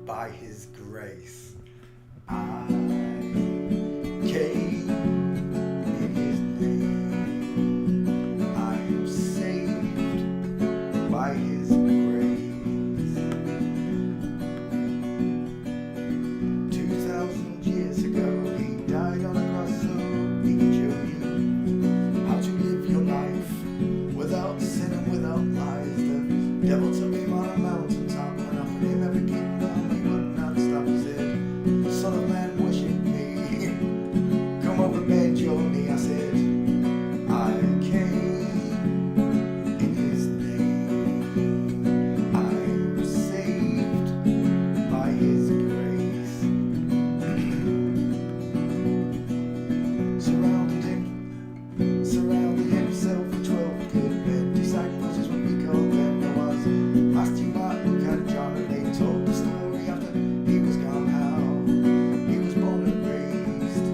by His grace. I came in His name. I am saved by His grace. 2,000 years ago, He died on a cross so He could show you how to live your life without sin and without lies. The devil took Him on a mountaintop and offered Him every kingdom. He would not stop. He said, "Son of man, worship me. Come over, bend your knee." I said, I came in His name. I'm saved by His grace. Surrounded himself with 12 good men. Disciples is what we call them. There was Matthew, Mark, Luke and John, and they told the story after He was gone, how He was born and raised.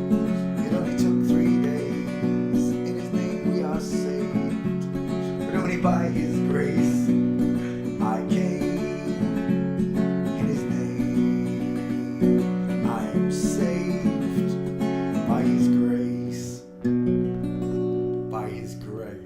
It only took 3 days. In His name we are saved, but only by His grace. I came in His name. I am saved by His grace. By His grace.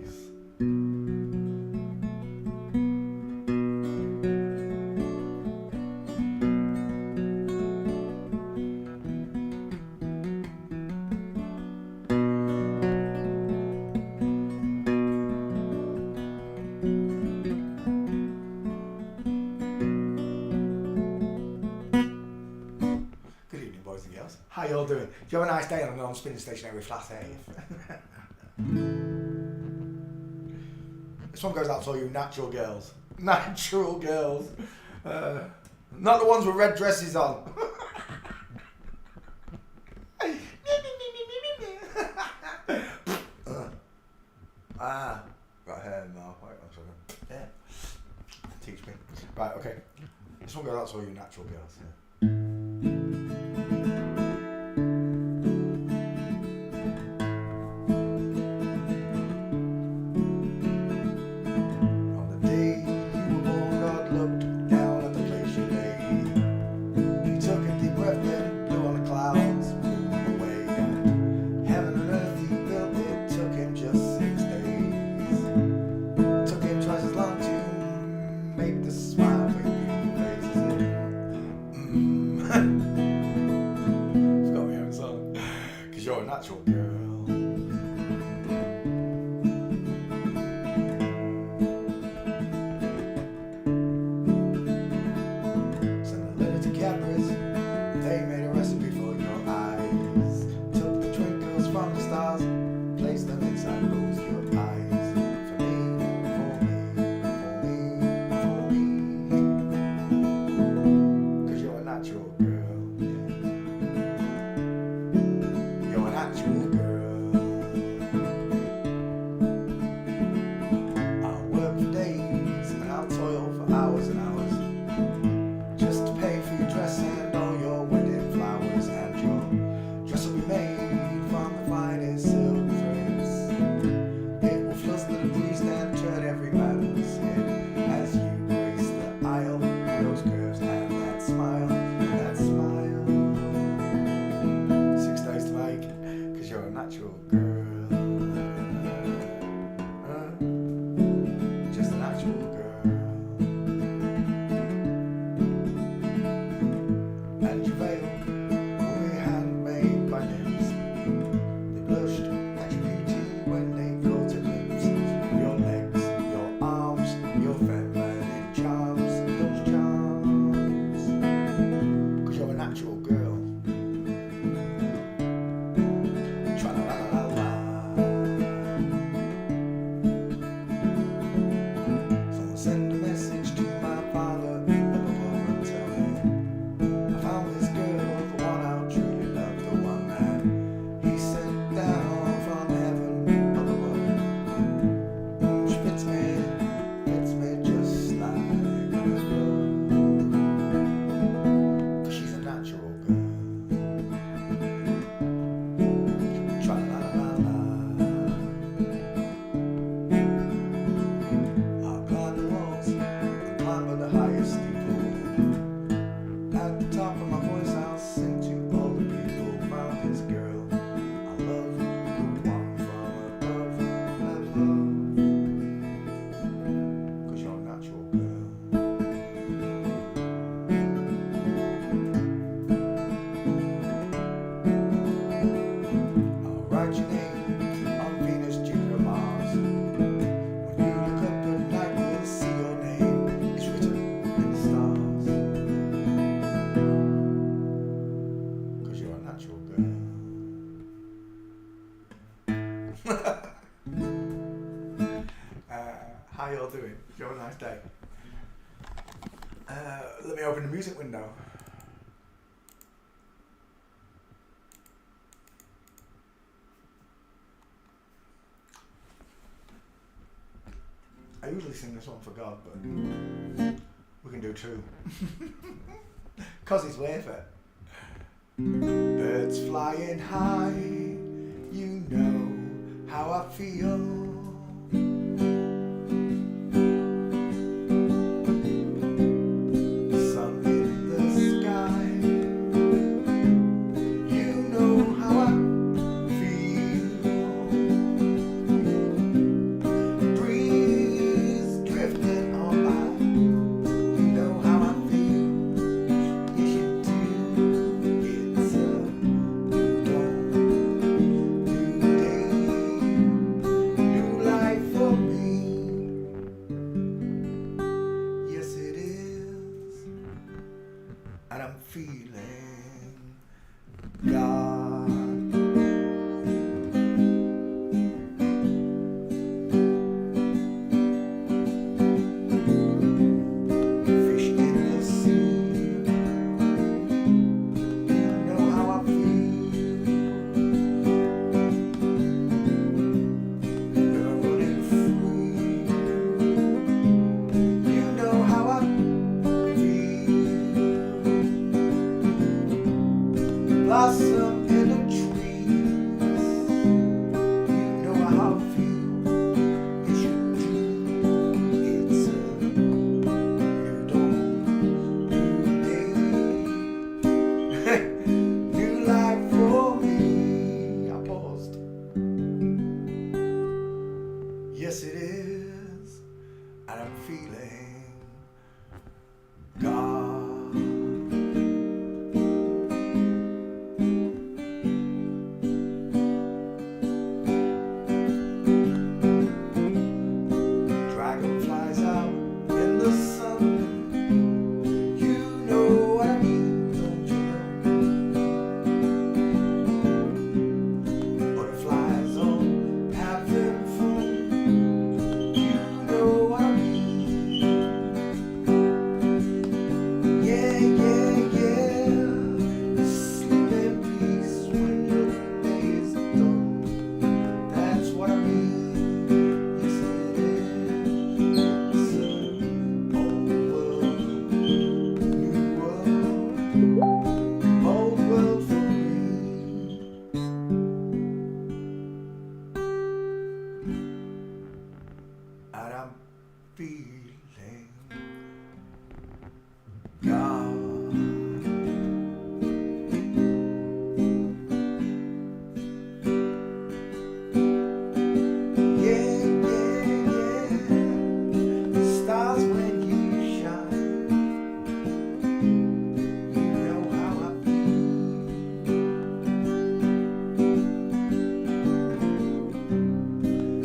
Good evening, boys and girls. How you all doing? Do you have a nice day on a non-spinning stationary flat Earth? This one goes out to all you natural girls. Natural girls. Not the ones with red dresses on. Got hair now. Wait, one second. Yeah. Teach me. Right, okay. This one goes out to all you natural girls. Yeah. On the day you were born, God looked down at the place you lay. He took a deep breath, then blew on the clouds, blew away. And heaven and earth He built, it took Him just 6 days. Took Him twice as long to make the smile for your faces. Forgot my own song. 'Cause you're a natural girl. Sent a letter to Cadbury's. They made a recipe for your eyes. Took the twinkles from the stars, placed them inside both your eyes. For me, for me, for me, for me. 'Cause you're a natural girl. Yeah. You're a natural girl. I'll work for days and I'll toil for hours and hours, just to pay for your dress and all your wedding flowers. And your dress will be made from the finest silk threads. It will fluster the bruised and turn every man's head as you grace the aisle with those curves and that smile, that smile. 6 days to make, 'cause you're a natural girl. Just a natural girl. And your veil will be handmade by nymphs. They blushed at your beauty when they caught a glimpse of your legs, your arms, your feminine charms, those charms. music window. I usually sing this one for God, but we can do two. 'Cause he's worth it. Birds flying high, you know how I feel. Sun in the sky, you know how I feel. Breeze drifting on by, you know how I feel. Yes, you do. It's a new dawn, new day, new life for me. Yes, it is, and I'm feeling God. Fish in the sea, you know how I feel. River running free, you know how I feel. Blossom in the trees, you know how I feel. Yes, you do. It's a new dawn, new day, new life for me. I paused. Yes, it is, and I'm feeling God. Dragonflies out in the sun, you know what I mean, don't you know? Butterflies all having fun, you know what I mean. Yeah, yeah, yeah. Sleep in peace when your day's done. That's what I mean. Yes, it is. It's a old world, new world, old world for me. And I'm feeling God. Yeah, yeah, yeah. Stars when you shine, you know how I feel.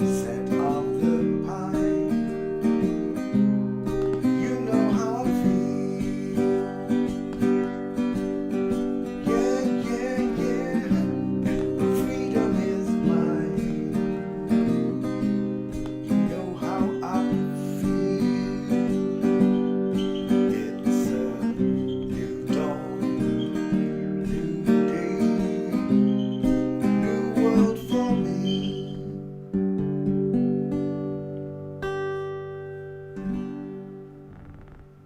Scent of the pine, you know how I feel. Yeah, yeah, yeah. The freedom is mine. You know how I feel. It's a new dawn, new day, new world for me.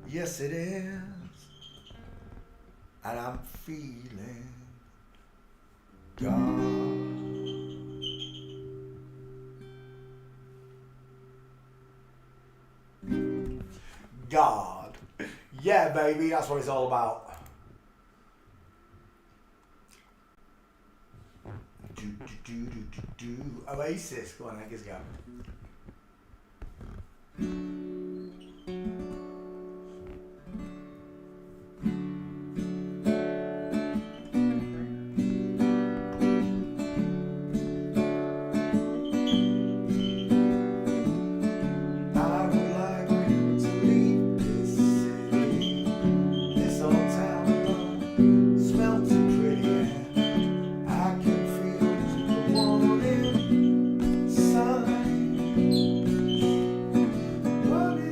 Yes, it is, and I'm feeling God. God. Yeah, baby, that's what it's all about. Oasis, go on, let's go. I would like to leave this city. This old town don't smell too pretty, and I can feel the morning sun. Running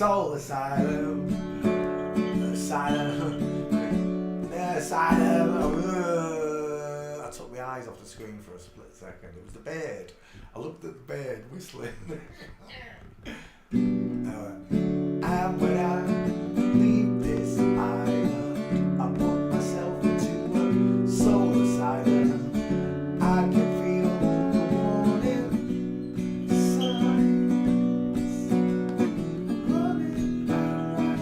soul asylum. Asylum. Asylum. I took my eyes off the screen for a split second. It was the bird. I looked at the bird whistling. And when I leave this island, I put myself into a soul asylum. I can feel the warning signs running around.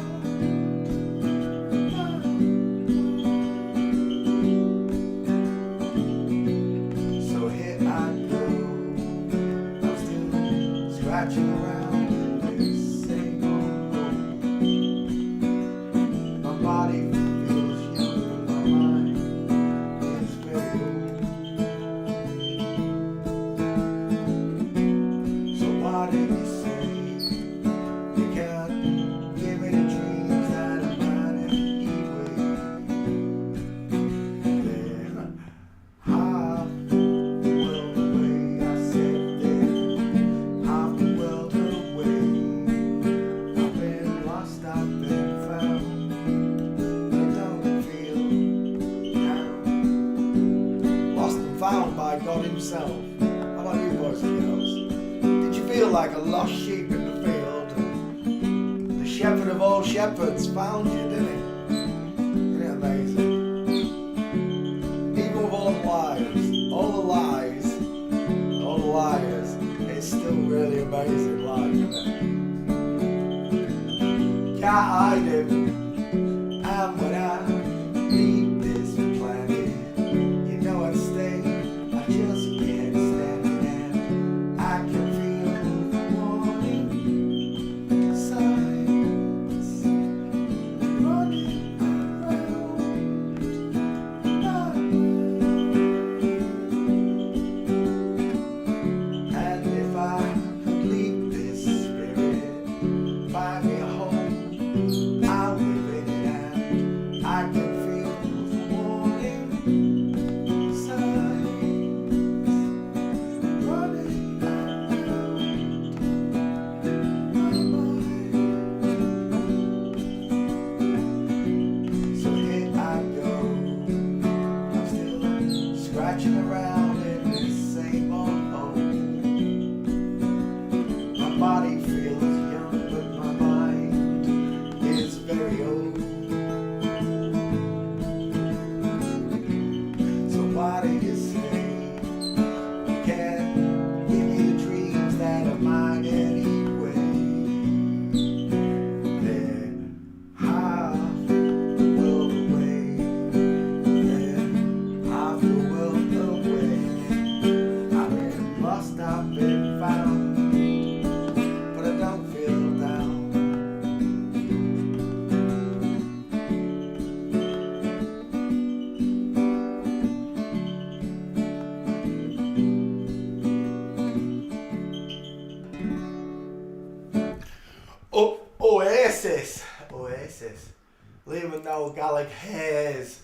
So here I go. I'm still scratching around. Found by God himself. How about you boys and girls? Did you feel like a lost sheep in the field? The shepherd of all shepherds found you, didn't he? Isn't it amazing? Even with all the liars, it's still really amazing life, isn't it? Can't hide him. And when I leave this planet, you know I'd stay. Just can't stand it, and I can feel the warning signs running around. And if I could leave this spirit, find me a home, I'll live in it, and I can feel the warning signs. Scratching around in this same old hole. My body feels young, but my mind is very old. So why do you say you can't give me the dreams that are mine anyway? They're half the world away. They're half the world away. I've been lost, I've been found, but I don't feel down. Oasis. Liam and Noel Gallagher, Haze.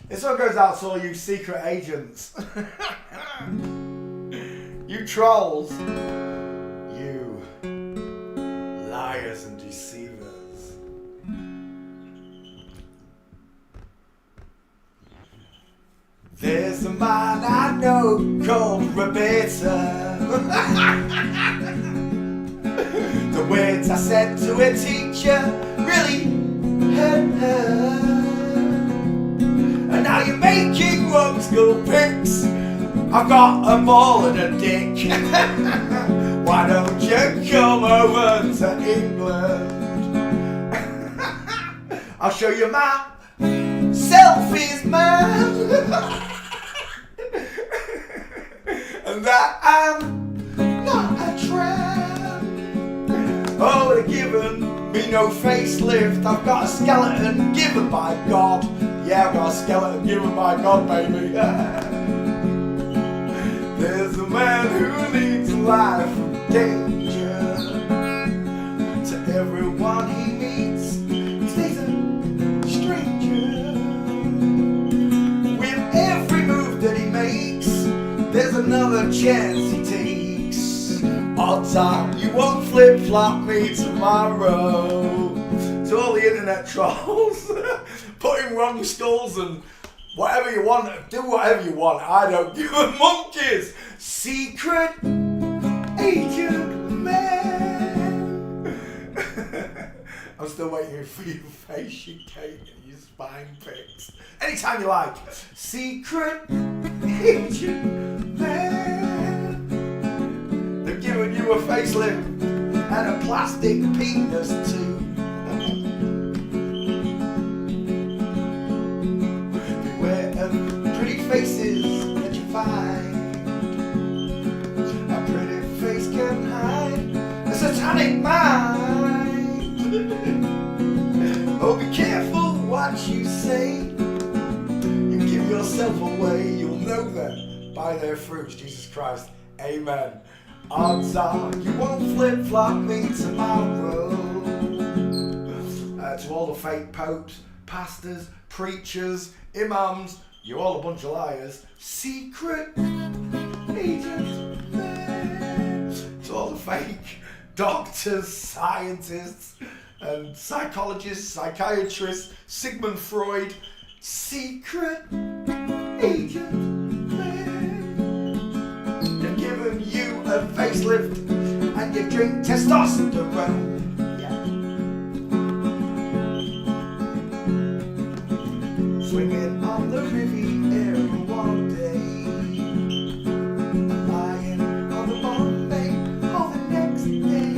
This one goes out to all you secret agents. You trolls. You liars and deceivers. There's a man I know called Roberta. The words I said to a teacher really hurt her. And now you're making wrong school pics. I've got a ball and a dick. Why don't you come over to England? I'll show you my selfies, man. And that I'm not a tramp. Oh, they're giving me no facelift. I've got a skeleton given by God. Yeah, I've got a skeleton given by God, baby. There's a man who leads a life of danger. To everyone he meets, he stays a stranger. With every move that he makes, there's another chance he takes. All Odds are you won't flip-flop me tomorrow. To all the internet trolls, put in wrong skulls and whatever you want, do whatever you want. I don't give a monkeys. Secret Agent Man. I'm still waiting for your face, your cake, and your spine pics. Anytime you like. Secret Agent Man. They're giving you a facelift and a plastic penis too. Beware of pretty faces that you find. A pretty face can hide a satanic mind. Oh, be careful what you say. You give yourself away, you'll know them by their fruits. Jesus Christ, amen. Odds are you won't flip-flop me tomorrow. To all the fake popes, pastors, preachers, imams, you're all a bunch of liars. Secret Agent Man. To all the fake doctors, scientists, and psychologists, psychiatrists, Sigmund Freud. Secret Agent Man. They're giving you a facelift and you drink testosterone. Swinging on the Riviera one day, lying on the Bombay all the next day.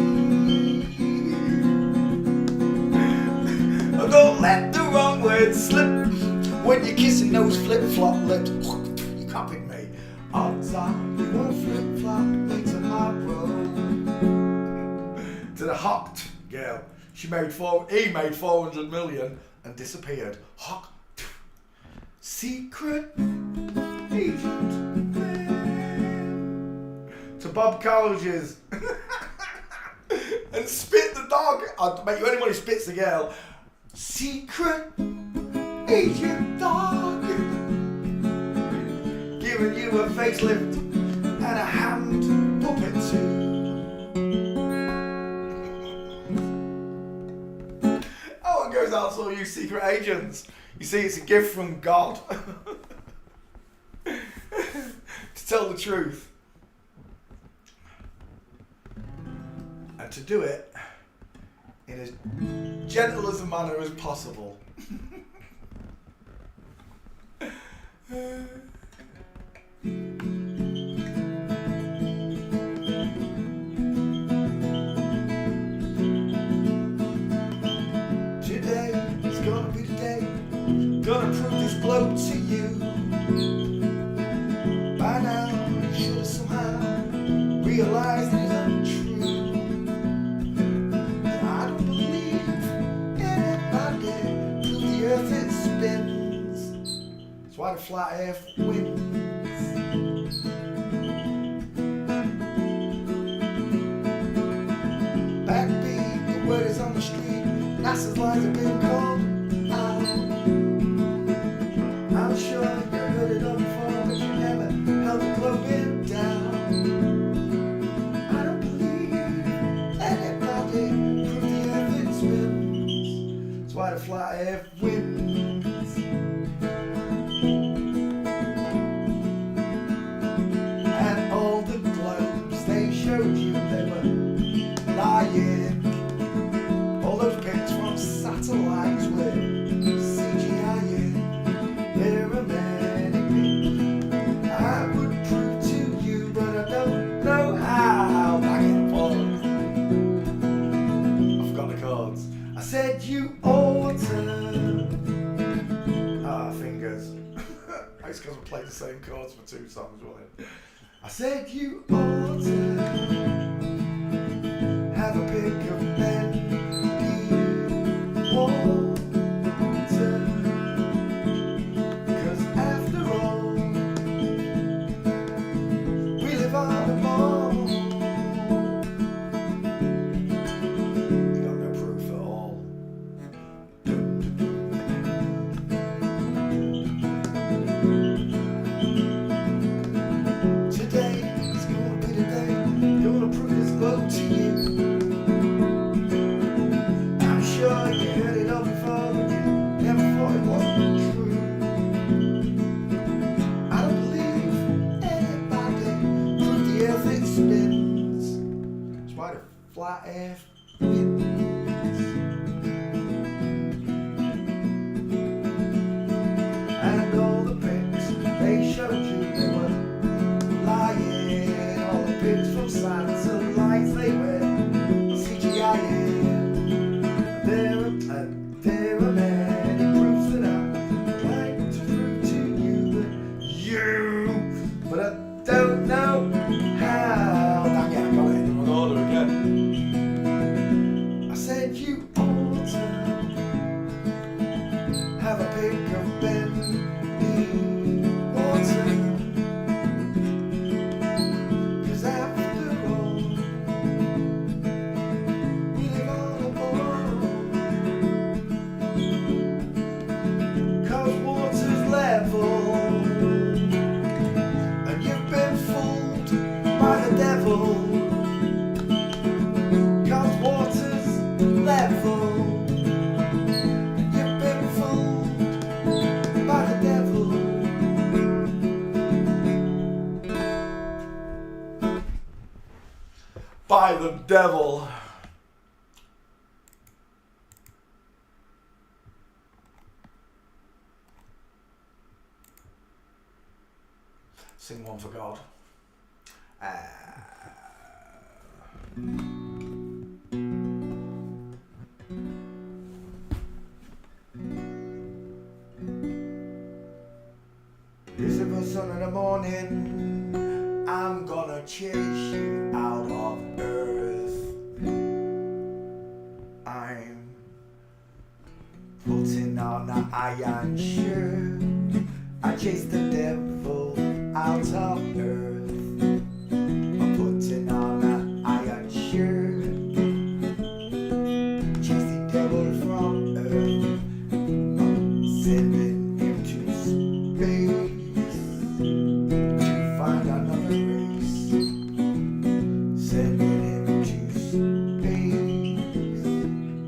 Don't let the wrong words slip when you're kissing those flip-flop lips. You copied me. Odds are you won't flip-flop me tomorrow. To the Hocked girl, he made 400 million and disappeared. Hock. Secret Agent Man. To Bob Colleges and spit the dog. I'd make you anyone who spits the girl. Secret Agent Dog. Giving you a facelift and a hand puppet too. Oh, it goes out to all you secret agents. You see, it's a gift from God to tell the truth and to do it in as gentle as a manner as possible. Today is gonna be the day. Gonna prove this globe to you. By now, you should have somehow realized that it's untrue. That I don't believe in anybody till the earth it spins. That's why the flat earth wins. Backbeat, the word is on the street. NASA's lines have been called out. I'm sure you heard it all before, but you never held the globe down. I don't believe anybody proved the earth it spins. That's why the flat earth wins. And all the globes they showed you, they were lying. All those pictures from satellites were CGI-ing. There are many things I would prove to you, but I don't know how. Back and forth. I've got the chords. I said you ought to. Fingers. It's because I played the same chords for 2 songs, wasn't it? I said you ought to have a pick of men. Cause after all, we live on a ball. You got no proof at all. Today is gonna be the day. Gonna prove this globe by the devil. Sing one for God. Lucifer, son in the morning, I'm gonna chase you out of earth. I'm putting on an iron shirt. I chase the devil out of earth. I'm putting on an iron shirt. Chase the devil from earth. I'm sending him to space to find another race. Sending him to space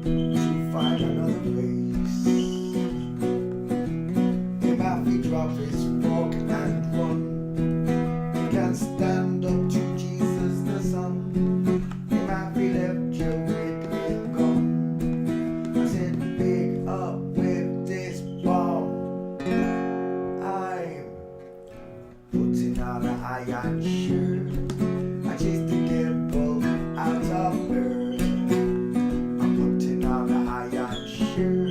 to find another race. Him have to drop his fork and run. He can't stand up to Jesus the Son. Him have to left you with him gone. I said, pick up with this bomb. I'm putting on an iron shirt. I chase the devil out of earth. I'm putting on an iron shirt.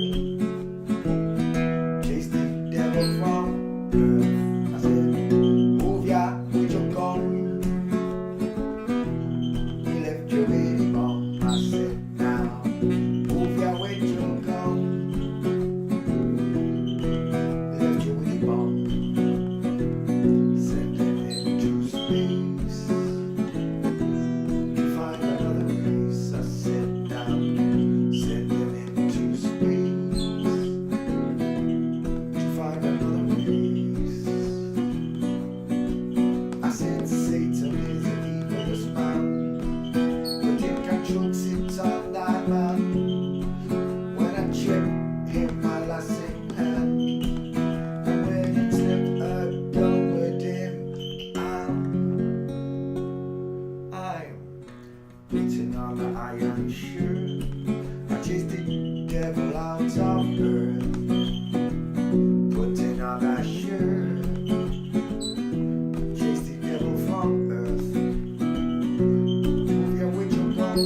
Chase the devil from earth. I said, move ya with your gun. He left you with a bomb. I said, now move ya with your gun. He left you with a bomb. Sending him to space to find another race. I said, now sending him to space to find another race. I said, Satan is an evilest man, but him can choke sit on that man. When I check him, my last in hand, and when it slipped down with him, I'm putting on the iron shirt. I chase the devil out of earth. Putting on that shirt. Chase the devil from earth. Move ya with your gun.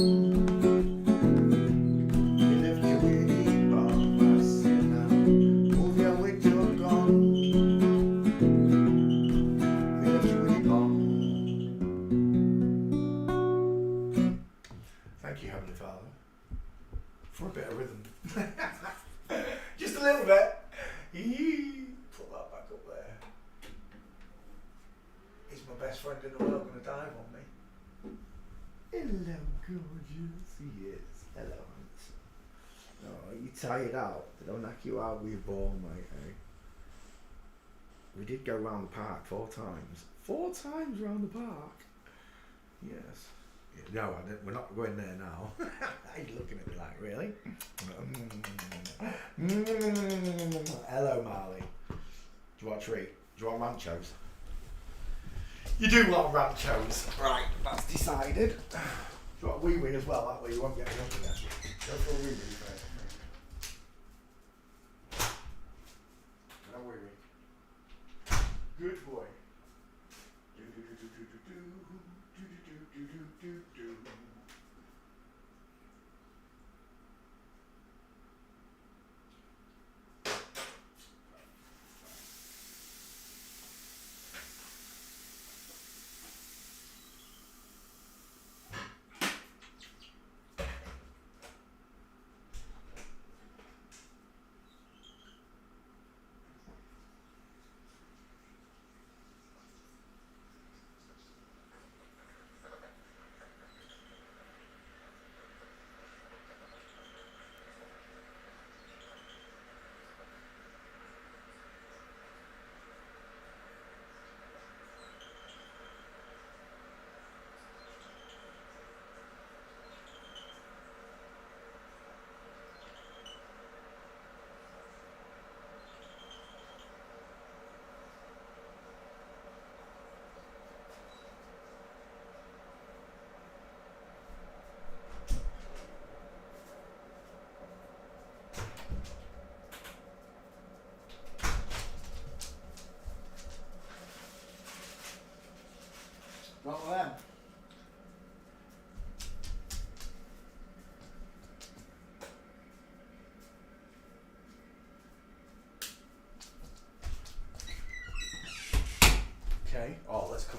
He left you with a bomb. I said, now move ya with your gun. He left you with a bomb. Thank you, Heavenly Father, for a bit of rhythm. Just a little bit. Put that back up there. Is my best friend in the world going to dive on me? Hello, gorgeous. Yes. Hello, handsome. Oh, are you tired out? Did I knock you out with your ball, mate, eh? We did go round the park 4 times. 4 times round the park? Yes. No, I didn't. We're not going there now. He's looking at me like, really? Hello, Marley. Do you want a treat? Do you want ranchos? You do want ranchos. Right, that's decided. Do you want a wee-wee as well? That way you won't get me up again. Go for a wee-wee first. No wee-wee. Good boy.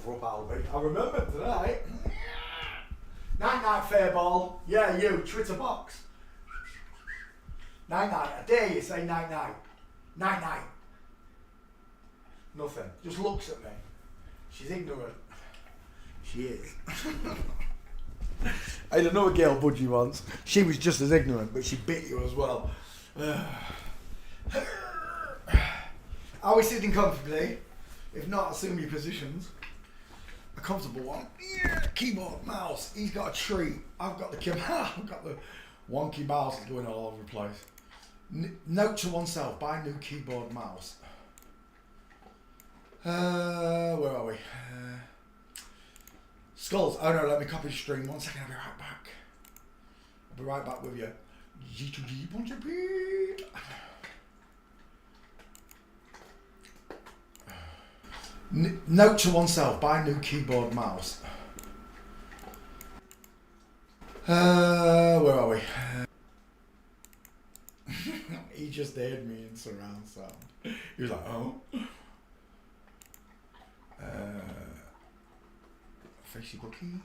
cover up, Albie. I remember tonight. Night night, Fairball. Yeah, you, Twitter box. Night night. I dare you say night night. Night night. Nothing. Just looks at me. She's ignorant. She is. I had another girl budgie once. She was just as ignorant, but she bit you as well. Are we sitting comfortably? If not, assume your positions. A comfortable one. Yeah. Keyboard, mouse. He's got a treat. I've got the I've got the wonky mouse going all over the place. Note to oneself: buy a new keyboard, mouse. Where are we? Skulls. Oh no, let me copy the stream. 1 second, I'll be right back. I'll be right back with you. G2G, bunch of beat. Note to oneself: buy a new keyboard, mouse. Where are we? He just heard me in surround sound. He was like, oh. Facebooky.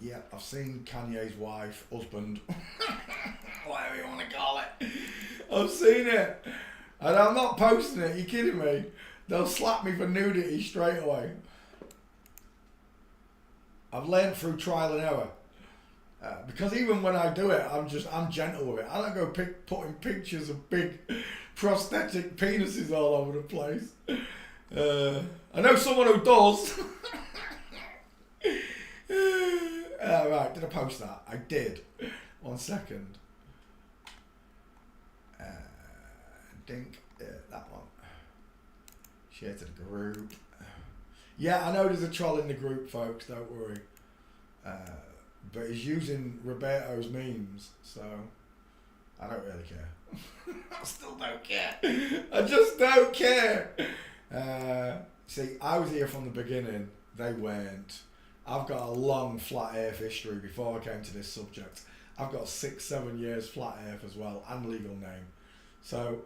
Yeah, I've seen Kanye's wife, husband, whatever you want to call it. I've seen it. And I'm not posting it, you kidding me? They'll slap me for nudity straight away. I've learned through trial and error. Because even when I do it, I'm gentle with it. I don't go putting pictures of big prosthetic penises all over the place. I know someone who does. Right, did I post that? I did. 1 second. That one. Share to the group. Yeah, I know there's a troll in the group, folks, don't worry. But he's using Roberto's memes, so I don't really care. I still don't care. I just don't care. See, I was here from the beginning. They weren't. I've got a long flat earth history before I came to this subject. I've got 6-7 years flat earth as well, and legal name. So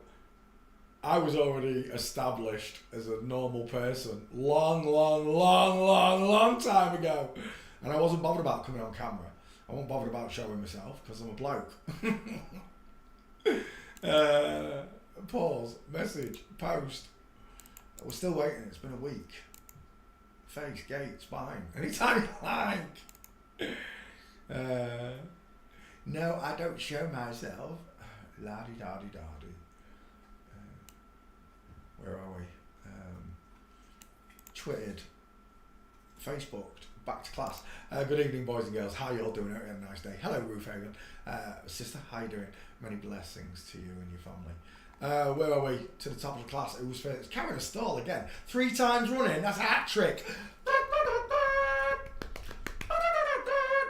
I was already established as a normal person long time ago. And I wasn't bothered about coming on camera. I wasn't bothered about showing myself because I'm a bloke. Pause, message, post. We're still waiting, it's been a week. Face, gate, spine, anytime you like. No, I don't show myself. La-di-da-di-da-di. Where are we? Twittered, Facebooked, back to class. Good evening, boys and girls. How you all doing? Hope you had a nice day. Hello, Ruth Hagen. Sister, how you doing? Many blessings to you and your family. Where are we? To the top of the class. It was first. It's Karen Stall again. 3 times running. That's a hat trick.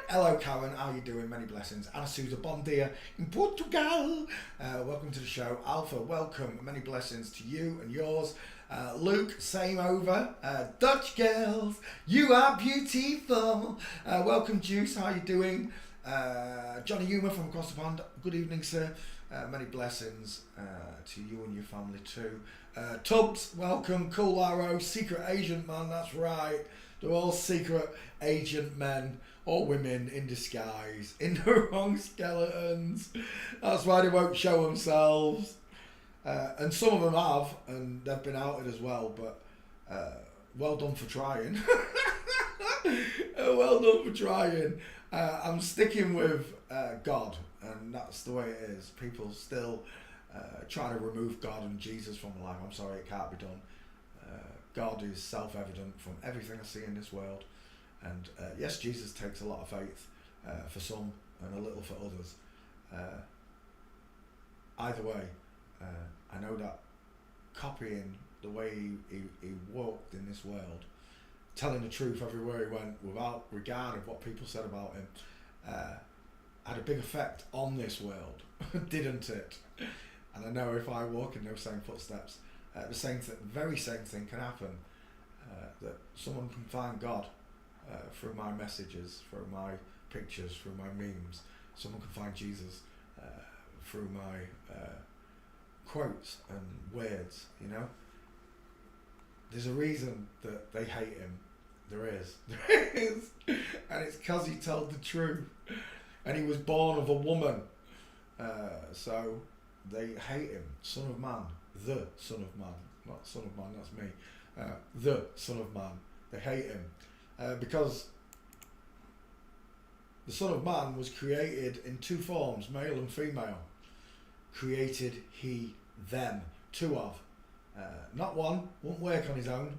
Hello, Karen. How you doing? Many blessings. Ana Sousa, bom dia in Portugal. Welcome to the show. Alpha, welcome. Many blessings to you and yours. Luke, same over. Dutch girls, you are beautiful. Welcome, Juice. How you doing? Johnny Humer from across the pond. Good evening, sir. Many blessings to you and your family too. Tubbs, welcome. Cool Arrow, secret agent man. That's right. They're all secret agent men or women in disguise, in the wrong skeletons. That's why they won't show themselves. And some of them have, and they've been outed as well, but well done for trying. Well done for trying. I'm sticking with God, and that's the way it is. People still trying to remove God and Jesus from life. I'm sorry, it can't be done. God is self-evident from everything I see in this world. And yes, Jesus takes a lot of faith for some and a little for others. Either way, I know that copying the way he walked in this world, telling the truth everywhere he went without regard of what people said about him, had a big effect on this world, didn't it? And I know if I walk in those same footsteps, the very same thing can happen, that someone can find God through my messages, through my pictures, through my memes. Someone can find Jesus through my quotes and words, you know. There's a reason that they hate him. There is. There is. And it's because he told the truth. And he was born of a woman. So they hate him. Son of Man. The Son of Man. Not Son of Man, that's me. The Son of Man. They hate him. Because the Son of Man was created in two forms, male and female. Created he, them. Two of. Not one, won't work on his own.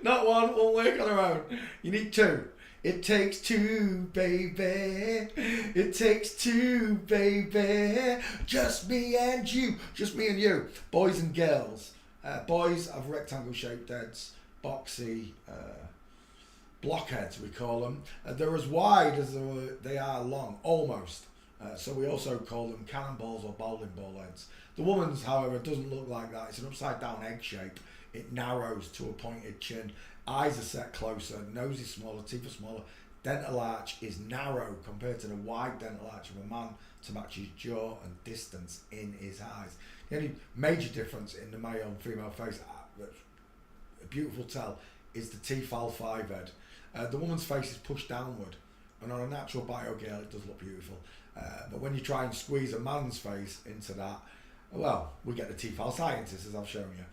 Not one, won't work on her own. You need two. It takes two, baby. It takes two, baby. Just me and you. Just me and you. Boys and girls. Boys have rectangle shaped heads. Boxy. Blockheads, we call them. They're as wide as they are long. Almost. So we also call them cannonballs or bowling ball heads. The woman's, however, doesn't look like that. It's an upside down egg shape. It narrows to a pointed chin. Eyes are set closer. Nose is smaller. Teeth are smaller. Dental arch is narrow compared to the wide dental arch of a man to match his jaw and distance in his eyes. The only major difference in the male and female face, that's a beautiful tell, is the T-Fal5 head. The woman's face is pushed downward, and on a natural bio girl it does look beautiful. But when you try and squeeze a man's face into that, well, we get the T-Fal scientists, as I've shown you.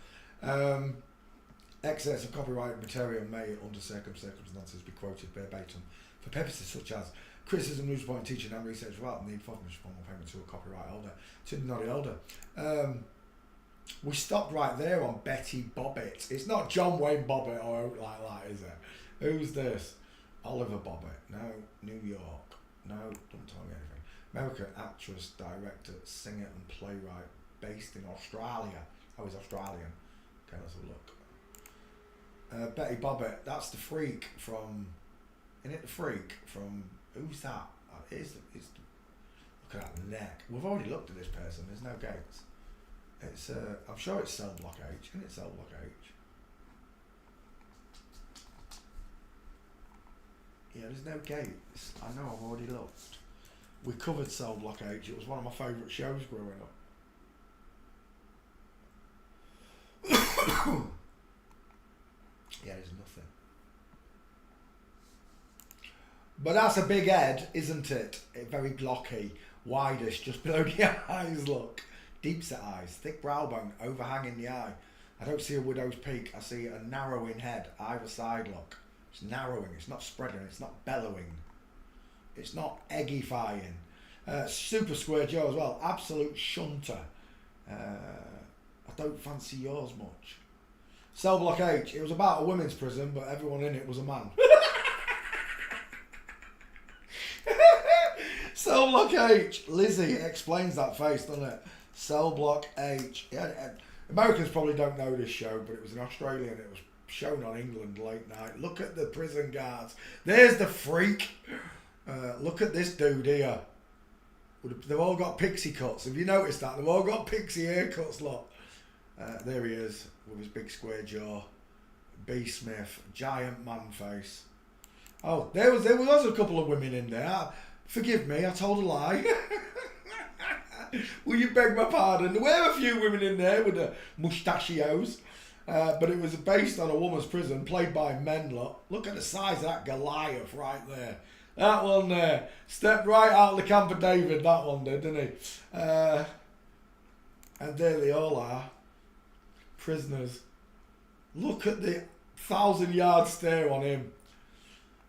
Excess of copyrighted material may, under circumstances, be quoted verbatim for purposes such as criticism, news point, teaching and research without the need for formal payment to a copyright holder, to the naughty holder. We stopped right there on Betty Bobbitt. It's not John Wayne Bobbitt or out like that, is it? Who's this? Oliver Bobbitt. No. New York. No, don't tell me anything. American actress, director, singer and playwright based in Australia. Oh, he's Australian. Okay, let's have a look. Betty Bobbitt, that's the freak from... Isn't it the freak from... Who's that? Look at that neck. We've already looked at this person. There's no gates. It's I'm sure it's Cell Block H. Isn't it Cell Block H? Yeah, there's no gates. I know, I've already looked. We covered Cell Block H. It was one of my favourite shows growing up. Yeah, there's nothing. But that's a big head, isn't it? Very blocky, wideish, just below the eyes, look. Deep set eyes, thick brow bone, overhanging the eye. I don't see a widow's peak, I see a narrowing head, either side, look. It's narrowing, it's not spreading, it's not bellowing. It's not eggifying. Super square jaw as well, absolute shunter. I don't fancy yours much. Cell Block H, it was about a women's prison, but everyone in it was a man. Cell Block H, Lizzie explains that face, doesn't it? Cell Block H. Yeah, Americans probably don't know this show, but it was in Australia and it was shown on England late night. Look at the prison guards. There's the freak. Look at this dude here. They've all got pixie cuts. Have you noticed that? They've all got pixie haircuts, look. There he is with his big square jaw. B. Smith, giant man face. Oh, there was a couple of women in there. Forgive me, I told a lie. Will you beg my pardon? There were a few women in there with the mustachios. But it was based on a woman's prison, played by men, look. Look at the size of that Goliath right there. That one there. Stepped right out of the Camp of David, that one did, didn't he? And there they all are. Prisoners. Look at the 1,000-yard stare on him.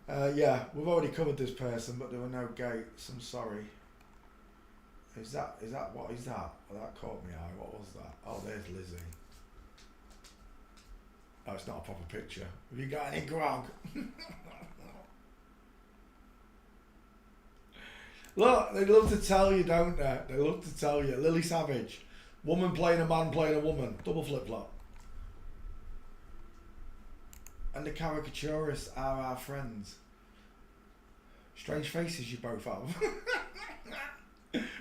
Yeah, we've already covered this person, but there were no gates. I'm sorry. Is that what is that? Oh, that caught me eye. What was that? Oh, there's Lizzie. Oh, it's not a proper picture. Have you got any grog? Look, they love to tell you, don't they? They love to tell you. Lily Savage. Woman playing a man playing a woman. Double flip-flop. And the caricaturists are our friends. Strange faces you both have.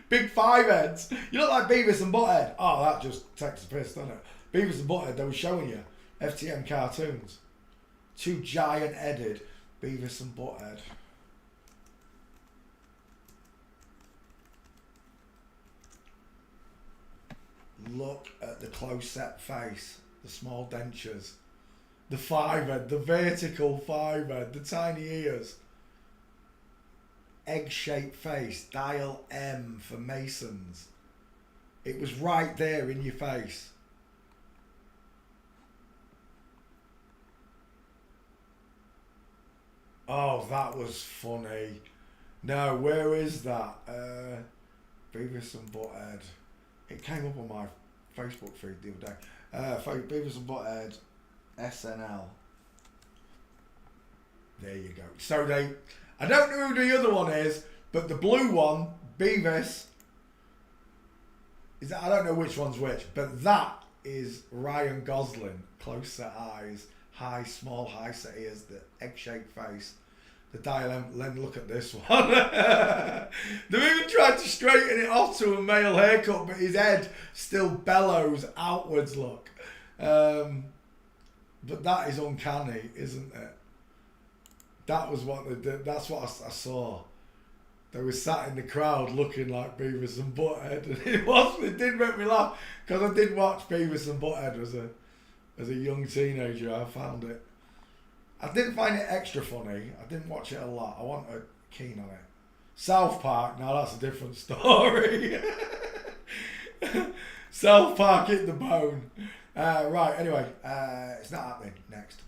Big five heads. You look like Beavis and Butthead. Oh, that just takes the piss, doesn't it? Beavis and Butthead, they were showing you FTM cartoons. Two giant-headed Beavis and Butthead. Look at the close-set face. The small dentures. The five-head, the vertical five-head, the tiny ears. Egg-shaped face, dial M for Masons. It was right there in your face. Oh, that was funny. No, where is that? Beavis and Butthead. It came up on my Facebook feed the other day. Beavis and Butthead, SNL. There you go. So I don't know who the other one is, but the blue one, Beavis, I don't know which one's which, but that is Ryan Gosling. Close set eyes, small high set ears, the egg-shaped face. The dial M, look at this one. They've even tried to straighten it off to a male haircut, but his head still bellows outwards, look. But that is uncanny, isn't it? That's what I saw. They were sat in the crowd looking like Beavis and Butthead, and it did make me laugh, because I did watch Beavis and Butthead as a young teenager. I found it. I didn't find it extra funny. I didn't watch it a lot. I wasn't keen on it. South Park, now that's a different story. South Park hit the bone. Right, anyway, it's not happening. Next.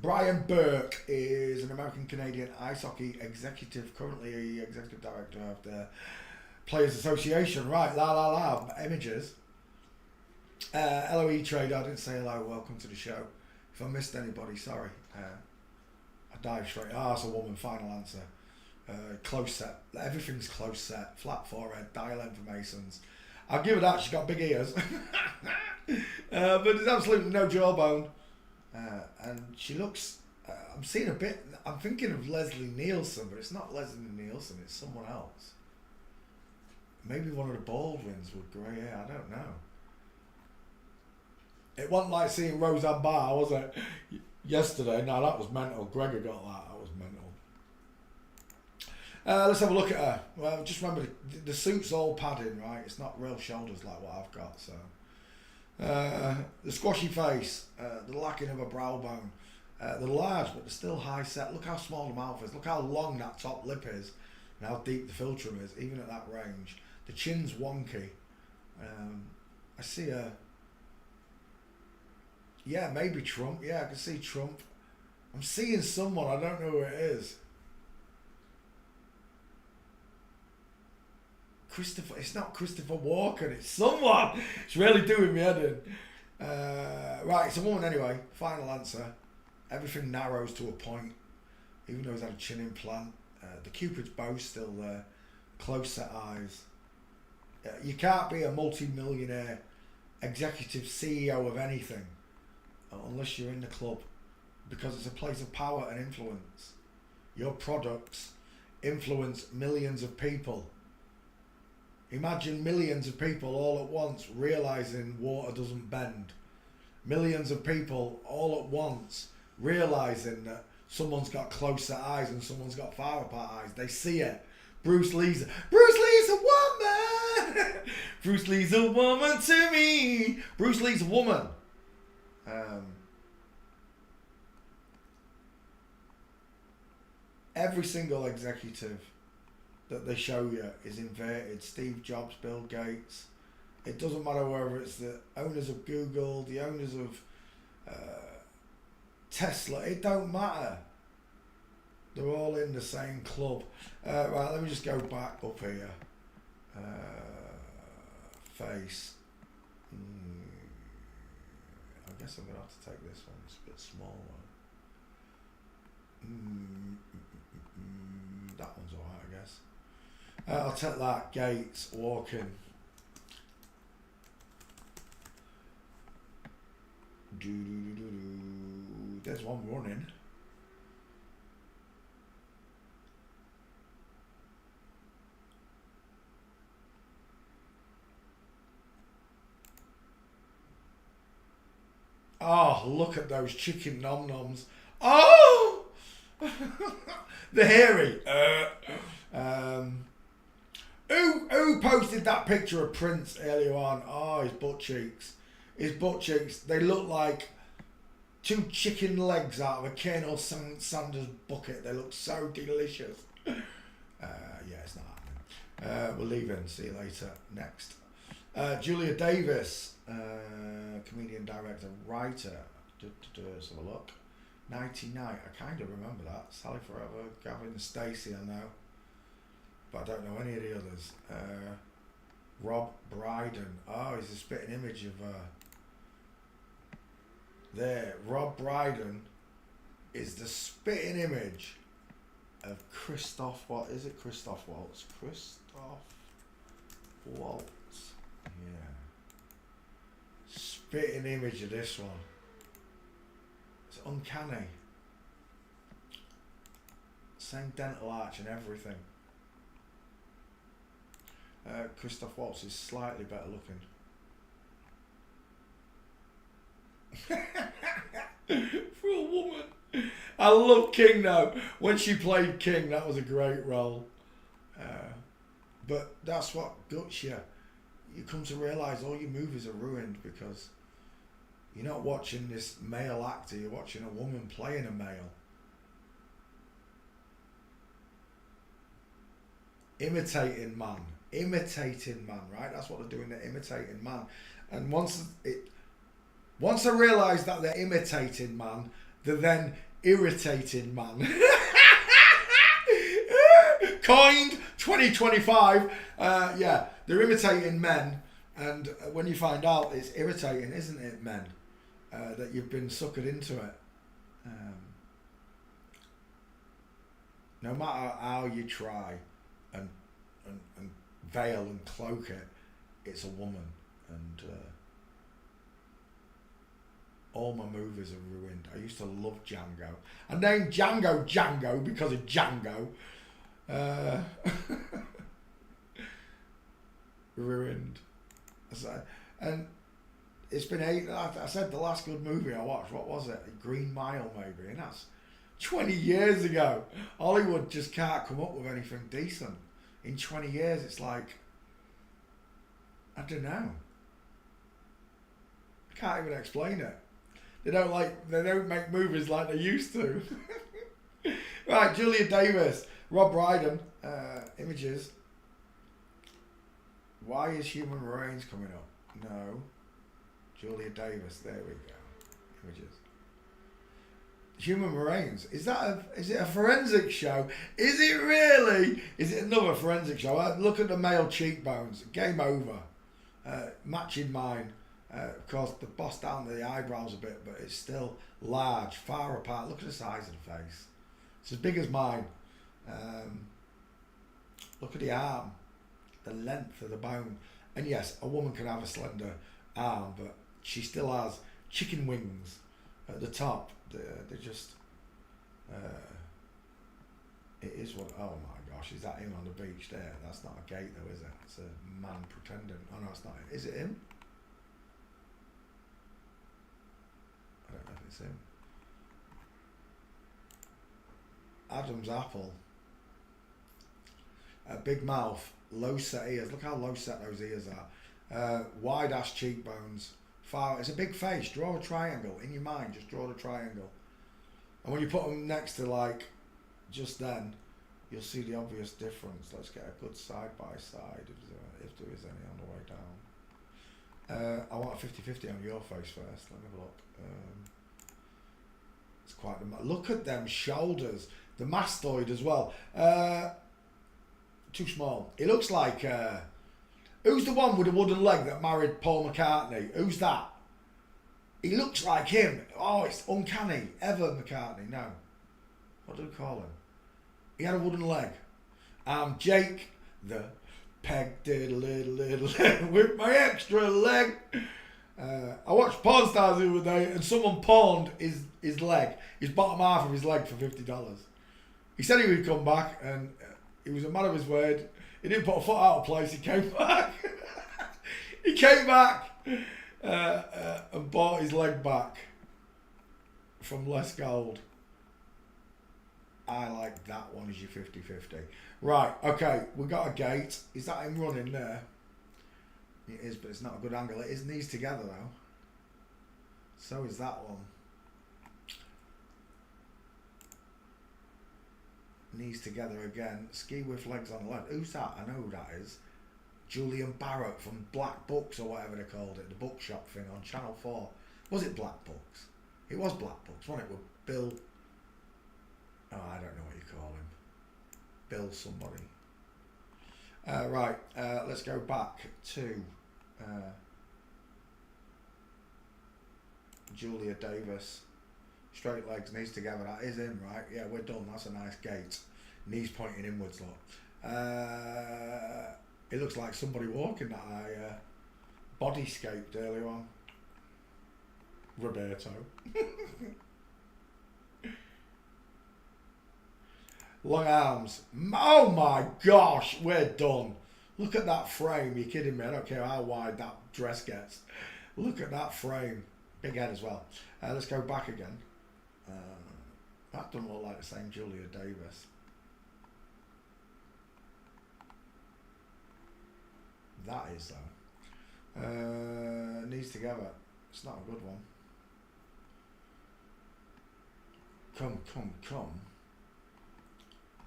Brian Burke is an American-Canadian ice hockey executive, currently executive director of the Players Association. Right, images. LOE Trader, I didn't say hello, welcome to the show. If I missed anybody, sorry. I dive straight. It's a woman, final answer. Close set. Everything's close set. Flat forehead, dial M for Masons. I'll give her that, she's got big ears. But there's absolutely no jawbone. And she looks, I'm seeing a bit, I'm thinking of Leslie Nielsen, but it's not Leslie Nielsen, it's someone else. Maybe one of the Baldwins with grey hair, I don't know. It wasn't like seeing Roseanne Barr, was it? Yesterday. No, that was mental. Gregor got that. That was mental. Let's have a look at her. Well, just remember, the suit's all padding, right? It's not real shoulders like what I've got, so. The squashy face, the lacking of a brow bone, the large but still high set. Look how small the mouth is. Look how long that top lip is and how deep the philtrum is, even at that range. The chin's wonky. I see a... Yeah, maybe Trump. Yeah, I can see Trump. I'm seeing someone. I don't know who it is. Christopher. It's not Christopher Walken. It's someone. It's really doing me head in. Right, it's a woman anyway. Final answer. Everything narrows to a point. Even though he's had a chin implant. The Cupid's bow's still there. Close set eyes. You can't be a multi-millionaire executive CEO of anything unless you're in the club, because it's a place of power and influence. Your products influence millions of people. Imagine millions of people all at once realizing water doesn't bend. Millions of people all at once realizing that someone's got closer eyes and someone's got far apart eyes. They see it. Bruce Lee's a woman. Bruce Lee's a woman to me. Bruce Lee's a woman. Every single executive that they show you is inverted. Steve Jobs, Bill Gates. It doesn't matter whether it's the owners of Google, the owners of Tesla. It don't matter. They're all in the same club. Right, let me just go back up here. Face. I guess I'm going to have to take this one. It's a bit small one. That one's alright, I guess. I'll take that. Gates, walking. There's one running. Oh, look at those chicken nom-noms. Oh! The hairy. Who posted that picture of Prince earlier on? Oh, his butt cheeks. his butt cheeks, they look like two chicken legs out of a Colonel Sanders bucket. They look so delicious. Yeah, it's not happening. We're leaving. See you later. Next. Julia Davis, comedian, director, writer. Let's have a look. 99. I kind of remember that. Sally Forever, Gavin and Stacey, I know. But I don't know any of the others. Rob Brydon. Oh, he's a spitting image of... there. Rob Brydon is the spitting image of Christoph... What is it? Christoph Waltz. Christoph Waltz. Yeah. Spitting image of this one. It's uncanny. Same dental arch and everything. Christoph Waltz is slightly better looking. For a woman. I love King though. When she played King, that was a great role. But that's what guts you. You come to realise all your movies are ruined because you're not watching this male actor, you're watching a woman playing a male. Imitating man, right? That's what they're doing, they're imitating man. And once I realise that they're imitating man, they're then irritating man. Coined 2025. Yeah, they're imitating men, and when you find out, it's irritating, isn't it, men? That you've been suckered into it. No matter how you try and veil and cloak it, it's a woman, and all my movies are ruined. I used to love Django. I named Django because of Django. Ruined. And it's been I said the last good movie I watched, what was it? Green Mile maybe, and that's 20 years ago. Hollywood just can't come up with anything decent. In 20 years it's like, I don't know. I can't even explain it. They don't make movies like they used to. Right, Julia Davis, Rob Brydon, images. Why is Human Remains coming up? No. Julia Davis, there we go. Images. Human Remains. Is it a forensic show? Is it really? Is it another forensic show? Look at the male cheekbones. Game over. Matching mine. Of course, the boss down to the eyebrows a bit, but it's still large, far apart. Look at the size of the face. It's as big as mine. Look at the arm, the length of the bone. And yes, a woman can have a slender arm, but she still has chicken wings at the top. They're just, it is what, oh my gosh, is that him on the beach there? That's not a gate though, is it? It's a man pretending. Oh no, it's not him. Is it him? I don't know if it's him. Adam's apple. Big mouth, low set ears. Look how low set those ears are. Wide ass cheekbones. It's a big face. Draw a triangle in your mind. Just draw the triangle. And when you put them next to just then, you'll see the obvious difference. Let's get a good side by side if there is any on the way down. I want a 50-50 on your face first. Let me have a look. It's quite look at them shoulders. The mastoid as well. Too small. It looks like who's the one with the wooden leg that married Paul McCartney? Who's that? He looks like him. Oh, it's uncanny. Ever McCartney? No. What do we call him? He had a wooden leg. Jake the peg did a little with my extra leg. I watched Porn Stars the other day and someone pawned his leg, his bottom half of his leg for $50. He said he would come back and he was a man of his word. He didn't put a foot out of place, he came back. He came back and bought his leg back from Les Gold. I like that one as your 50-50. Right, okay, we got a gate. Is that him running there? It is, but it's not a good angle. It is knees together though. So is that one. Knees together again. Ski with legs on the left. Who's that? I know who that is. Julian Barrett from Black Books or whatever they called it. The bookshop thing on Channel 4. Was it Black Books? It was Black Books, wasn't it? With Bill... Oh, I don't know what you call him. Bill somebody. Right, let's go back to Julia Davis. Straight legs, knees together. That is in, right? Yeah, we're done. That's a nice gait. Knees pointing inwards, look. It looks like somebody walking that I bodyscaped earlier on. Roberto. Long arms. Oh my gosh, we're done. Look at that frame. You're kidding me. I don't care how wide that dress gets. Look at that frame. Big head as well. Let's go back again. That doesn't look like the same Julia Davis. That is though. Knees together. It's not a good one. Come, come, come.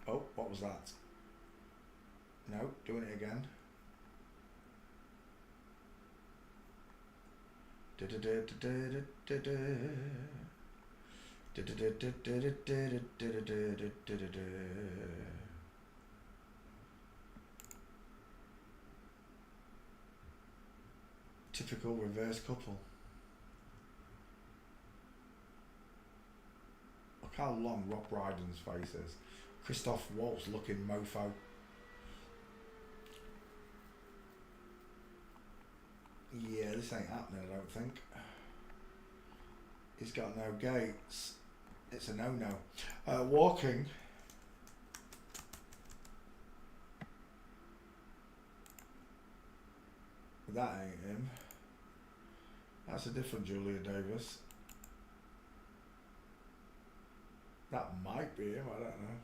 Oh, what was that? No, doing it again. Typical reverse couple. Look how long Rob Brydon's face is. Christoph Waltz looking mofo. Yeah, this ain't happening, I don't think. He's got no gaits. It's a no-no. Walking. That ain't him. That's a different Julia Davis. That might be him, I don't know.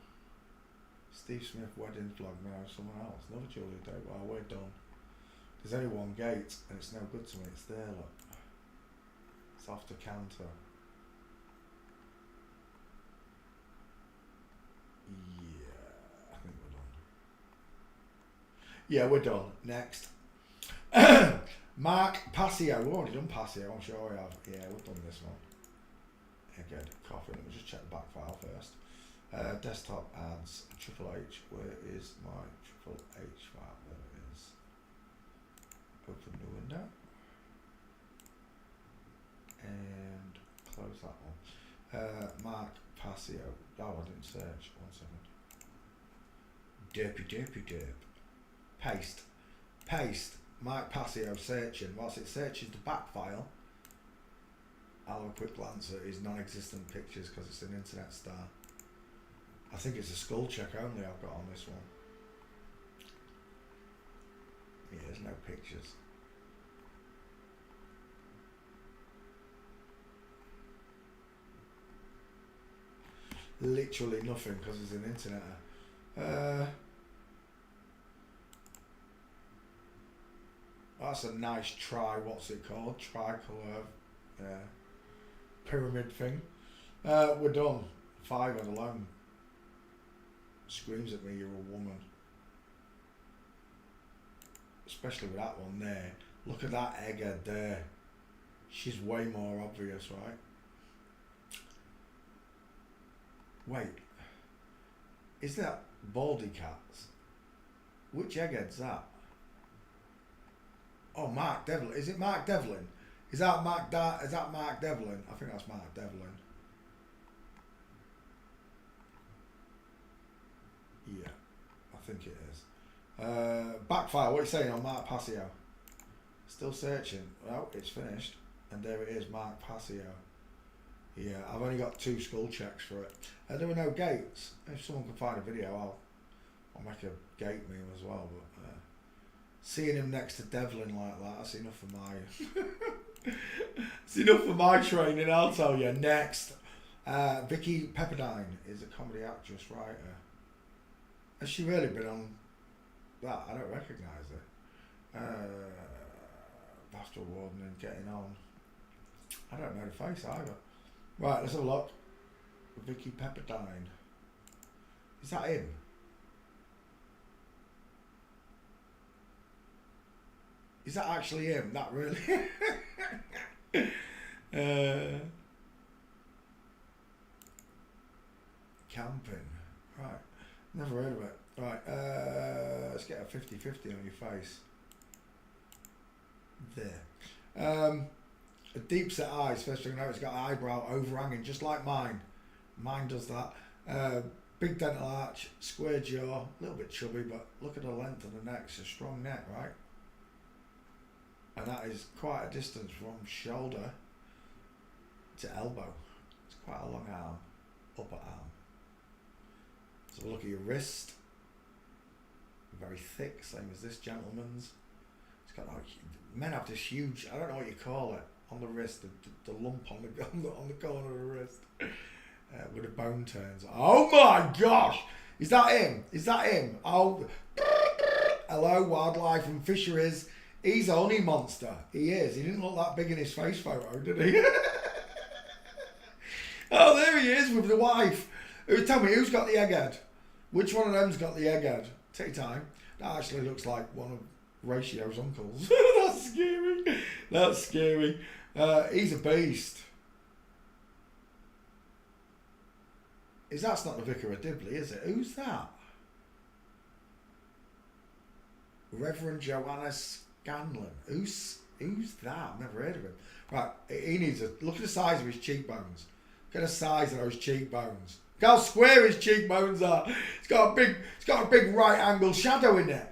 Steve Smith wedding vlog now, someone else. Another Julia Davis. Well, we're done. There's only one gate and it's no good to me. It's there, look. It's off the counter. Yeah, I think we're done. Yeah, we're done. Next. Mark Passio. We've already done Passio, I'm sure we have. Yeah, we've done this one. Again, coffee. Let me just check the back file first. Desktop ads. Triple H. Where is my Triple H file? There it is. Open the window. And close that one. Mark Passio. Oh, I didn't search. 1 second. Derp. Paste. Paste. Mark Passio searching. Whilst it searches the back file, I'll have a quick glance at his non-existent pictures because it's an internet star. I think it's a skull check only I've got on this one. Yeah, there's no pictures. Literally nothing because it's an internet. That's a nice what's it called? Tricolour pyramid thing. We're done. 5 and alone. Screams at me, you're a woman. Especially with that one there. Look at that egghead there. She's way more obvious, right? Wait. Is that Baldy Cats? Which egghead's that? Oh, Mark Devlin. Is it Mark Devlin? Is that Mark Devlin? I think that's Mark Devlin. Yeah, I think it is. Backfire, what are you saying on Mark Passio? Still searching. Well, it's finished. And there it is, Mark Passio. Yeah, I've only got 2 skull checks for it. There were no gates. If someone can find a video, I'll make a gate meme as well. But seeing him next to Devlin like that, that's enough for my... it's enough for my training, I'll tell you. Next. Vicky Pepperdine is a comedy actress, writer. Has she really been on that? I don't recognise her. BAFTA award and then getting on. I don't know the face either. Right, let's have a look. Vicky Pepperdine. Is that him? Is that actually him? That really? Camping. Right. Never heard of it. Right. Let's get a 50-50 on your face. There. A deep set eye, especially now it's got an eyebrow overhanging, just like mine. Mine does that. Big dental arch, square jaw, a little bit chubby, but look at the length of the neck. It's a strong neck, right? And that is quite a distance from shoulder to elbow. It's quite a long arm, upper arm. So look at your wrist. Very thick, same as this gentleman's. It's got like, men have this huge, I don't know what you call it, on the wrist, the lump on the corner of the wrist, where the bone turns. Oh my gosh! Is that him? Is that him? Oh, hello, wildlife and fisheries. He's a honey monster. He is. He didn't look that big in his face photo, did he? Oh, there he is with the wife. Tell me, who's got the egghead? Which one of them's got the egghead? Take your time. That actually looks like one of Ratio's uncles. That's scary. That's scary. He's a beast. That's not the Vicar of Dibley, is it? Who's that? Reverend Joanna Scanlon. Who's that? I've never heard of him. Right, he needs a look at the size of his cheekbones. Look at the size of those cheekbones. Look how square his cheekbones are. It's got a big right angle shadow in it.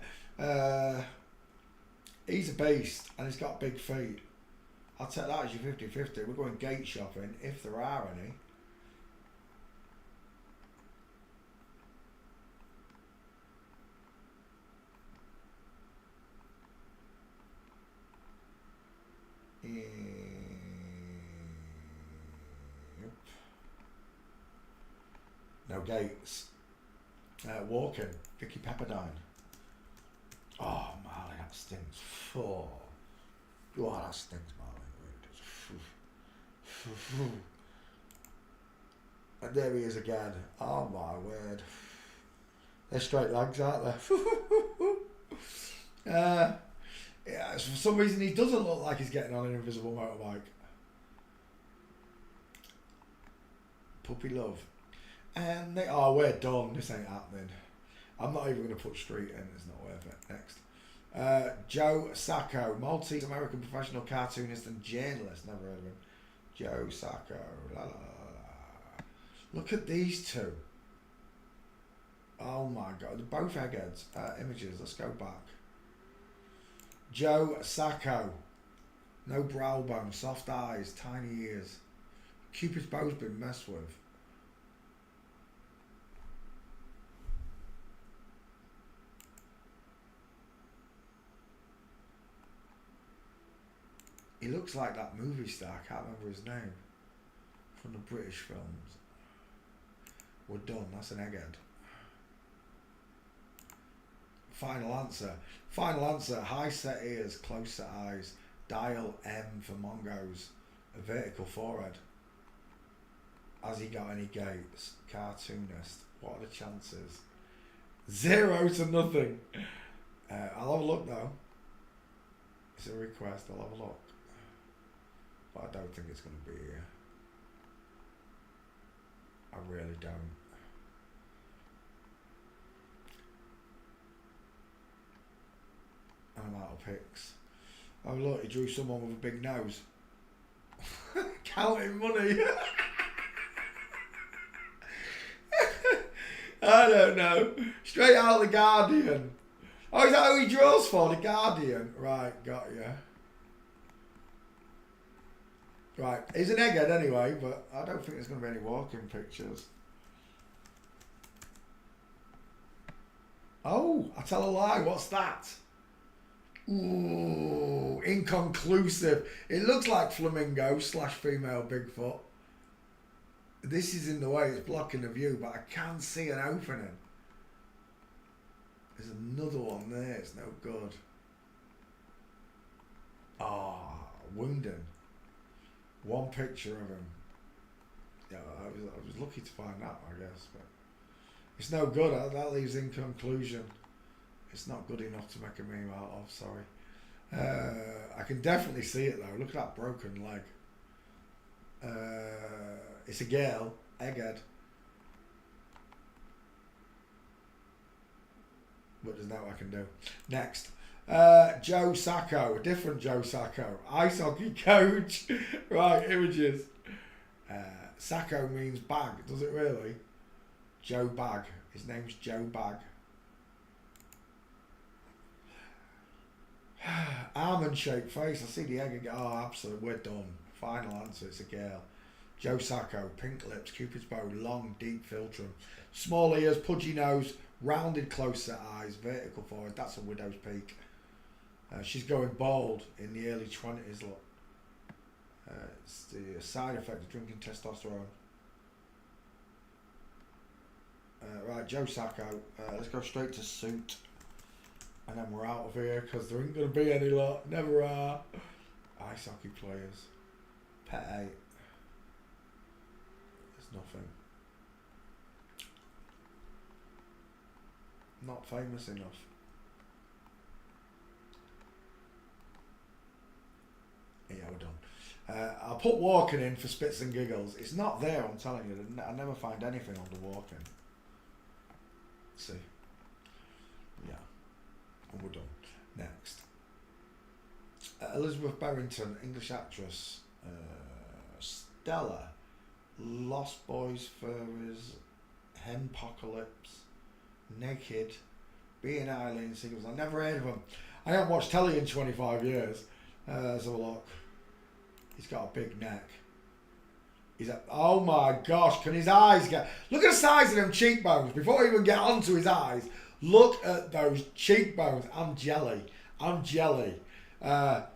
He's a beast, and he's got big feet. I'll take that as your 50-50. We're going gate shopping, if there are any. Yep. No gates. Walking. Vicky Pepperdine. Oh, Marley, that stings. Oh, that stings, Marley. And there he is again. Oh, my word. They're straight legs, aren't they? Yeah, for some reason he doesn't look like he's getting on an invisible motorbike. Puppy love. And we're done. This ain't happening. I'm not even going to put street in. It's not worth it. Next. Joe Sacco, Maltese American professional cartoonist and journalist. Never heard of him. Joe Sacco. La, la, la, la. Look at these two. Oh my God. They're both eggheads. Images. Let's go back. Joe Sacco. No brow bone, soft eyes, tiny ears. Cupid's bow's been messed with. He looks like that movie star, I can't remember his name, from the British films. We're done, that's an egghead. Final answer. Final answer. High set ears, close set eyes. Dial M for Mongos. A vertical forehead. Has he got any gates? Cartoonist. What are the chances? 0 to nothing. I'll have a look though. It's a request, I'll have a look. But I don't think it's going to be here. I really don't. I'm out of pics. Oh look, he drew someone with a big nose. Counting money. I don't know. Straight out of The Guardian. Oh, is that who he draws for? The Guardian. Right, got you. Right, he's an egghead anyway, but I don't think there's going to be any walking pictures. Oh, I tell a lie. What's that? Ooh, inconclusive. It looks like flamingo / female Bigfoot. This is in the way, it's blocking the view, but I can see an opening. There's another one there, it's no good. Ah, wounding. One picture of him. Yeah, I was lucky to find that, I guess, but it's no good. That leaves in conclusion, it's not good enough to make a meme out of. Sorry. I can definitely see it though. Look at that broken leg. It's a girl, egghead. But there's nothing I can do. Next. Joe Sacco, a different Joe Sacco, ice hockey coach. Right, images. Sacco means bag, does it really? Joe Bag. His name's Joe Bag. Almond shaped face. I see the egg and go, oh, absolutely, we're done. Final answer, it's a girl. Joe Sacco, pink lips, Cupid's bow, long, deep philtrum, small ears, pudgy nose, rounded close set eyes, vertical forehead. That's a widow's peak. She's going bald in the early 20s. Look, it's the side effect of drinking testosterone. Right, Joe Sacco. Let's go straight to suit, and then we're out of here because there ain't gonna be any lot. Never are. Ice hockey players. Pet 8. There's nothing. Not famous enough. Yeah, we're done. I'll put walking in for spits and giggles. It's not there, I'm telling you. I never find anything on the walking. Let's see. Yeah. And we're done. Next. Elizabeth Barrington, English actress. Stella. Lost Boys Furries. Henpocalypse. Naked. Being Eileen Singles. I never heard of them. I haven't watched telly in 25 years. Let's have a look. He's got a big neck. He's a, oh my gosh, can his eyes get... Look at the size of them cheekbones. Before I even get onto his eyes, look at those cheekbones. I'm jelly. I'm jelly. That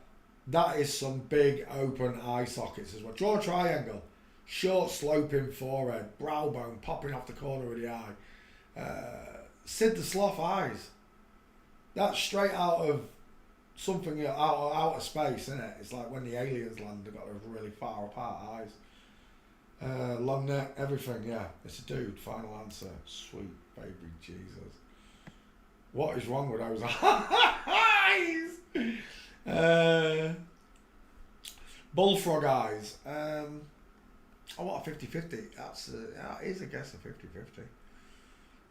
is some big open eye sockets as well. Draw a triangle. Short sloping forehead. Brow bone popping off the corner of the eye. Sid the Sloth eyes. That's straight out of something out of outer space, isn't it? It's like when the aliens land, they've got those really far apart eyes. Long neck, everything, yeah. It's a dude, final answer. Sweet baby Jesus. What is wrong with those eyes? Bullfrog eyes. I want a 50-50. That is, I guess, a 50-50.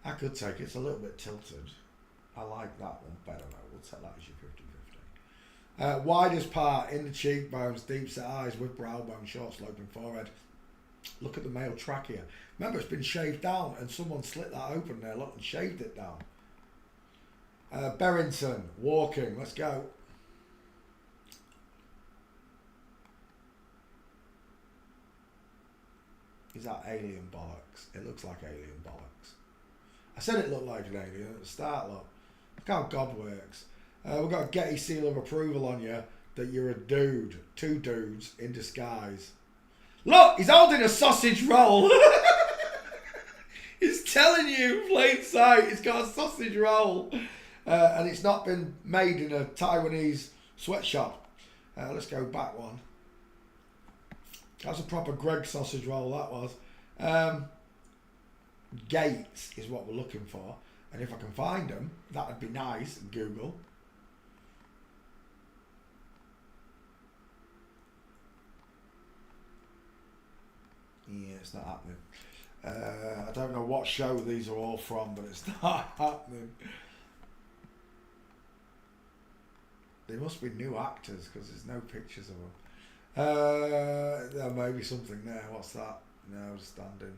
I could take it. It's a little bit tilted. I like that one better though. We'll take that as your 50-50. Widest part in the cheekbones, deep set eyes with brow bone, short sloping forehead. Look at the male trachea. Remember, it's been shaved down and someone slit that open there, look, and shaved it down. Barrington, walking. Let's go. Is that alien bollocks? It looks like alien bollocks. I said it looked like an alien at the start, look. Look how God works. We've got a Getty seal of approval on you that you're a dude. Two dudes in disguise. Look, he's holding a sausage roll. He's telling you, plain sight, he's got a sausage roll. And it's not been made in a Taiwanese sweatshop. Let's go back one. That's a proper Greg sausage roll, that was. Gates is what we're looking for. And if I can find them, that would be nice. Google. Yeah, it's not happening. I don't know what show these are all from, but it's not happening. They must be new actors because there's no pictures of them. There may be something there. What's that? No, standing.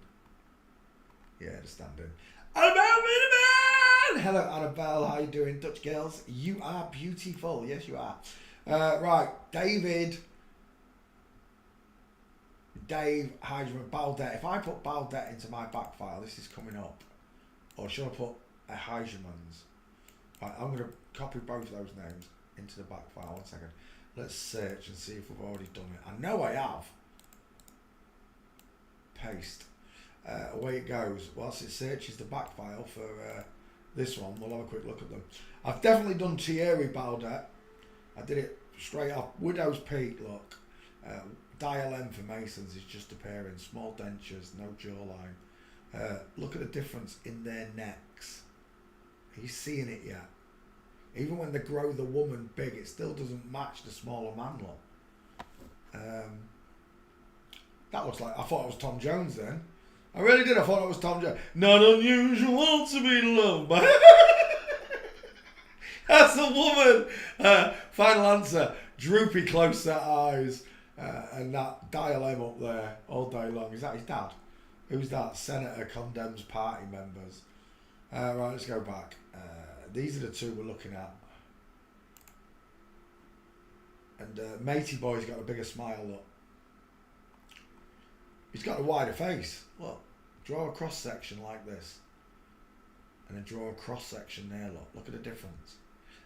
Yeah, the standing. Annabelle Miniman! Hello, Annabelle. How you doing, Dutch girls? You are beautiful. Yes, you are. Right, Dave Heisman, Baldet. If I put Baldet into my back file, this is coming up. Or should I put a Heisman's? Right, I'm going to copy both of those names into the back file. 1 second. Let's search and see if we've already done it. I know I have. Paste. Away it goes. Whilst it searches the back file for this one, we'll have a quick look at them. I've definitely done Thierry Baldet. I did it straight off. Widow's Peak, look. Dial M for Masons is just appearing. Small dentures, no jawline. Look at the difference in their necks. Are you seeing it yet? Even when they grow the woman big, it still doesn't match the smaller man look. That looks like, I thought it was Tom Jones then. I really did, I thought it was Tom Jones. Not unusual to be loved by... That's a woman! Final answer, droopy close set eyes. And that Dial M up there all day long. Is that his dad? Who's that? Senator condemns party members. Right, let's go back. These are the two we're looking at. And Matey Boy's got a bigger smile, look. He's got a wider face. Look, draw a cross section like this. And then draw a cross section there, look. Look at the difference.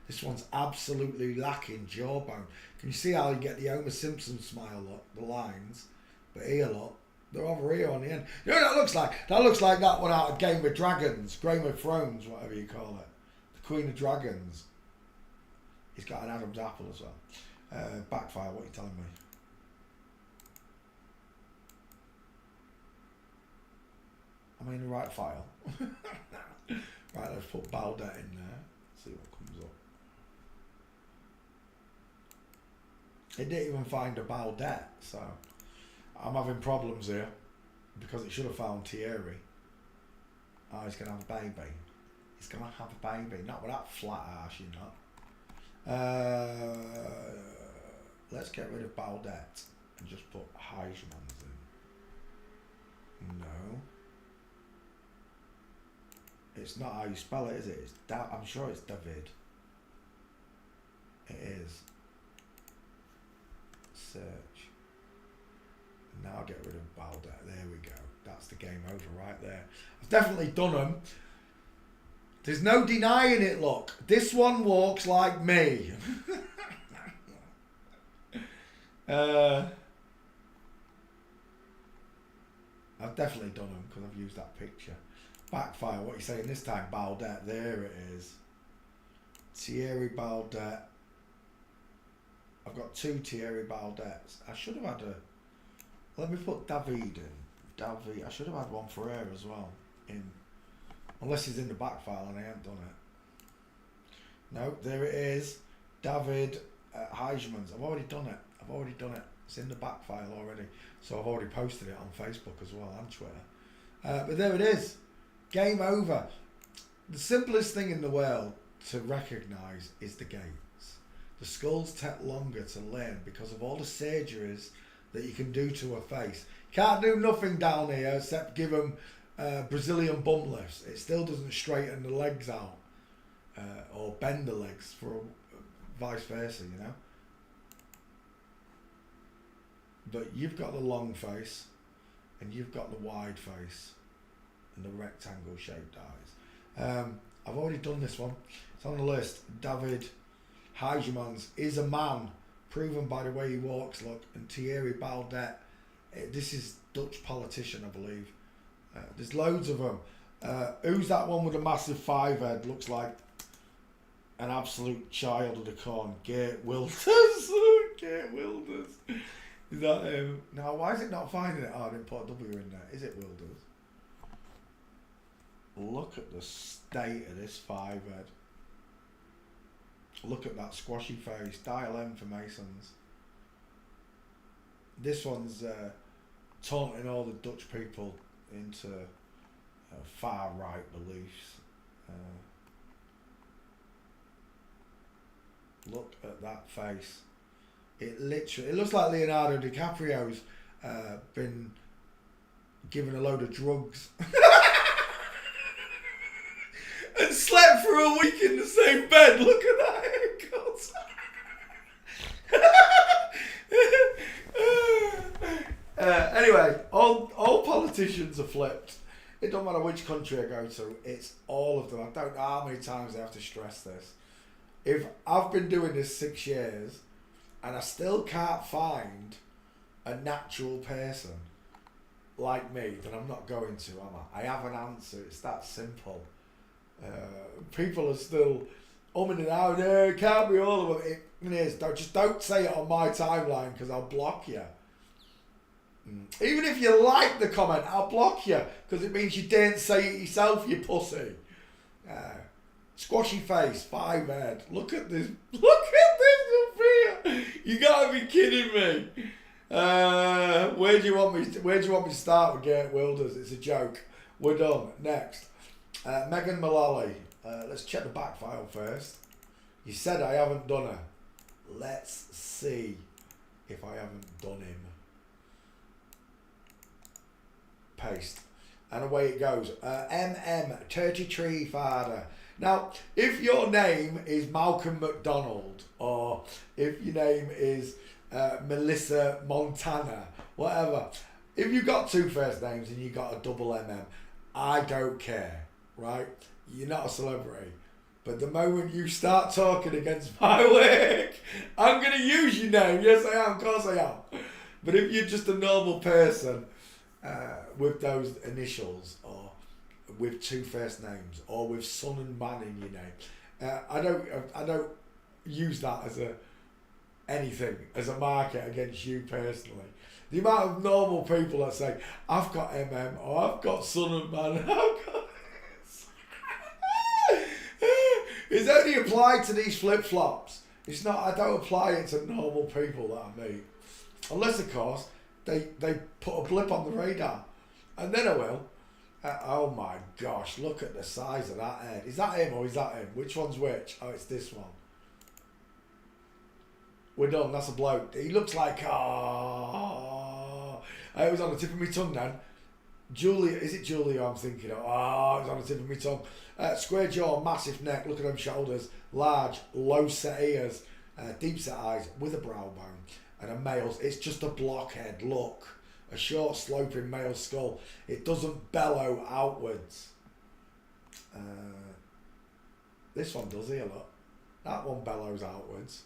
This one's absolutely lacking jawbone. Can you see how you get the Homer Simpson smile, look? The lines. But here, look. They're over here on the end. You know what that looks like? That looks like that one out of Game of Dragons. Game of Thrones, whatever you call it. The Queen of Dragons. He's got an Adam's apple as well. Backfire, what are you telling me? Am I in the right file? Right, let's put Baldet in there. See what comes up. It didn't even find a Baldet, so I'm having problems here because it should have found Thierry. Oh, he's going to have a baby. He's going to have a baby. Not with that flat arse, you know. Let's get rid of Baldet and just put Heijmans in. No. It's not how you spell it, is it? It's I'm sure it's David. It is. Search. Now I'll get rid of Baldet. There we go. That's the game over right there. I've definitely done them. There's no denying it, look. This one walks like me. I've definitely done them because I've used that picture. Backfire, what are you saying this time? Baldet, there it is. Thierry Baldet. I've got two Thierry Baldets. I should have had a... Let me put David in. David. I should have had one for her as well. In, unless he's in the back file and I haven't done it. No, there it is. David Heijmans. I've already done it. It's in the back file already. So I've already posted it on Facebook as well and Twitter. But there it is. Game over. The simplest thing in the world to recognise is the gates. The skulls take longer to learn because of all the surgeries that you can do to a face. Can't do nothing down here except give them Brazilian bump lifts. It still doesn't straighten the legs out or bend the legs for vice versa, you know. But you've got the long face and you've got the wide face and the rectangle shaped eyes. I've already done this one. It's on the list. David Heijmans is a man, proven by the way he walks, look. And Thierry Baldet, this is Dutch politician, I believe. There's loads of them. Who's that one with a massive five head? Looks like an absolute child of the corn. Geert Wilders. Geert Wilders. Is that him? Now, why is it not finding it? Oh, I didn't put a W in there. Is it Wilders? Look at the state of this five head. Look at that squashy face. Dial M for Masons. This one's taunting all the Dutch people into far right beliefs. Look at that face. It looks like Leonardo DiCaprio's been given a load of drugs and slept for a week in the same bed. Look at that haircut. Anyway, all politicians are flipped. It don't matter which country I go to, it's all of them. I don't know how many times I have to stress this. If I've been doing this 6 years and I still can't find a natural person like me, then I'm not going to, am I? I have an answer. It's that simple. People are still umming and ahhing. No, it can't be all of them. It is. Just don't say it on my timeline because I'll block you. Even if you like the comment, I'll block you because it means you didn't say it yourself, you pussy. Squashy face, 5 head. Look at this. Look at this up here. You gotta be kidding me. Where do you want me to start with Geert Wilders? It's a joke. We're done. Next. Megan Mullally. Let's check the back file first. You said I haven't done her. Let's see if I haven't done him. Paste. And away it goes. MM33 Father. Now, if your name is Malcolm McDonald, or if your name is Melissa Montana, whatever, if you've got 2 first names and you've got a double MM, I don't care, right? You're not a celebrity. But the moment you start talking against my work, I'm going to use your name. Yes, I am. Of course I am. But if you're just a normal person with those initials, or with 2 first names, or with son and man in your name, I don't use that as as a market against you personally. The amount of normal people that say, I've got MM, or I've got son and man, I've got... It's only applied to these flip-flops. It's not, I don't apply it to normal people that I meet. Unless, of course, they put a blip on the radar. And then I will. Oh my gosh, look at the size of that head. Is that him or is that him? Which one's which? Oh, it's this one. We're done, that's a bloke. He looks like, it was on the tip of my tongue then. Julia, is it Julia I'm thinking of? It's on the tip of my tongue. Square jaw, massive neck, look at them shoulders, large, low set ears, deep set eyes with a brow bone, and a male's, it's just a blockhead look. A short sloping male skull. It doesn't bellow outwards. This one does here, look. That one bellows outwards.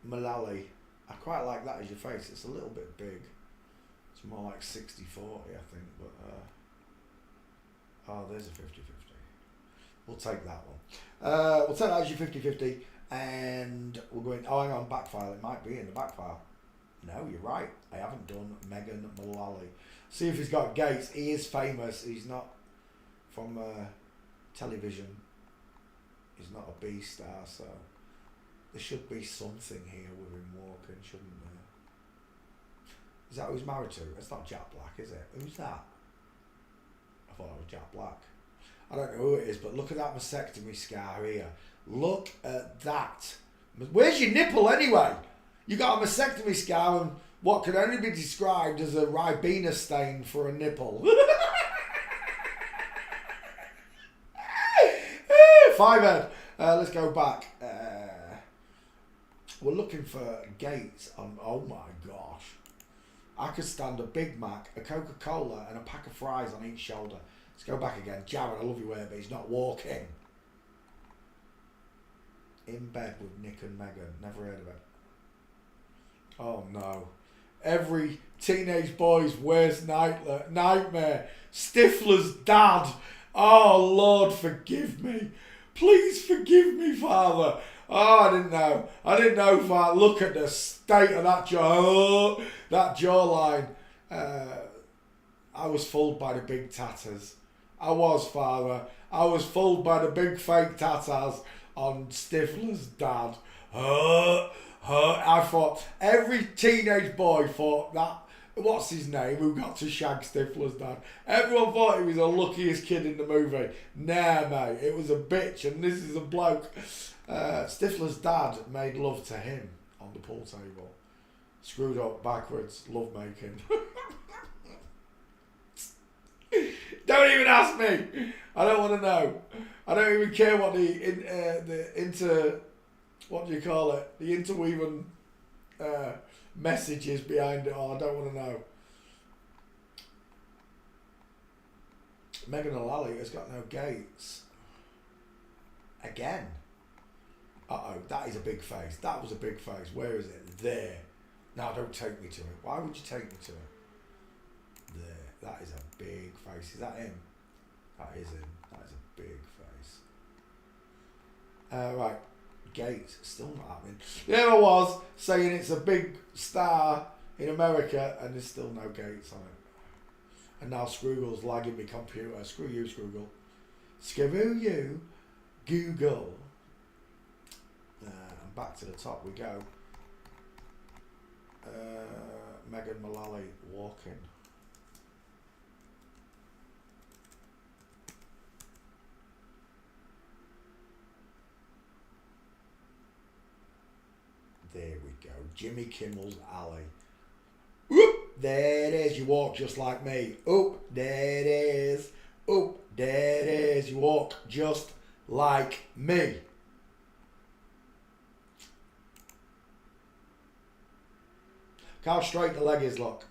Mullally. I quite like that as your face. It's a little bit big. It's more like 60-40, I think. But there's a 50-50. We'll take that one. We'll take that as your 50-50. And we're going, hang on, back file. It might be in the back file. No, you're right. I haven't done Megan Mullally. See if he's got gates. He is famous. He's not from television. He's not a B star, so there should be something here with him walking, shouldn't there? Is that who he's married to? It's not Jack Black, is it? Who's that? I thought it was Jack Black. I don't know who it is, but look at that mastectomy scar here. Look at that. Where's your nipple anyway? You got a mastectomy scar and what can only be described as a Ribena stain for a nipple. 5 head. Let's go back. We're looking for gates on, oh my gosh. I could stand a Big Mac, a Coca-Cola and a pack of fries on each shoulder. Let's go back again. Jared, I love your work, but he's not walking. In bed with Nick and Megan. Never heard of it. Oh no. Every teenage boy's worst nightmare. Stifler's dad. Oh Lord, forgive me. Please forgive me, Father. Oh, I didn't know, Father. Look at the state of that jaw. That jawline. I was fooled by the big tatters. I was, Father. I was fooled by the big fake tatters on Stifler's dad. I thought, every teenage boy thought that, what's his name, who got to shag Stifler's dad? Everyone thought he was the luckiest kid in the movie. Nah, mate, it was a bitch, and this is a bloke. Stifler's dad made love to him on the pool table. Screwed up, backwards, love making. Don't even ask me. I don't want to know. I don't even care what what do you call it? The interweaving messages behind it all. I don't want to know. Megan Mullally has got no gates. Again. Uh-oh, that is a big face. That was a big face. Where is it? There. Now don't take me to it. Why would you take me to it? There. That is a big face. Is that him? That is him. That is a big face. Right. Gates, still not happening. There I was saying it's a big star in America and there's still no Gates on it. And now Scroogle's lagging my computer. Screw you, Scroogle. Skivoo you, Google. And back to the top we go. Megan Mullally walking. There we go. Jimmy Kimmel's Alley. Oop, there it is. You walk just like me. Oop, there it is. Oop, there it is. You walk just like me. Look how straight the leg is, look.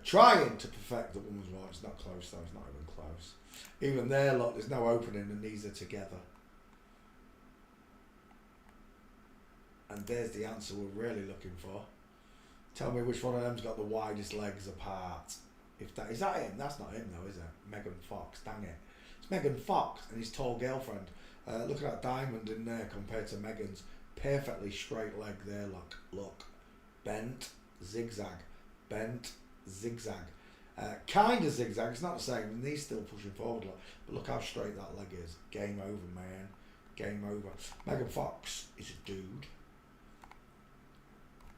Trying to perfect the woman's right. It's not close though. It's not even close. Even there, look, there's no opening. The knees are together. And there's the answer we're really looking for. Tell me which one of them's got the widest legs apart. If that is that him? That's not him though, is it? Megan Fox, dang it. It's Megan Fox and his tall girlfriend. Look at that diamond in there compared to Megan's perfectly straight leg there, look. Bent, zigzag. Bent, zigzag. Kind of zigzag, it's not the same. The knee's still pushing forward, look. But look how straight that leg is. Game over, man. Game over. Megan Fox is a dude.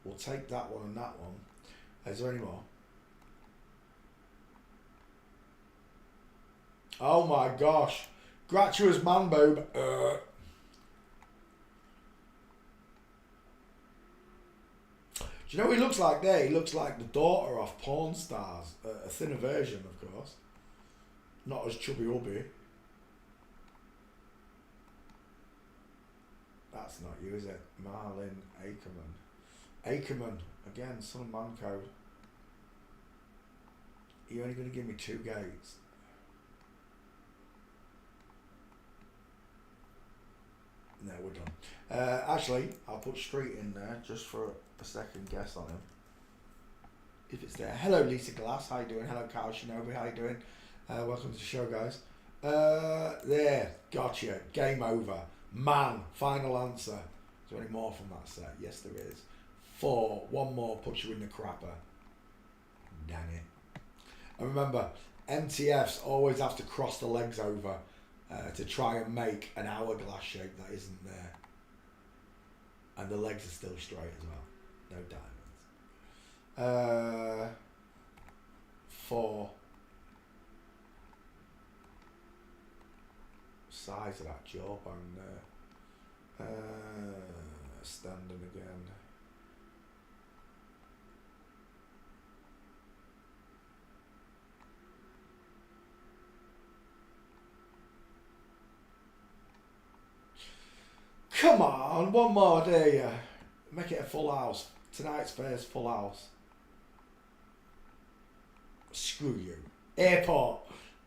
We'll take that one and that one. Is there any more? Oh my gosh. Gratuitous man boob. Do you know what he looks like there? He looks like the daughter of porn stars. A thinner version, of course. Not as chubby ubby. That's not you, is it? Marlin Ackerman. Ackerman, again, son of man code. You're only going to give me 2 gates. No, we're done. Actually, I'll put Street in there just for a second guess on him. If it's there. Hello, Lisa Glass. How you doing? Hello, Carl Shinobi. How you doing? Welcome to the show, guys. There. Gotcha. Game over. Man. Final answer. Is there any more from that set? Yes, there is. 4. One more puts you in the crapper. Dang it. And remember, MTFs always have to cross the legs over to try and make an hourglass shape that isn't there. And the legs are still straight as well. No diamonds. 4. Size of that jawbone there. Standing again. Come on, one more, dare you? Make it a full house. Tonight's first full house. Screw you. Airport.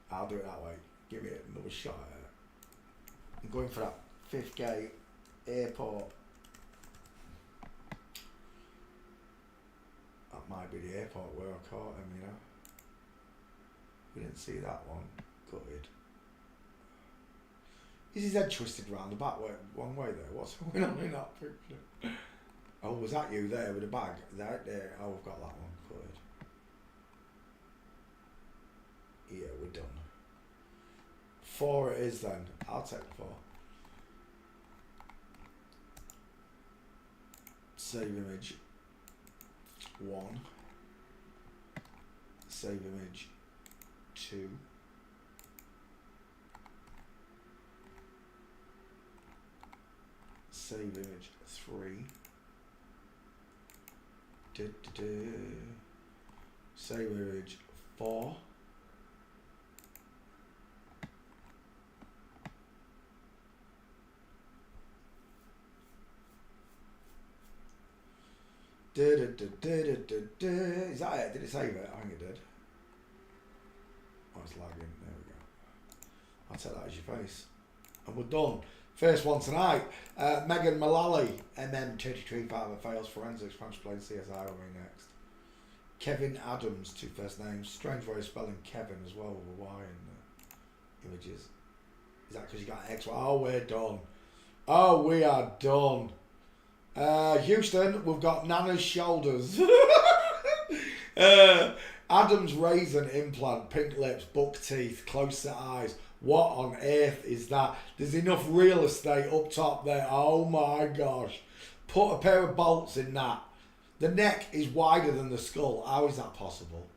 I'll do it that way. Give me another shot at it. I'm going for that 5th gate. Airport. That might be the airport where I caught him, you know. We didn't see that one. Gutted. Is his head twisted round the back way, one way there? What's going on in that picture? Oh, was that you there with a bag? Right there. Oh, we've got that one. Good. Yeah, we're done. 4 it is then. I'll take 4. Save image. 1. Save image. 2. Save image 3. Save image 4. Is that it? Did it save it? I think it did. Oh, it's lagging. There we go. I'll take that as your face. And we're done. First one tonight. Megan Mullally, MM33 part of fails forensics, French playing CSI will be next. Kevin Adams, 2 first names. Strange way of spelling Kevin as well with a Y in the images. Is that because you got X? Oh, we're done. Oh, we are done. Houston, we've got Nana's shoulders. Adam's raisin implant, pink lips, buck teeth, close set eyes. What on earth is that? There's enough real estate up top there. Oh my gosh. Put a pair of bolts in that. The neck is wider than the skull. How is that possible?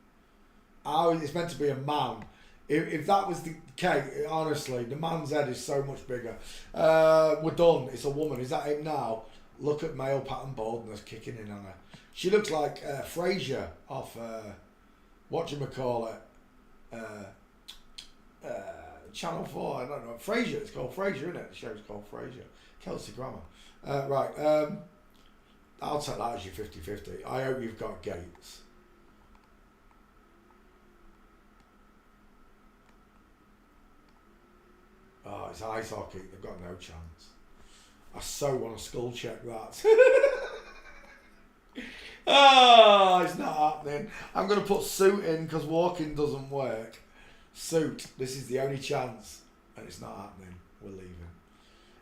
How it's meant to be a man. If that was the case, honestly, the man's head is so much bigger. We're done. It's a woman. Is that him now? Look at male pattern baldness kicking in on her. She looks like Frasier off whatchamacallit, Channel 4, I don't know. Frasier, it's called Frasier, isn't it? The show's called Frasier. Kelsey Grammer. Right, I'll take that as your 50-50. I hope you've got Gates. Oh, it's ice hockey. They've got no chance. I so want to skull check that. Oh, it's not happening. I'm going to put suit in because walking doesn't work. Suit. This is the only chance. And it's not happening. We're leaving.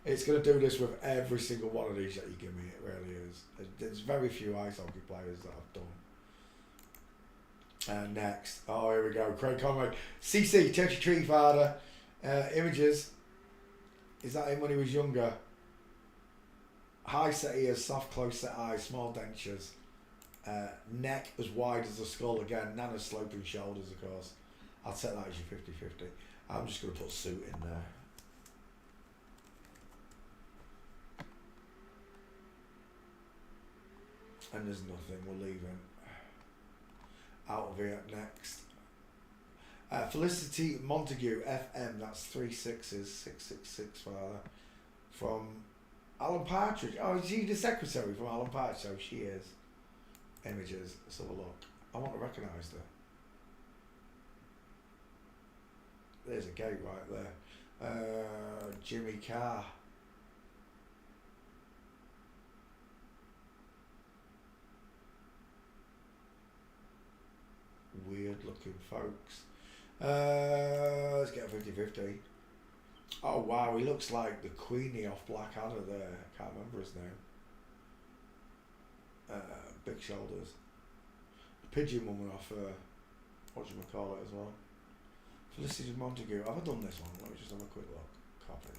It's going to do this with every single one of these that you give me. It really is. There's very few ice hockey players that I've done. Next. Oh, here we go. Craig Conway. CC, Churchy Tree Father. Images. Is that him when he was younger? High set ears, soft close set eyes, small dentures. Neck as wide as the skull again. Nana's sloping shoulders, of course. I'll take that as your 50-50. I'm just going to put suit in there. And there's nothing. We're leaving. Out of here. Next. Felicity Montague, FM. That's 3 6s. 666 father. From Alan Partridge. Oh, is she the secretary from Alan Partridge? So she is. Images. Let's have a look. I want to recognise her. There's a gate right there. Jimmy Carr. Weird looking folks. Let's get a 50-50. Oh wow, he looks like the Queenie off Blackadder there. Can't remember his name. Big shoulders. The Pigeon Woman off whatchamacallit as well. Felicity Montague. Have I done this one? Let me just have a quick look. Copy.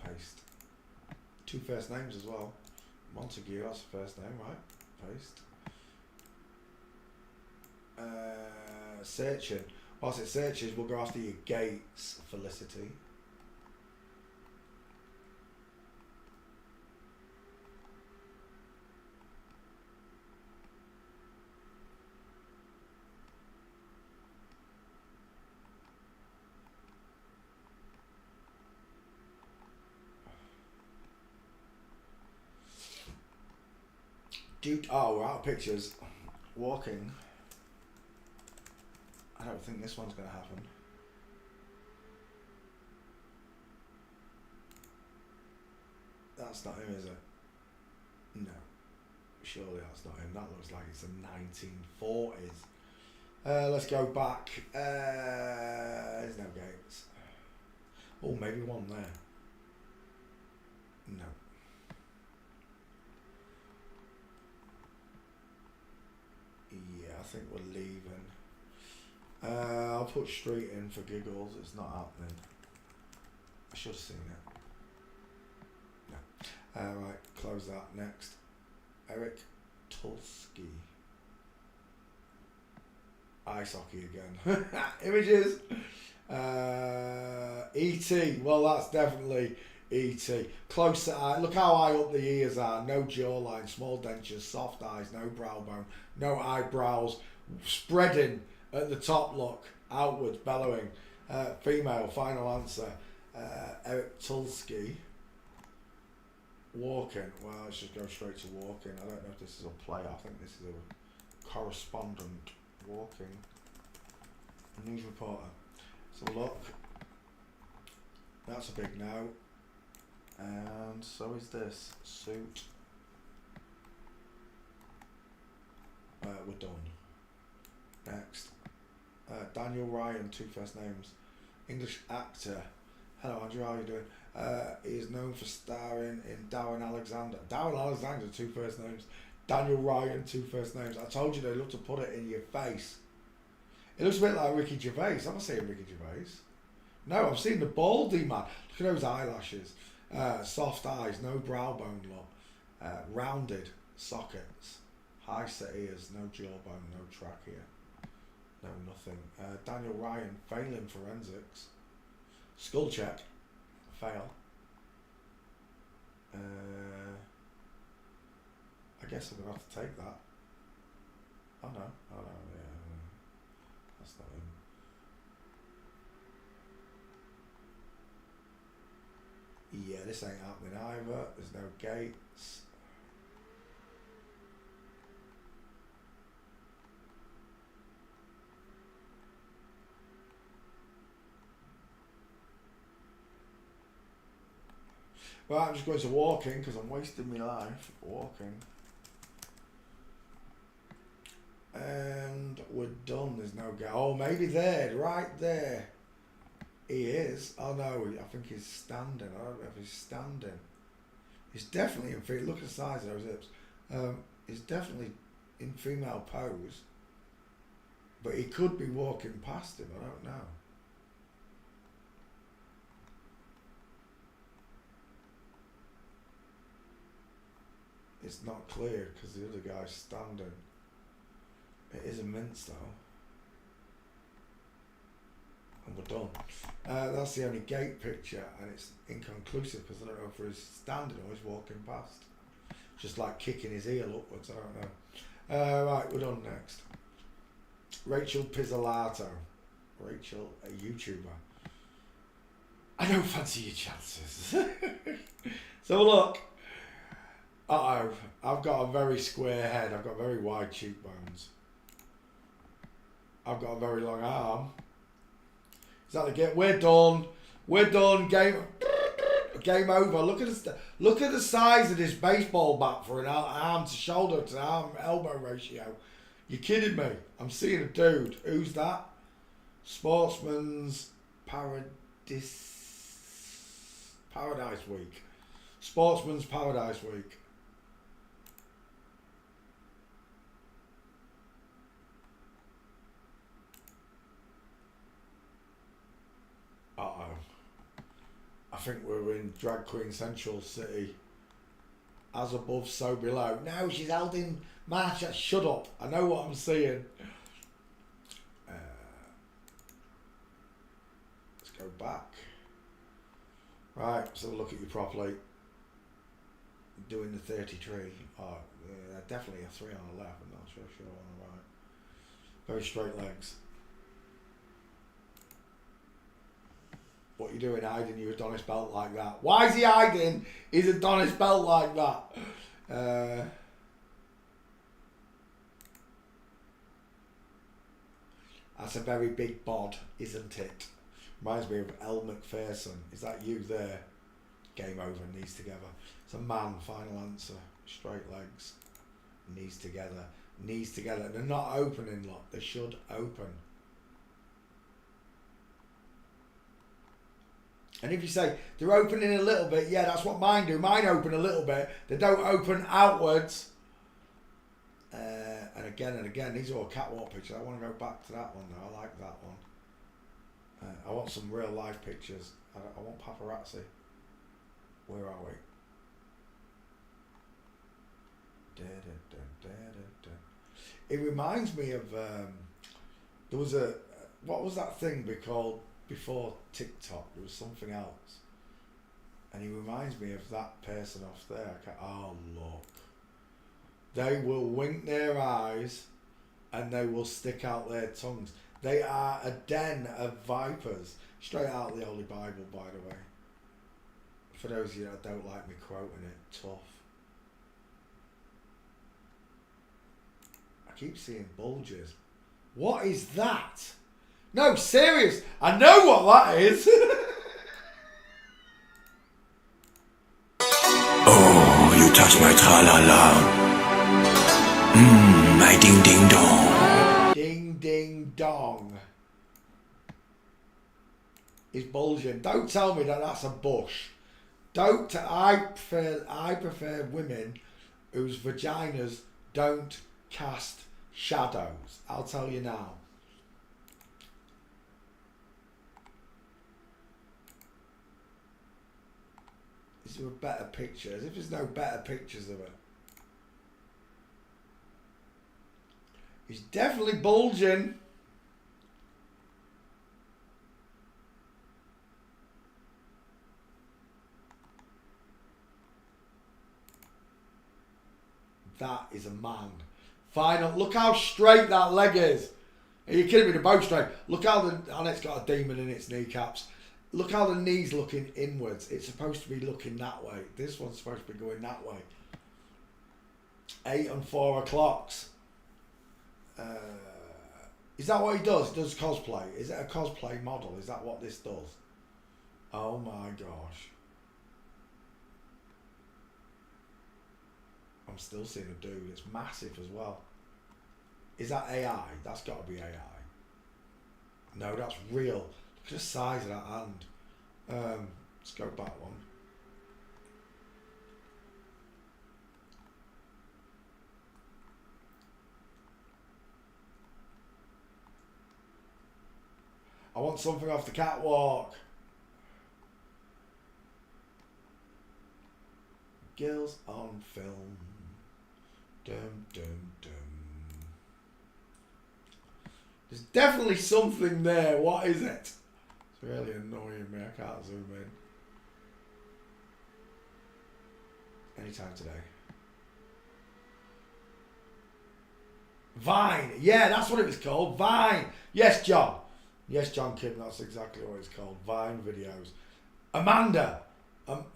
Paste. 2 first names as well. Montague, that's the first name, right? Paste. Searching. Whilst it searches, we'll go after your Gates, Felicity. Dude, oh, we're out of pictures. Walking. I don't think this one's going to happen. That's not him, is it? No. Surely that's not him. That looks like it's the 1940s. Let's go back. There's no Gates. Oh, maybe one there. No. Yeah, I think we're leaving. I'll put Street in for giggles. It's not happening. I should have seen it. No. Right, close that. Next. Eric Tulski. Ice hockey again. Images. E.T. Well, that's definitely E.T. Close to eye. Look how high up the ears are. No jawline, small dentures, soft eyes, no brow bone, no eyebrows. Spreading at the top, look. Outwards, bellowing. Female, final answer. Eric Tulski. Walking. Well, let's just go straight to walking. I don't know if this is a player. I think this is a correspondent. Walking. News reporter. So look. That's a big no. And so is this. Suit. We're done. Next. Daniel Ryan, 2 first names. English actor. Hello Andrew, how are you doing? He is known for starring in Darren Alexander. Darren Alexander, 2 first names. Daniel Ryan, 2 first names. I told you they love to put it in your face. It looks a bit like Ricky Gervais. I'm not seeing Ricky Gervais. No, I'm seeing the baldy man. Look at those eyelashes. Soft eyes, no brow bone look. Rounded sockets. High set ears, no jawbone, no trachea. No, nothing. Daniel Ryan, failing forensics. Skull check. Fail. I guess I'm going to have to take that. Oh no, yeah. That's not him. Yeah, this ain't happening either. There's no gates. Well, I'm just going to walking because I'm wasting my life walking. And we're done. There's no gate. Oh, maybe there, right there. He is. Oh no, I think he's standing. I don't know if he's standing. He's definitely in female. Look at the size of those hips. He's definitely in female pose. But he could be walking past him. I don't know. It's not clear because the other guy's standing. It is a mince though. And we're done. That's the only gate picture, and it's inconclusive because I don't know if he's standing or he's walking past. Just like kicking his heel upwards, I don't know. Right, we're done next. Rachel Pizzolatto. Rachel, a YouTuber. I don't fancy your chances. So look. Uh-oh, I've got a very square head. I've got very wide cheekbones. I've got a very long arm. Is that the game? We're done. We're done. Game over. Look at the size of this baseball bat for an arm to shoulder to arm elbow ratio. You're kidding me? I'm seeing a dude. Who's that? Sportsman's Paradise Week. Sportsman's Paradise Week. Uh-oh. I think we're in Drag Queen Central City. As above, so below. No, she's held in March. Shut up. I know what I'm seeing. Let's go back. Right, so look at you properly. Doing the 33. Oh, yeah, definitely a 3 on the left. I'm not sure on the right. Very straight legs. What are you doing hiding your Adonis belt like that? Why is he hiding his Adonis belt like that? That's a very big bod, isn't it? Reminds me of Elle Macpherson. Is that you there? Game over, knees together. It's a man, final answer. Straight legs. Knees together. Knees together. They're not opening, look. They should open. And if you say, they're opening a little bit, yeah, that's what mine do. Mine open a little bit. They don't open outwards. And again, these are all catwalk pictures. I want to go back to that one though. I like that one. I want some real life pictures. I want paparazzi. Where are we? It reminds me of, there was a, what was that thing called before TikTok? There was something else. And he reminds me of that person off there. Oh, look. They will wink their eyes and they will stick out their tongues. They are a den of vipers. Straight out of the Holy Bible, by the way. For those of you that don't like me quoting it, tough. I keep seeing bulges. What is that? No, serious. I know what that is. Oh, you touch my tra-la-la. My ding-ding-dong. Ding, ding, dong. is bulging. Don't tell me that that's a bush. I prefer women whose vaginas don't cast shadows. I'll tell you now. Is there a better picture? As if there's no better pictures of it. He's definitely bulging. That is a man. Final. Look how straight that leg is. Are you kidding me? They're both straight. Look how and it's got a demon in its kneecaps. Look how the knee's looking inwards. It's supposed to be looking that way. This one's supposed to be going that way. 8 and 4 o'clocks. Is that what he does? He does cosplay. Is it a cosplay model? Is that what this does? Oh my gosh. I'm still seeing a dude. It's massive as well. Is that AI? That's got to be AI. No, that's real. Look at the size of that hand. Let's go back one. I want something off the catwalk. Girls on film. Dum dum dum. There's definitely something there. What is it? It's really annoying me. I can't zoom in. Anytime today. Vine. Yeah, that's what it was called. Vine. Yes, John. Yes, John Kim. That's exactly what it's called. Vine videos. Amanda.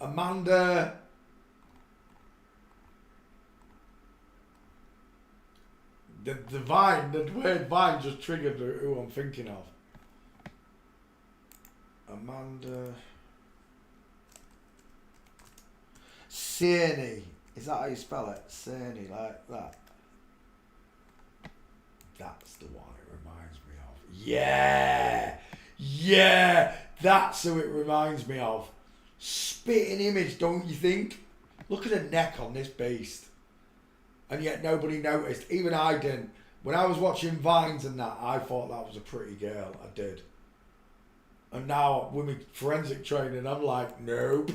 Amanda. The Vine, the word Vine just triggered who I'm thinking of. Amanda Cerny. Is that how you spell it? Cerny, like that. That's the one it reminds me of. Yeah! Yeah! That's who it reminds me of. Spitting image, don't you think? Look at the neck on this beast. And yet nobody noticed. Even I didn't. When I was watching Vines and that, I thought that was a pretty girl. I did. And now, with my forensic training, I'm like, nope.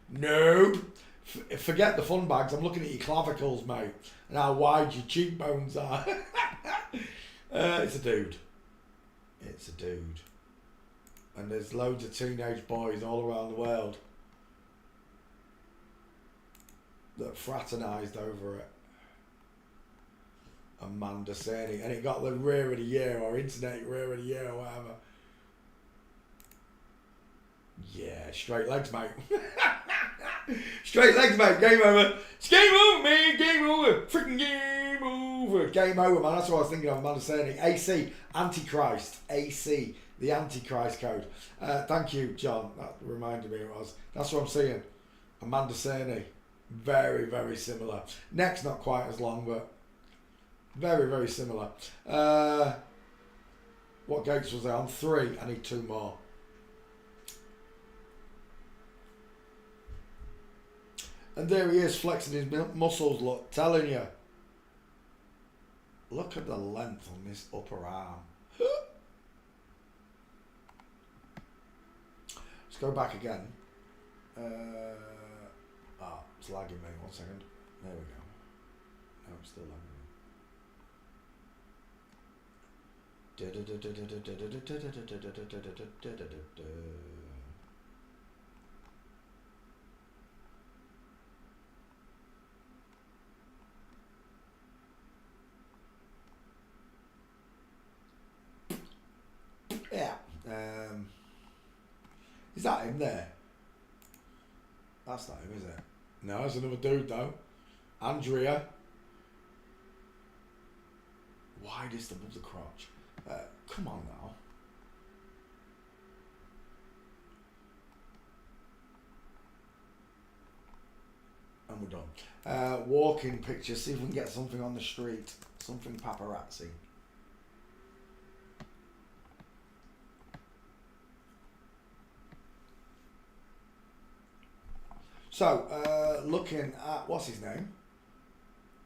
Nope. Forget the fun bags. I'm looking at your clavicles, mate. And how wide your cheekbones are. It's a dude. It's a dude. And there's loads of teenage boys all around the world that fraternised over it. Amanda Cerny, and it got the rear of the year or internet rear of the year or whatever. Yeah, straight legs, mate. Straight legs, mate. Game over. It's game over, man. Game over. Freaking game over. Game over, man. That's what I was thinking of. Amanda Cerny. AC, Antichrist. AC, the Antichrist code. Thank you, John. That reminded me it was. That's what I'm seeing. Amanda Cerny. Very, very similar. Neck's not quite as long, but very, very similar. What gates was there on? 3. I need 2 more. And there he is flexing his muscles, look, telling you. Look at the length on this upper arm. Let's go back again. It's lagging me. 1 second. There we go. No, it's still lagging me. Yeah. Is that him there? That's not him, is it? No, there's another dude though. Andrea. Widest above the crotch. Come on now. And we're done. Walking picture. See if we can get something on the street. Something paparazzi. So, looking at, what's his name?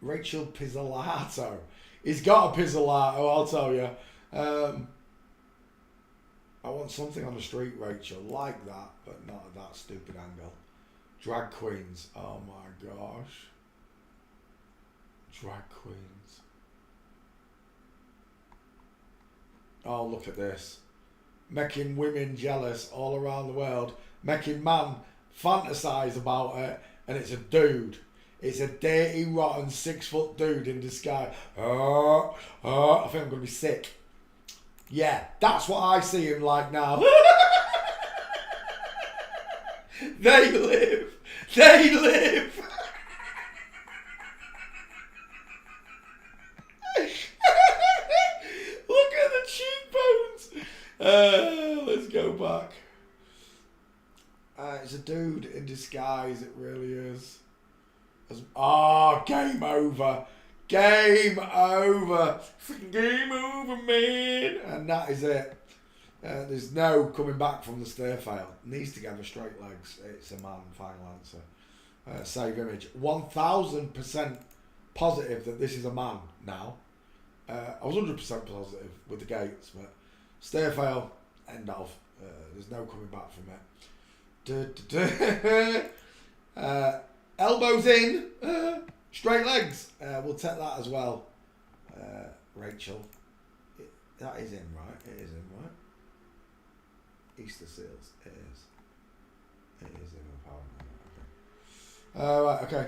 Rachel Pizzolatto. He's got a Pizzolatto, I'll tell you. I want something on the street, Rachel, like that, but not at that stupid angle. Drag queens. Oh my gosh. Drag queens. Oh, look at this. Making women jealous all around the world. Making man fantasize about it. And it's a dude. It's a dirty, rotten 6-foot dude in disguise. I think I'm going to be sick. Yeah, that's what I see him like now. They live. They live. Look at the cheekbones. Let's go back. It's a dude in disguise. It really is. Game over. Game over. Game over, man. And that is it. There's no coming back from the stair fail. Needs to give her straight legs. It's a man, final answer. Save image. 1000% positive that this is a man now. I was 100% positive with the gates, but stair fail, end of. There's no coming back from it. Elbows in, straight legs. We'll take that as well. Rachel. That is in, right? It is in, right? Easter seals. It is. It is in, apparently. Right, okay.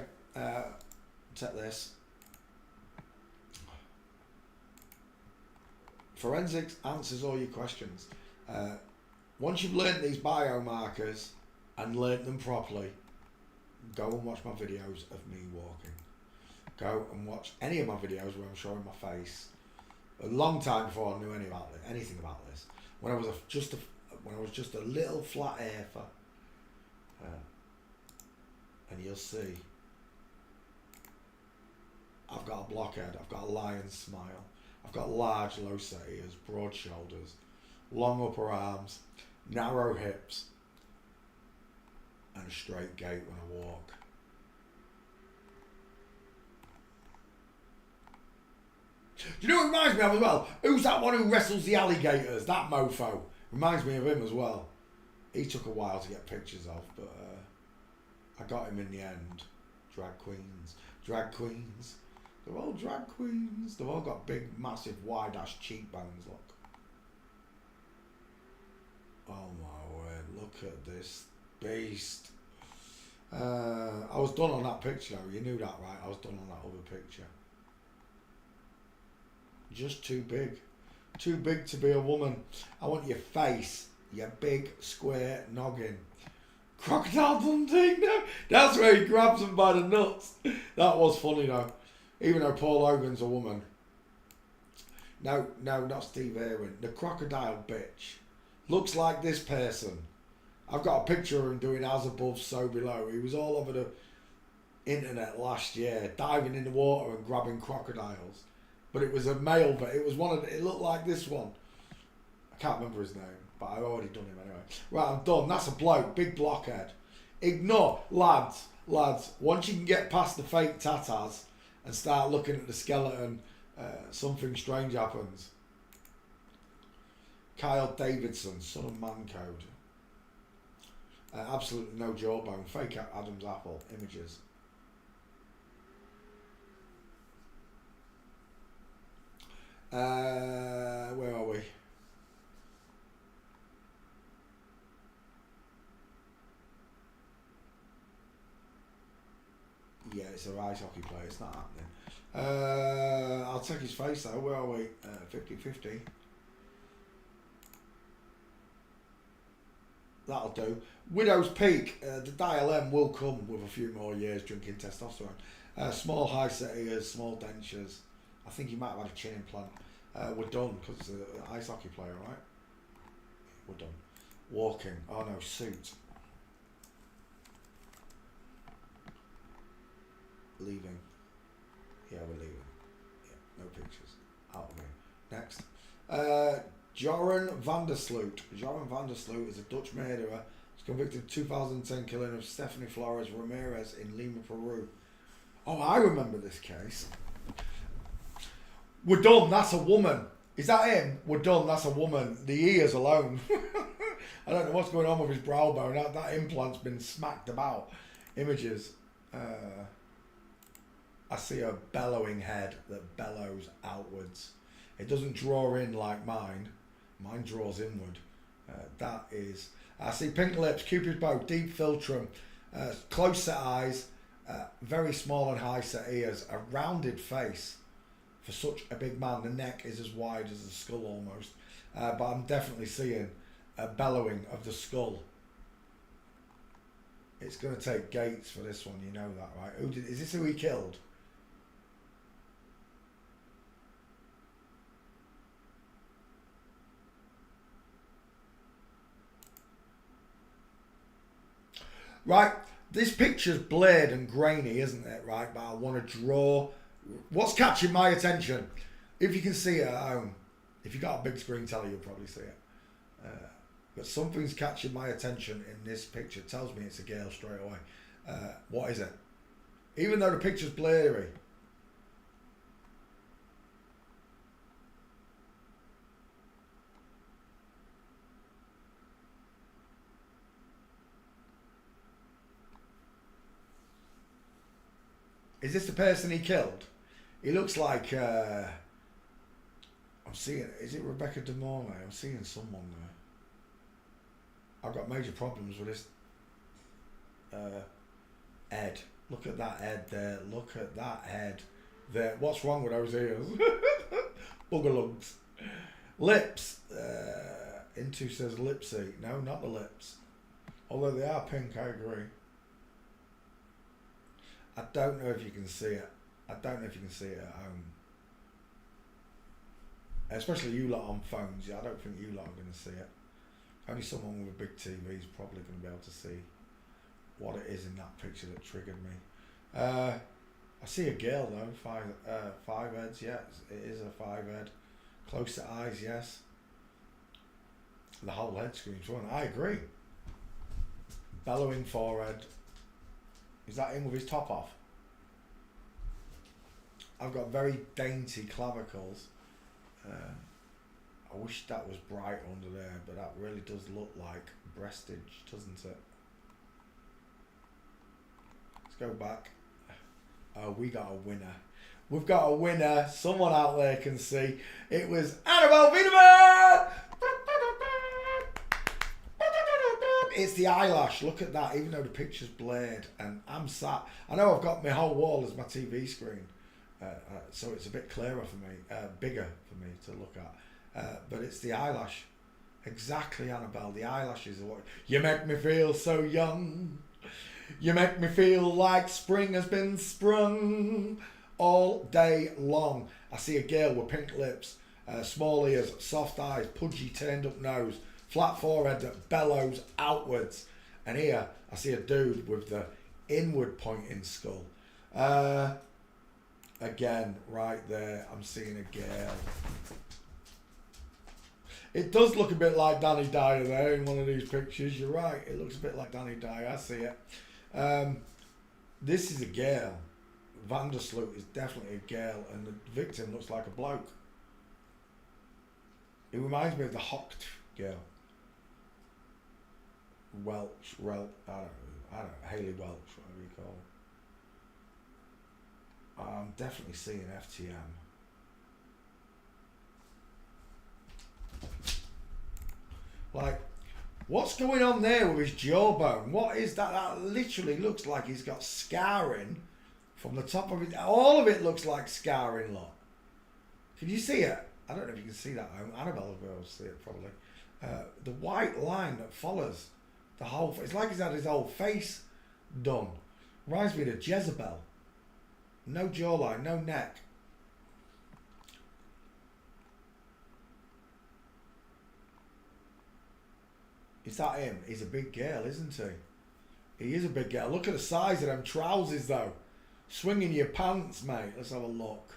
Take this. Forensics answers all your questions. Once you've learnt these biomarkers and learnt them properly, go and watch my videos of me walking. Go and watch any of my videos where I'm showing my face. A long time before I knew anything about this. When I was just a little flat earther. And you'll see. I've got a blockhead. I've got a lion's smile. I've got large low set ears, broad shoulders, long upper arms, narrow hips, and a straight gait when I walk. Do you know what it reminds me of as well? Who's that one who wrestles the alligators? That mofo. Reminds me of him as well. He took a while to get pictures of, but I got him in the end. Drag queens. Drag queens. They're all drag queens. They've all got big, massive, wide-ass cheekbones, look. Oh my word, look at this beast. I was done on that picture though, you knew that, right? I was done on that other picture. Just too big. Too big to be a woman. I want your face, your big square noggin. Crocodile Dundee, no. That's where he grabs him by the nuts. That was funny though. Even though Paul Hogan's a woman. No, not Steve Irwin. The crocodile bitch looks like this person. I've got a picture of him doing as above, so below. He was all over the internet last year, diving in the water and grabbing crocodiles. But it was a male, but it was it looked like this one. I can't remember his name, but I've already done him anyway. Right, I'm done. That's a bloke, big blockhead. Ignore, lads, once you can get past the fake tatas and start looking at the skeleton, something strange happens. Kyle Davidson, son of Mancode. Absolutely no jawbone. Fake Adam's apple. Images. Where are we? Yeah, it's a ice hockey player. It's not happening. I'll take his face though. Where are we? 50-50. That'll do. Widow's Peak. The Dial M will come with a few more years drinking testosterone. Small high set ears, small dentures. I think he might have had a chin implant. We're done because it's an ice hockey player, right? We're done. Walking. Oh no, suit. Leaving. Yeah, we're leaving. Yeah, no pictures. Out of here. Next. Joran van der Sloot. Joran van der Sloot is a Dutch murderer. He's convicted of 2010 killing of Stephanie Flores Ramirez in Lima, Peru. Oh, I remember this case. We're done, that's a woman. Is that him? We're done, that's a woman. The ears alone. I don't know what's going on with his brow bone. That implant's been smacked about. Images. I see a bellowing head that bellows outwards. It doesn't draw in like mine. Mine draws inward. That is... I see pink lips, Cupid's bow, deep philtrum, close set eyes, very small and high set ears, a rounded face for such a big man. The neck is as wide as the skull almost. But I'm definitely seeing a bellowing of the skull. It's going to take Gates for this one, you know that, right? Is this who he killed? Right, this picture's blurred and grainy, isn't it, right? But I want to draw... What's catching my attention? If you can see it at home. If you've got a big screen telly, you'll probably see it. But something's catching my attention in this picture. It tells me it's a girl straight away. What is it? Even though the picture's blurry. Is this the person he killed? He looks like... I'm seeing... Is it Rebecca De Mornay? I'm seeing someone there. I've got major problems with this. Ed. Look at that head there. Look at that head there. What's wrong with those ears? Boogalugs. Lips. Into says lipsy. No, not the lips. Although they are pink, I agree. I don't know if you can see it. I don't know if you can see it at home. Especially you lot on phones. Yeah, I don't think you lot are going to see it. Only someone with a big TV is probably going to be able to see what it is in that picture that triggered me. I see a girl though. Five heads. Yeah, it is a 5 head. Close to eyes. Yes. The whole head screams one. I agree. Bellowing forehead. Is that him with his top off? I've got very dainty clavicles. I wish that was bright under there, but that really does look like breastage, doesn't it? Let's go back. Oh, we got a winner. We've got a winner. Someone out there can see. It was Annabelle Wiedemann! It's the eyelash. Look at that. Even though the picture's blurred, and I'm sat. I know I've got my whole wall as my TV screen, so it's a bit clearer for me, bigger for me to look at. But it's the eyelash. Exactly, Annabelle. The eyelashes are what you make me feel so young. You make me feel like spring has been sprung all day long. I see a girl with pink lips, small ears, soft eyes, pudgy turned up nose, flat forehead that bellows outwards. And here I see a dude with the inward pointing skull. Again, right there, I'm seeing a girl. It does look a bit like Danny Dyer there in one of these pictures. You're right. It looks a bit like Danny Dyer. I see it. This is a girl. Vandersloot is definitely a girl, and the victim looks like a bloke. It reminds me of the Hocht girl. Welch, I don't know, Haley Welch, whatever you call her. I'm definitely seeing FTM. Like, what's going on there with his jawbone? What is that? That literally looks like he's got scarring from the top of it. All of it looks like scarring, lot. Can you see it? I don't know if you can see that. Annabelle will be able to see it probably. The white line that follows the whole... It's like he's had his whole face done. Reminds me of Jezebel. No jawline, no neck. Is that him? He's a big girl, isn't he? He is a big girl. Look at the size of them trousers, though. Swinging your pants, mate. Let's have a look.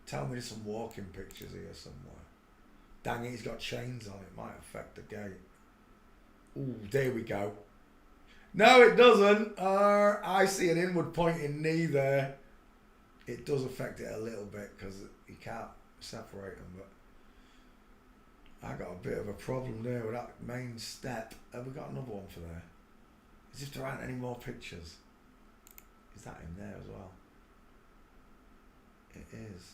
Tell me there's some walking pictures here somewhere. Dang it, he's got chains on. It might affect the gate. Ooh, there we go. No, it doesn't. I see an inward pointing knee there. It does affect it a little bit because you can't separate them, but I got a bit of a problem there with that main step. Have we got another one for there? As if there aren't any more pictures. Is that in there as well? It is.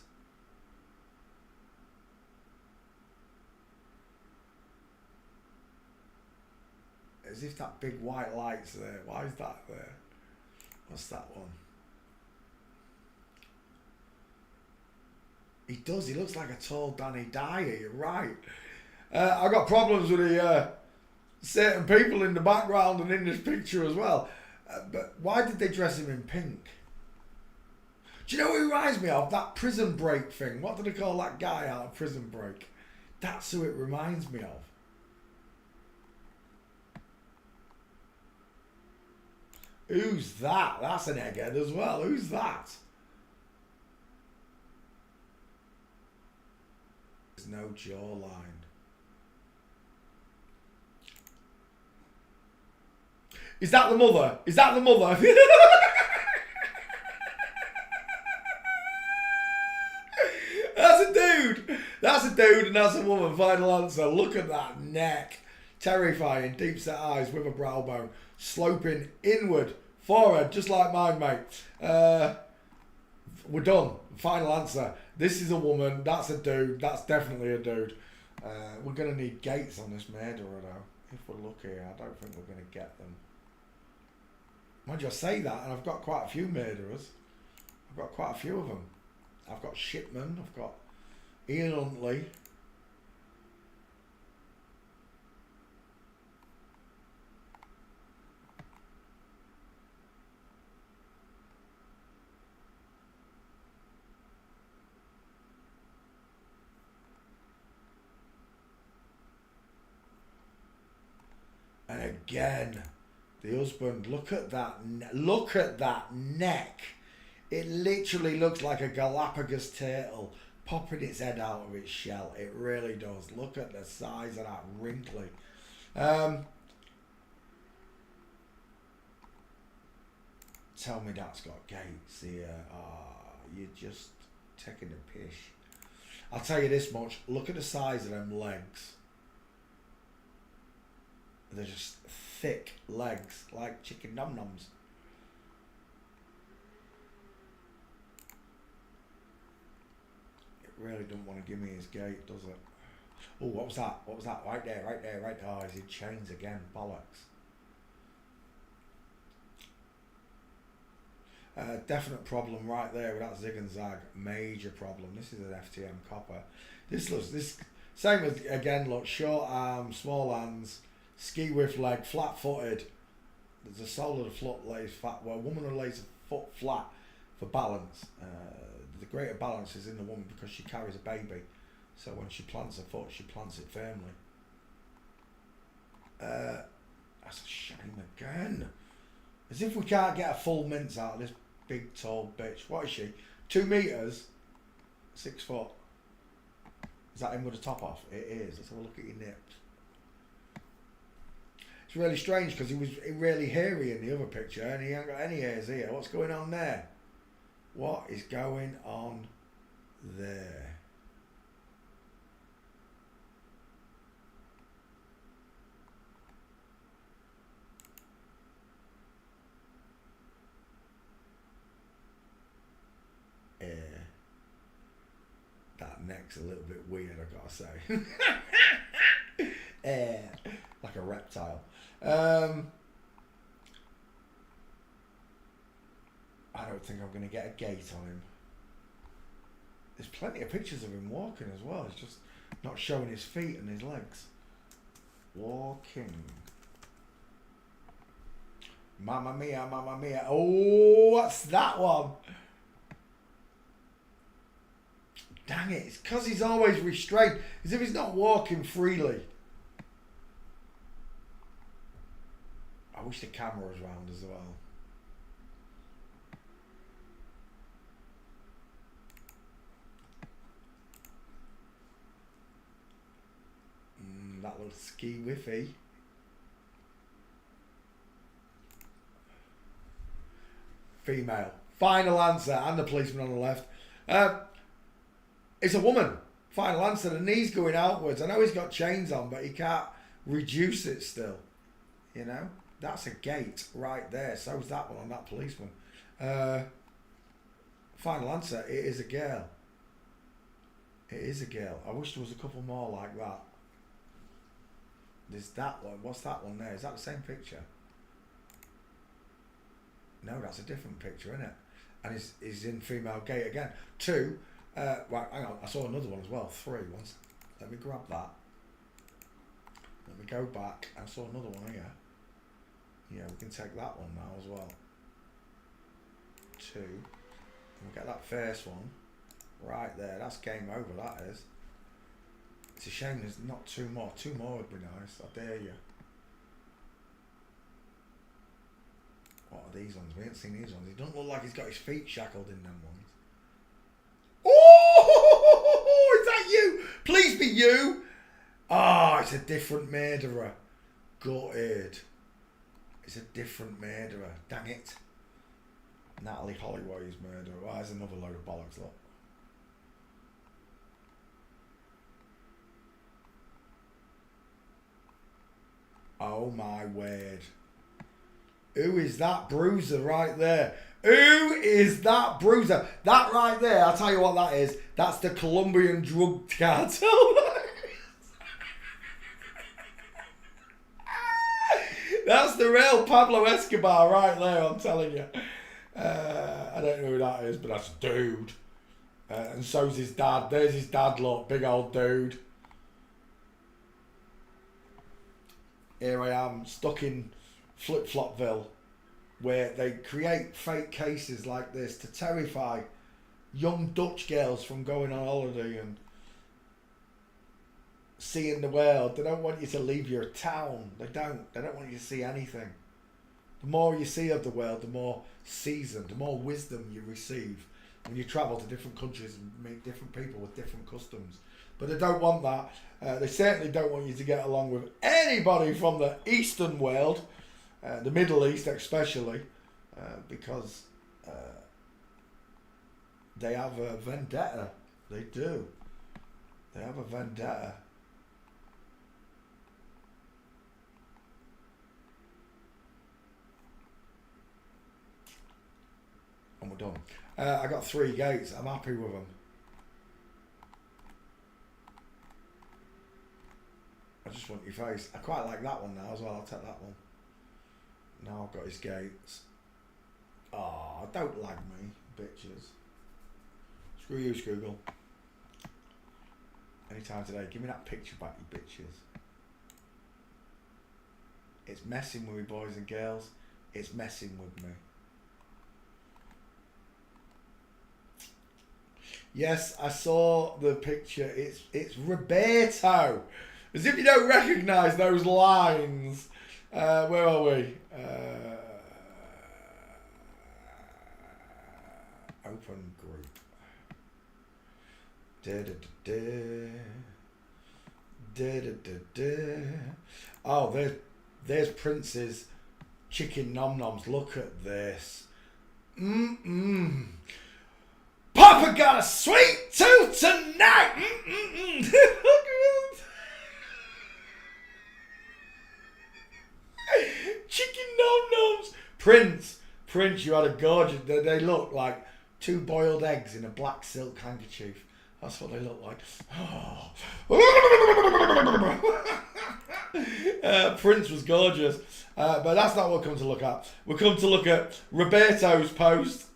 As if that big white light's there. Why is that there? What's that one? He does. He looks like a tall Danny Dyer. You're right. I got problems with the certain people in the background and in this picture as well. But why did they dress him in pink? Do you know what he reminds me of? That Prison Break thing. What do they call that guy out of Prison Break? That's who it reminds me of. Who's that? That's an egghead as well. Who's that? There's no jawline. Is that the mother? Is that the mother? That's a dude. That's a dude and that's a woman. Final answer. Look at that neck. Terrifying. Deep set eyes with a brow bone. Sloping inward. Forehead. Just like mine, mate. We're done. Final answer. This is a woman. That's a dude. That's definitely a dude. We're going to need gates on this murderer, though. If we're lucky, I don't think we're going to get them. Mind you, I say that, and I've got quite a few murderers. I've got quite a few of them. I've got Shipman. I've got Ian Huntley. And again, the husband, look at that neck. It literally looks like a Galapagos turtle popping its head out of its shell. It really does. Look at the size of that wrinkly. Tell me that's got gates here. You're just taking the piss. I'll tell you this much. Look at the size of them legs. They're just thick legs, like chicken num-nums. It really don't want to give me his gate, does it? Oh, what was that? What was that? Right there, right there, right there. Oh, he's in chains again. Bollocks. Definite problem right there with that zig and zag. Major problem. This is an FTM copper. This looks, same as, again, look, short arms, small hands, ski with leg, flat footed. There's a sole of the foot lays flat. Well, a woman who lays a foot flat for balance. The greater balance is in the woman because she carries a baby. So when she plants her foot, she plants it firmly. That's a shame again. As if we can't get a full mince out of this big tall bitch. What is she? 2 meters? 6 foot. Is that him with the top off? It is. Let's have a look at your nips. It's really strange because he was really hairy in the other picture and he ain't got any hairs here. What's going on there? What is going on there? That neck's a little bit weird, I gotta say. Like a reptile. I don't think I'm going to get a gate on him. There's plenty of pictures of him walking as well. He's just not showing his feet and his legs. Walking. Mamma mia, mamma mia. Oh, what's that one? Dang it, it's because he's always restrained. As if he's not walking freely. I wish the camera was round as well. That looks ski whiffy. female. Final answer, and the policeman on the left. It's a woman. Final answer, the knee's going outwards. I know he's got chains on, but he can't reduce it still. You know? That's a gate right there. So's that one on that policeman. Final answer, it is a girl. It is a girl. I wish there was a couple more like that. There's that one. What's that one there? Is that the same picture? No, that's a different picture, isn't it? And he's in female gate again. 2. Right, hang on. I saw another one as well. 3 ones. Let me grab that. Let me go back. I saw another one here. Yeah, we can take that one now as well. 2. We'll get that first one right there. That's game over, that is. It's a shame there's not 2 more. 2 more would be nice, I dare you. What are these ones? We haven't seen these ones. He doesn't look like he's got his feet shackled in them ones. Oh, is that you? Please be you. Ah, it's a different murderer. Gutted. It's a different murderer. Dang it. Natalie Holloway's murderer. Well, there's another load of bollocks, look. Oh my word. Who is that bruiser right there? Who is that bruiser? That right there, I'll tell you what that is. That's the Colombian drug cartel. That's the real Pablo Escobar right there, I'm telling you. I don't know who that is, but that's a dude. And so's his dad. There's his dad, look. Big old dude. Here I am, stuck in Flip-Flopville, where they create fake cases like this to terrify young Dutch girls from going on holiday and seeing the world. They don't want you to leave your town. They don't want you to see anything. The more you see of the world, the more seasoned, the more wisdom you receive when you travel to different countries and meet different people with different customs. But they don't want that. They certainly don't want you to get along with anybody from the Eastern world, the Middle East especially, because they have a vendetta. They do. They have a vendetta. And we're done. I got 3 gates. I'm happy with them. I just want your face. I quite like that one now as well. I'll take that one. Now I've got his gates. Oh, don't lag me, bitches. Screw you, Scroogle. Anytime today. Give me that picture back, you bitches. It's messing with me, boys and girls. It's messing with me. Yes, I saw the picture. It's Roberto. As if you don't recognise those lines. Where are we? Open group. Oh, there's Prince's chicken nom noms. Look at this. Papa got a sweet tooth tonight. Chicken nom-noms. Prince, you had a gorgeous... They look like 2 boiled eggs in a black silk handkerchief. That's what they look like. Prince was gorgeous. But that's not what we've come to look at. We've come to look at Roberto's post.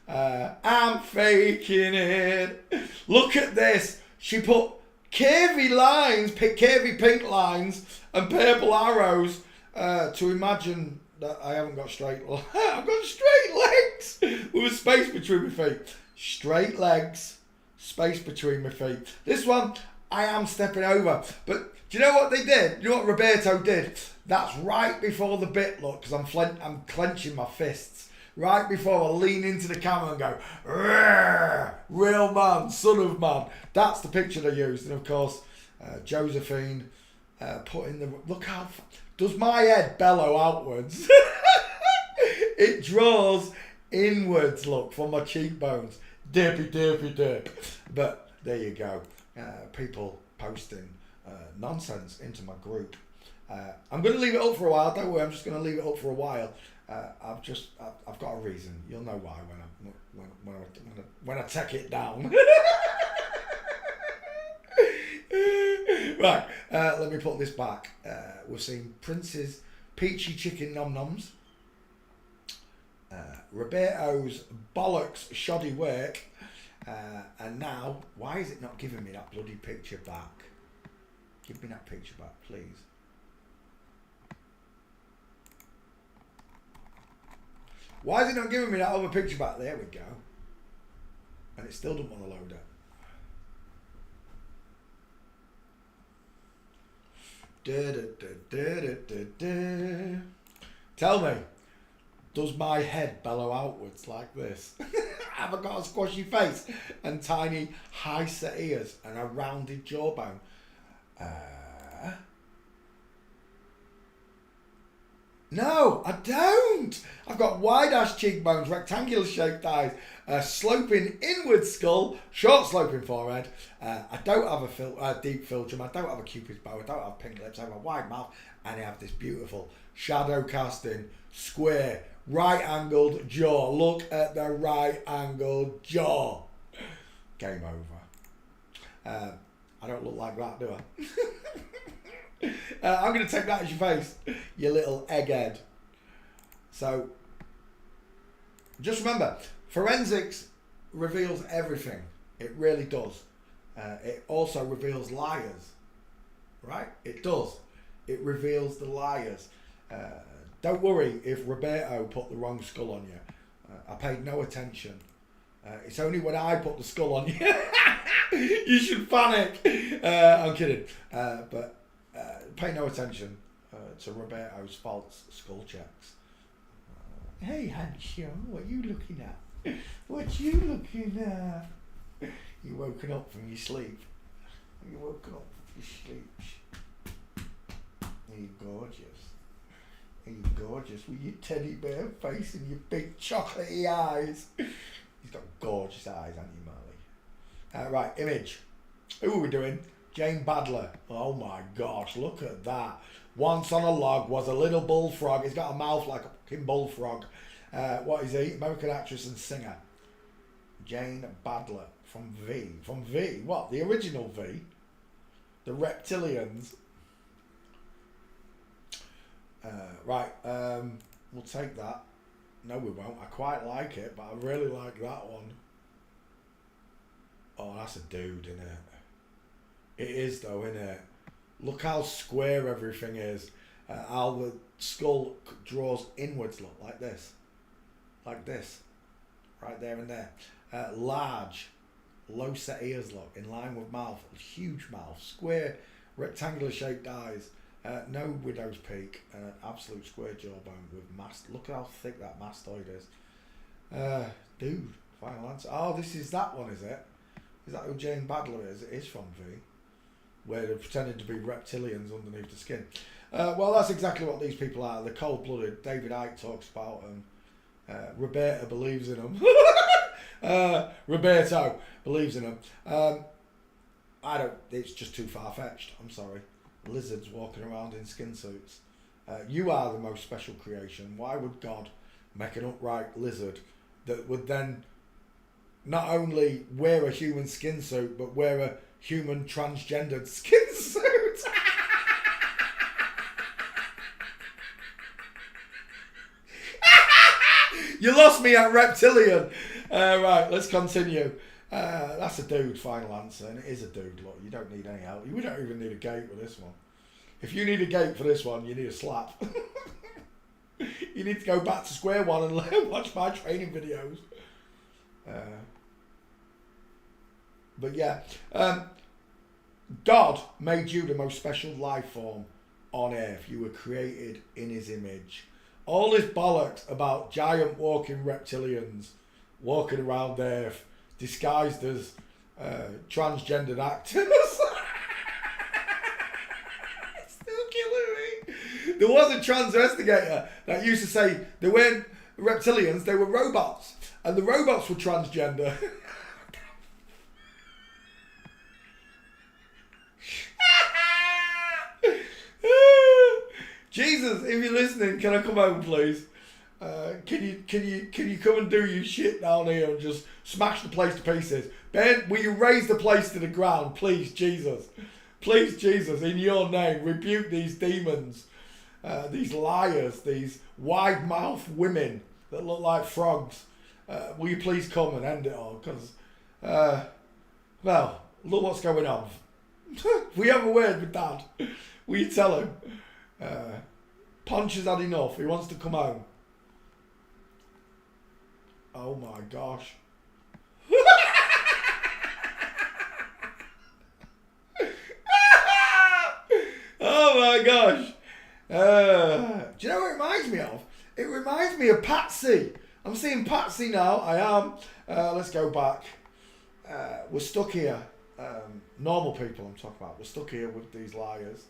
I'm faking it. Look at this. She put curvy lines, curvy pink lines and purple arrows to imagine that I haven't got straight legs. I've got straight legs with a space between my feet. Straight legs, space between my feet. This one, I am stepping over. But do you know what they did? You know what Roberto did? That's right before the bit, look, because I'm clenching my fists. Right before I lean into the camera and go, real man, son of man. That's the picture they used. And of course, Josephine put in the... Look how... Does my head bellow outwards? It draws inwards look for my cheekbones. Derpy, derpy, derp. But there you go. People posting nonsense into my group. I'm going to leave it up for a while. Don't worry, I'm just going to leave it up for a while. I've got a reason. You'll know why when I take it down. Right, let me put this back. We've seen Prince's peachy chicken nom noms. Roberto's bollocks shoddy work. And now, why is it not giving me that bloody picture back? Give me that picture back, please. Why is it not giving me that other picture back? There we go. And it still doesn't want to load it. Tell me, does my head bellow outwards like this? Have I got a squashy face and tiny high set ears and a rounded jawbone? No, I don't. I've got wide-ass cheekbones, rectangular shaped eyes, a sloping inward skull, short sloping forehead. I don't have a deep philtrum. I don't have a cupid's bow. I don't have pink lips. I have a wide mouth, and I have this beautiful shadow casting, square, right-angled jaw. Look at the right-angled jaw. Game over. I don't look like that, do I? I'm going to take that as your face, you little egghead. So, just remember, forensics reveals everything. It really does. It also reveals liars. Right? It does. It reveals the liars. Don't worry if Roberto put the wrong skull on you. I paid no attention. It's only when I put the skull on you you should panic. I'm kidding. But pay no attention to Roberto's false skull checks. Hey, handsome, what are you looking at? What you looking at? You woken up from your sleep. You woken up from your sleep. Are you gorgeous? Are you gorgeous with your teddy bear face and your big chocolatey eyes? He's got gorgeous eyes, hasn't he, Marley? Right, image. Who are we doing? Jane Badler. Oh my gosh, look at that. Once on a log was a little bullfrog. He's got a mouth like a fucking bullfrog. What is he? American actress and singer. Jane Badler from V. From V? What? The original V? The Reptilians. Right, we'll take that. No, we won't. I quite like it, but I really like that one. Oh, that's a dude, isn't it? It is though, isn't it? Look how square everything is. How the skull draws inwards, look, like this. Like this. Right there and there. Large, low set ears, look, in line with mouth. Huge mouth. Square, rectangular shaped eyes. No widow's peak. Absolute square jawbone with look at how thick that mastoid is. Dude, final answer. Oh, this is that one, is it? Is that who Jane Badler is? It is from V. Where they're pretending to be reptilians underneath the skin. Well, that's exactly what these people are. They're cold-blooded. David Icke talks about them. Roberto believes in them. Roberto believes in them. I don't. It's just too far-fetched. I'm sorry. Lizards walking around in skin suits. You are the most special creation. Why would God make an upright lizard that would then not only wear a human skin suit, but wear a human transgendered skin suit? You lost me at reptilian. Right, let's continue. That's a dude, final answer, and it is a dude. Look, you don't need any help. You don't even need a gate with this one. If you need a gate for this one, you need a slap. You need to go back to square one and watch my training videos. But yeah, God made you the most special life form on earth. You were created in his image. All this bollocks about giant walking reptilians walking around earth disguised as transgendered actors. It's still killing me. There was a trans investigator that used to say they weren't reptilians, they were robots. And the robots were transgender. Jesus, if you're listening, can I come home, please? Can you come and do your shit down here and just smash the place to pieces? Ben, will you raise the place to the ground, please, Jesus? Please, Jesus, in your name, rebuke these demons, these liars, these wide-mouthed women that look like frogs. Will you please come and end it all? Because, well, look what's going on. We have a word with Dad. Will you tell him? Ponch has had enough. He wants to come home. Oh my gosh. Oh my gosh. Do you know what it reminds me of? It reminds me of Patsy. I'm seeing Patsy now. I am. Let's go back. We're stuck here. Normal people I'm talking about. We're stuck here with these liars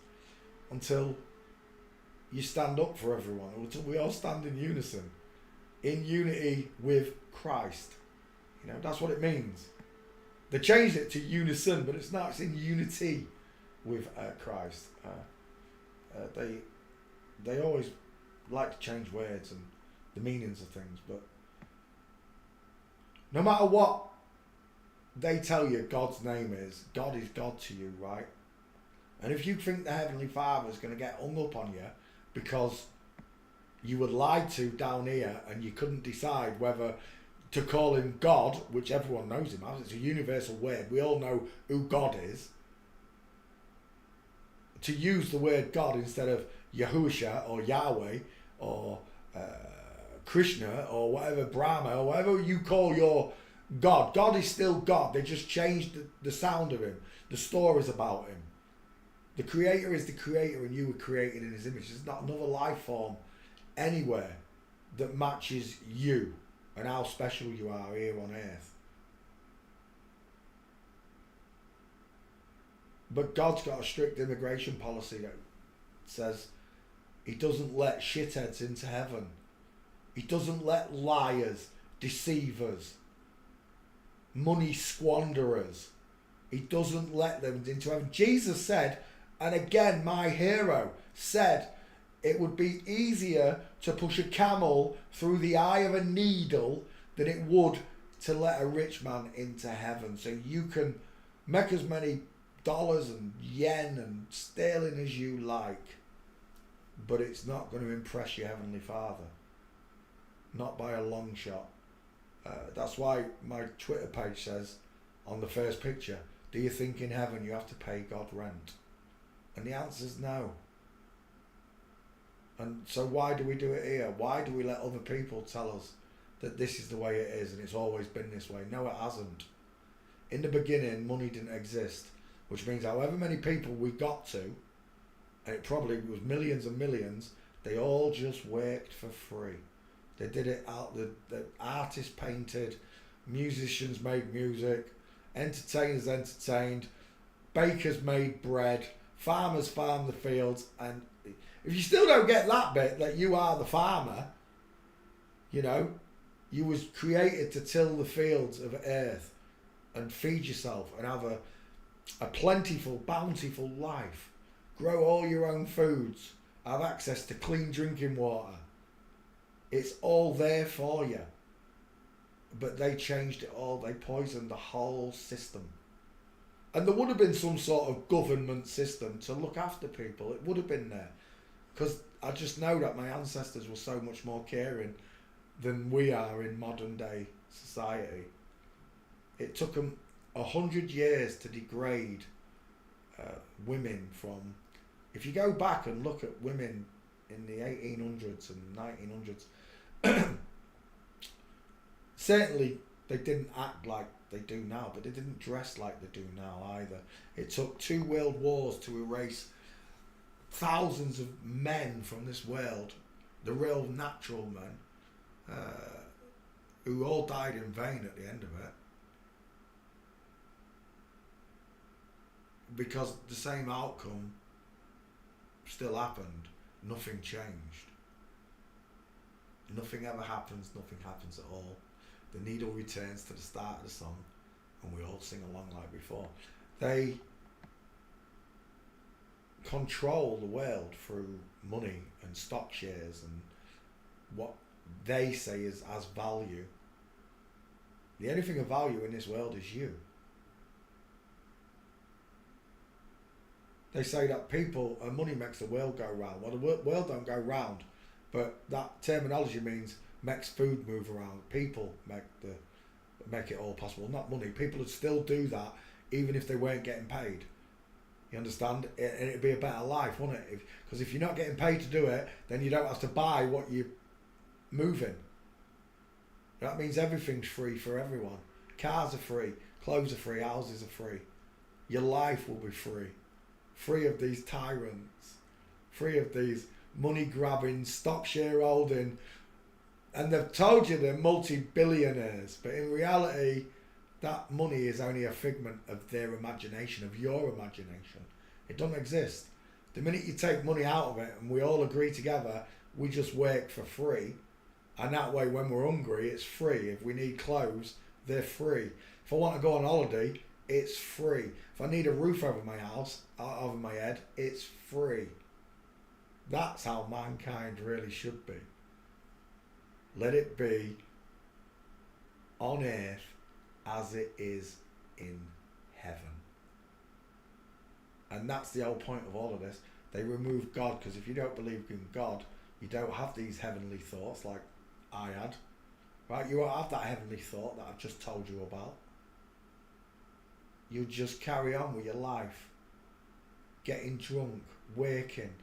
until you stand up for everyone. Until we all stand in unison. In unity with Christ. You know, that's what it means. They changed it to unison, but it's not. It's in unity with Christ. They always like to change words and the meanings of things, but no matter what they tell you God's name is, God is God to you, right? And if you think the Heavenly Father is going to get hung up on you because you were lied to down here and you couldn't decide whether to call him God, which everyone knows him as, it's a universal word, we all know who God is, to use the word God instead of Yahusha or Yahweh or Krishna or whatever, Brahma or whatever you call your God. God is still God. They just changed the sound of him. The stories about him. The creator is the creator and you were created in his image. There's not another life form anywhere that matches you and how special you are here on earth. But God's got a strict immigration policy that says he doesn't let shitheads into heaven. He doesn't let liars, deceivers, money squanderers. He doesn't let them into heaven. Jesus said, and again my hero said, it would be easier to push a camel through the eye of a needle than it would to let a rich man into heaven. So you can make as many dollars and yen and sterling as you like, but it's not going to impress your Heavenly Father. Not by a long shot. That's why my Twitter page says on the first picture, do you think in heaven you have to pay God rent? And the answer is no. And so why do we do it here? Why do we let other people tell us that this is the way it is and it's always been this way? No, it hasn't. In the beginning, money didn't exist, which means however many people we got to, and it probably was millions and millions, they all just worked for free. They did it out, the artists painted, musicians made music, entertainers entertained, bakers made bread, farmers farmed the fields, and if you still don't get that bit, that you are the farmer, you know, you was created to till the fields of earth and feed yourself and have a plentiful, bountiful life. Grow all your own foods, have access to clean drinking water. It's all there for you. But they changed it all. They poisoned the whole system. And there would have been some sort of government system to look after people. It would have been there. Because I just know that my ancestors were so much more caring than we are in modern day society. It took them 100 years to degrade women from... If you go back and look at women in the 1800s and 1900s, certainly they didn't act like they do now, but they didn't dress like they do now either. It took 2 world wars to erase thousands of men from this world, the real natural men, who all died in vain at the end of it. Because the same outcome still happened. Nothing changed. nothing ever happens, nothing happens at all. The needle returns to the start of the song, and we all sing along like before. They control the world through money and stock shares and what they say is as value. The only thing of value in this world is you. They say that people and money makes the world go round. Well, the world don't go round, but that terminology means makes food move around. People make it all possible, not money. People would still do that even if they weren't getting paid. You understand? It'd be a better life, wouldn't it? Because if you're not getting paid to do it, then you don't have to buy what you're moving. That means everything's free for everyone. Cars are free, clothes are free, houses are free. Your life will be free. Free of these tyrants. Free of these money-grabbing, stock shareholding. And they've told you they're multi-billionaires, but in reality, that money is only a figment of their imagination, of your imagination. It doesn't exist. The minute you take money out of it and we all agree together, we just work for free. And that way, when we're hungry, it's free. If we need clothes, they're free. If I want to go on holiday, it's free. If I need a roof over my house, over my head, it's free. That's how mankind really should be. Let it be on earth as it is in heaven. And that's the whole point of all of this. They remove God, because if you don't believe in God, you don't have these heavenly thoughts like I had. Right? You won't have that heavenly thought that I've just told you about. You just carry on with your life. Getting drunk, working,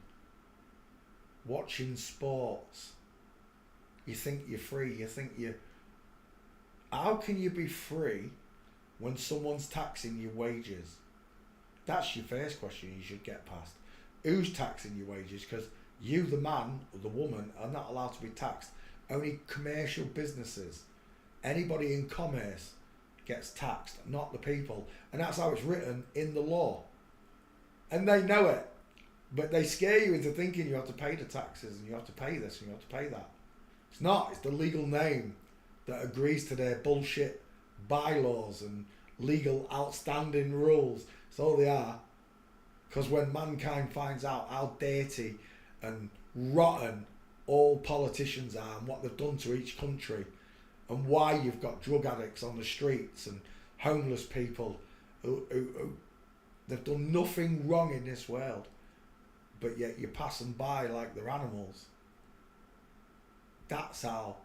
watching sports. You think you're free. You think you... How can you be free when someone's taxing your wages? That's your first question you should get past. Who's taxing your wages? Because you, the man or the woman, are not allowed to be taxed. Only commercial businesses. Anybody in commerce gets taxed, not the people. And that's how it's written in the law. And they know it. But they scare you into thinking you have to pay the taxes and you have to pay this and you have to pay that. It's not. It's the legal name that agrees to their bullshit bylaws and legal outstanding rules. That's all they are. Because when mankind finds out how dirty and rotten all politicians are and what they've done to each country and why you've got drug addicts on the streets and homeless people who they've done nothing wrong in this world, but yet you pass them by like they're animals. That's how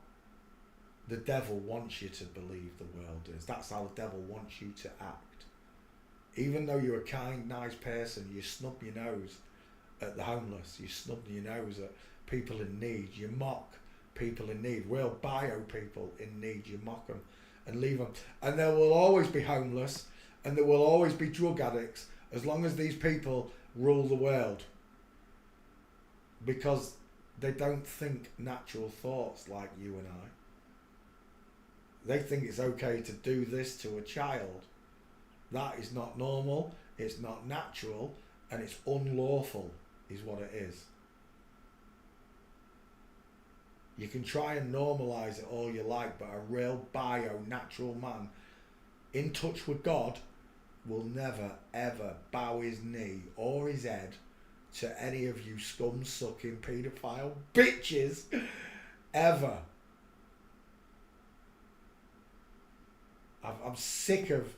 the devil wants you to believe the world is. That's how the devil wants you to act. Even though you're a kind, nice person, you snub your nose at the homeless, you snub your nose at people in need, you mock people in need, real bio people in need, you mock them and leave them. And there will always be homeless and there will always be drug addicts as long as these people rule the world. Because they don't think natural thoughts like you and I. They think it's okay to do this to a child. That is not normal, it's not natural, and it's unlawful, is what it is. You can try and normalise it all you like, but a real bio-natural man in touch with God will never ever bow his knee or his head to any of you scum-sucking paedophile bitches ever. I'm sick of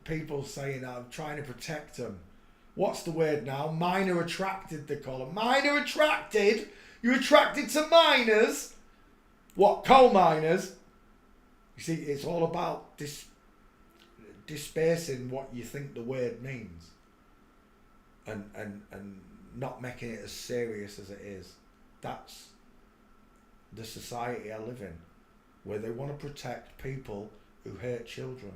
people saying I'm trying to protect them. What's the word now? Minor attracted, they call them. Minor attracted? You're attracted to minors? What, coal miners? You see, it's all about dispersing what you think the word means. And not making it as serious as it is. That's the society I live in, where they want to protect people who hurt children.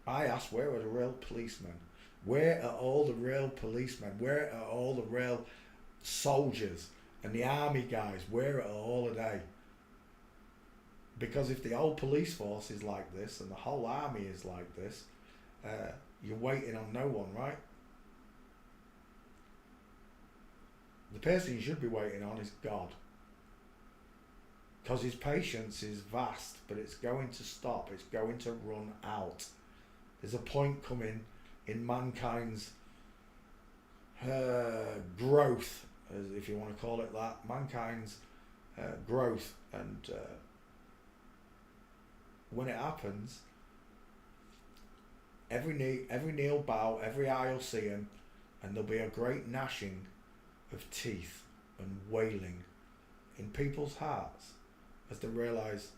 I ask, where are the real policemen? Where are all the real policemen? Where are all the real soldiers and the army guys? Where are all of they? Because if the whole police force is like this and the whole army is like this, you're waiting on no one, right? The person you should be waiting on is God. Because his patience is vast, but it's going to stop. It's going to run out. There's a point coming in mankind's growth, as if you want to call it that, mankind's growth, and when it happens, every knee will bow, every eye will see him, and there'll be a great gnashing of teeth and wailing in people's hearts as they realise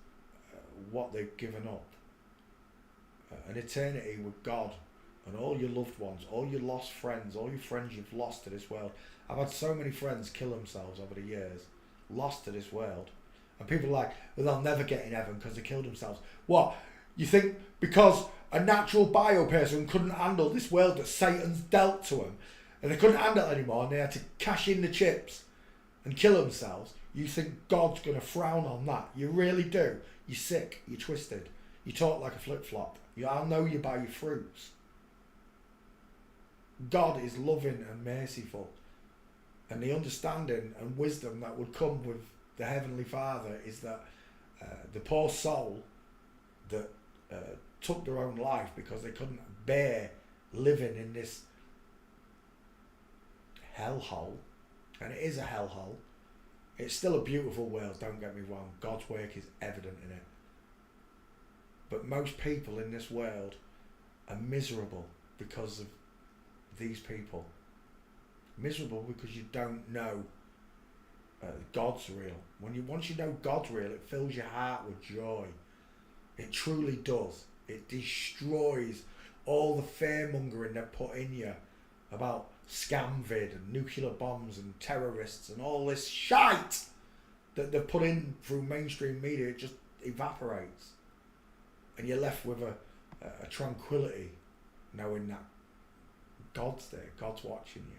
what they've given up. An eternity with God and all your loved ones, all your lost friends, all your friends you've lost to this world. I've had so many friends kill themselves over the years, lost to this world. And people are like, well, they'll never get in heaven because they killed themselves. What? You think because a natural bio person couldn't handle this world that Satan's dealt to them, and they couldn't handle it anymore, and they had to cash in the chips and kill themselves, you think God's going to frown on that? You really do. You're sick. You're twisted. You talk like a flip-flop. I'll know you by your fruits. God is loving and merciful. And the understanding and wisdom that would come with the Heavenly Father is that the poor soul that took their own life because they couldn't bear living in this hellhole, and it is a hellhole. It's still a beautiful world, don't get me wrong. God's work is evident in it. But most people in this world are miserable because of these people. Miserable because you don't know God's real. Once you know God's real, it fills your heart with joy. It truly does. It destroys all the fear-mongering they put in you about scamvid and nuclear bombs and terrorists and all this shite that they've put in through mainstream media. It just evaporates. And you're left with a tranquility knowing that God's there, God's watching you.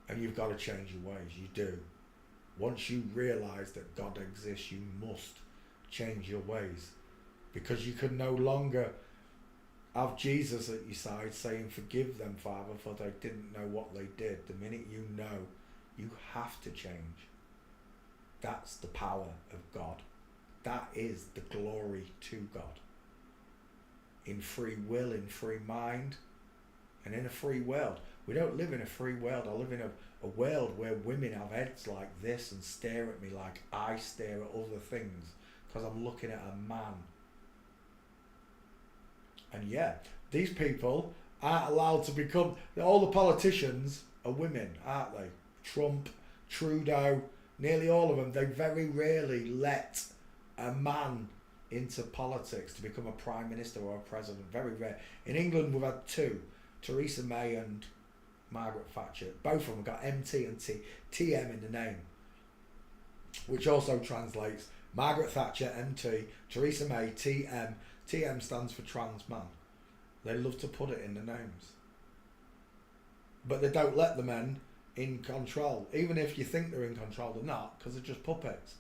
And you've got to change your ways. You do. Once you realise that God exists, you must change your ways. Because you can no longer have Jesus at your side saying, forgive them, Father, for they didn't know what they did. The minute you know, you have to change. That's the power of God. That is the glory to God. In free will, in free mind, and in a free world. We don't live in a free world. I live in a world where women have heads like this and stare at me like I stare at other things because I'm looking at a man. And yeah, these people aren't allowed to become, all the politicians are women, aren't they? Trump, Trudeau, nearly all of them, they very rarely let a man into politics to become a prime minister or a president. Very rare. In England we've had two, Theresa May and Margaret Thatcher. Both of them got MT and TM in the name, which also translates Margaret Thatcher, MT, Theresa May, TM. TM stands for trans man. They love to put it in the names. But they don't let the men in control. Even if you think they're in control, they're not, because they're just puppets.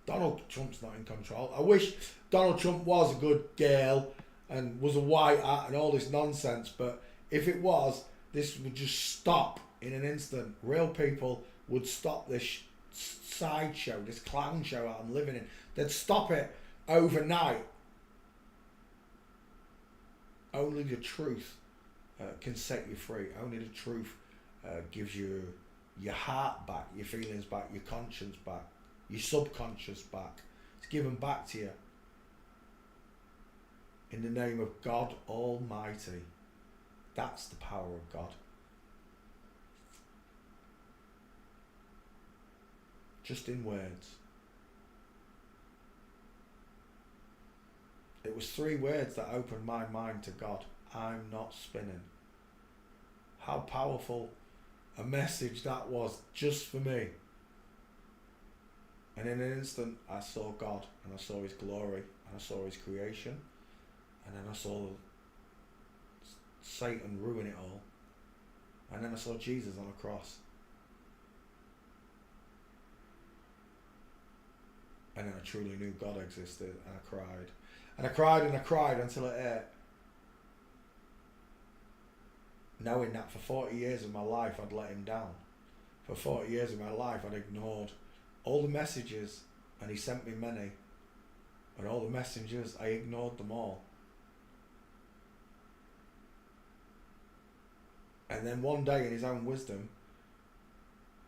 Donald Trump's not in control. I wish Donald Trump was a good girl and was a white hat and all this nonsense, but if it was, this would just stop in an instant. Real people would stop this sideshow, this clown show that I'm living in. They'd stop it overnight. Only the truth can set you free. Only the truth gives you your heart back, your feelings back, your conscience back, your subconscious back. It's given back to you in the name of God Almighty. That's the power of God. Just in words. It was 3 words that opened my mind to God. I'm not spinning. How powerful a message that was just for me. And in an instant I saw God and I saw his glory and I saw his creation, and then I saw Satan ruin it all, and then I saw Jesus on a cross, and then I truly knew God existed, and I cried. And I cried and I cried until it hurt. Knowing that for 40 years of my life I'd let him down. for 40 years of my life, I'd ignored all the messages, and he sent me many, and all the messengers, I ignored them all. And then one day, in his own wisdom,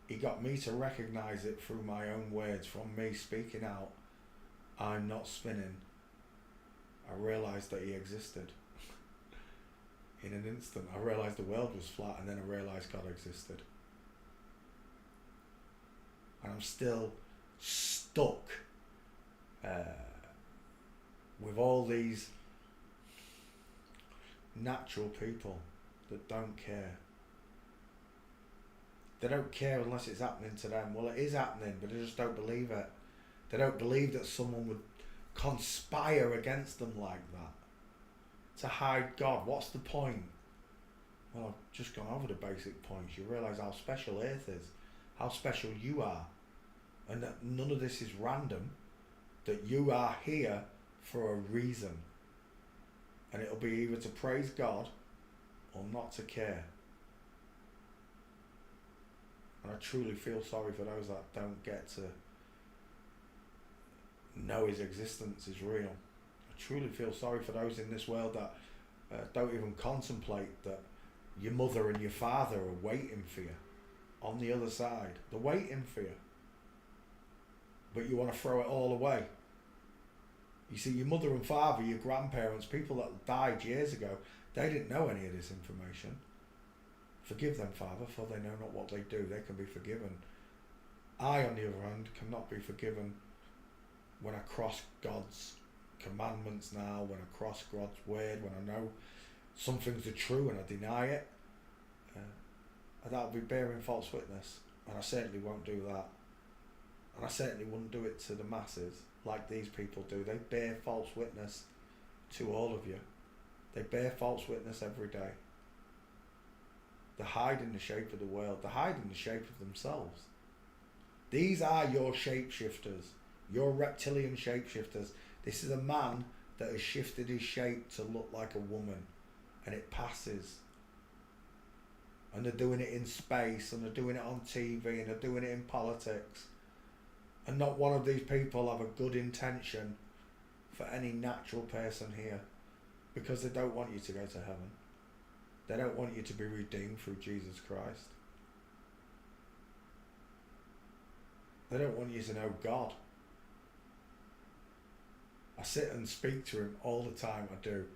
he got me to recognise it through my own words, from me speaking out, I'm not spinning. I realised that he existed. In an instant, I realised the world was flat, and then I realised God existed. And I'm still stuck with all these natural people that don't care. They don't care unless it's happening to them. Well, it is happening, but they just don't believe it. They don't believe that someone would conspire against them like that to hide God. What's the point? Well, I've just gone over the basic points. You realise how special Earth is, how special you are, and that none of this is random, that you are here for a reason. And it'll be either to praise God or not to care. And I truly feel sorry for those that don't get to know his existence is real. I truly feel sorry for those in this world that don't even contemplate that your mother and your father are waiting for you on the other side. They're waiting for you. But you want to throw it all away. You see, your mother and father, your grandparents, people that died years ago, they didn't know any of this information. Forgive them, Father, for they know not what they do. They can be forgiven. I, on the other hand, cannot be forgiven when I cross God's commandments now, when I cross God's word, when I know some things are true and I deny it. That'll be bearing false witness, and I certainly won't do that. And I certainly wouldn't do it to the masses like these people do. They bear false witness to all of you. They bear false witness every day. They hide in the shape of the world. They hide in the shape of themselves. These are your shapeshifters, your reptilian shapeshifters. This is a man that has shifted his shape to look like a woman, and it passes. And they're doing it in space, and they're doing it on TV, and they're doing it in politics. And not one of these people have a good intention for any natural person here, because they don't want you to go to heaven. They don't want you to be redeemed through Jesus Christ. They don't want you to know God. I sit and speak to him all the time. I do.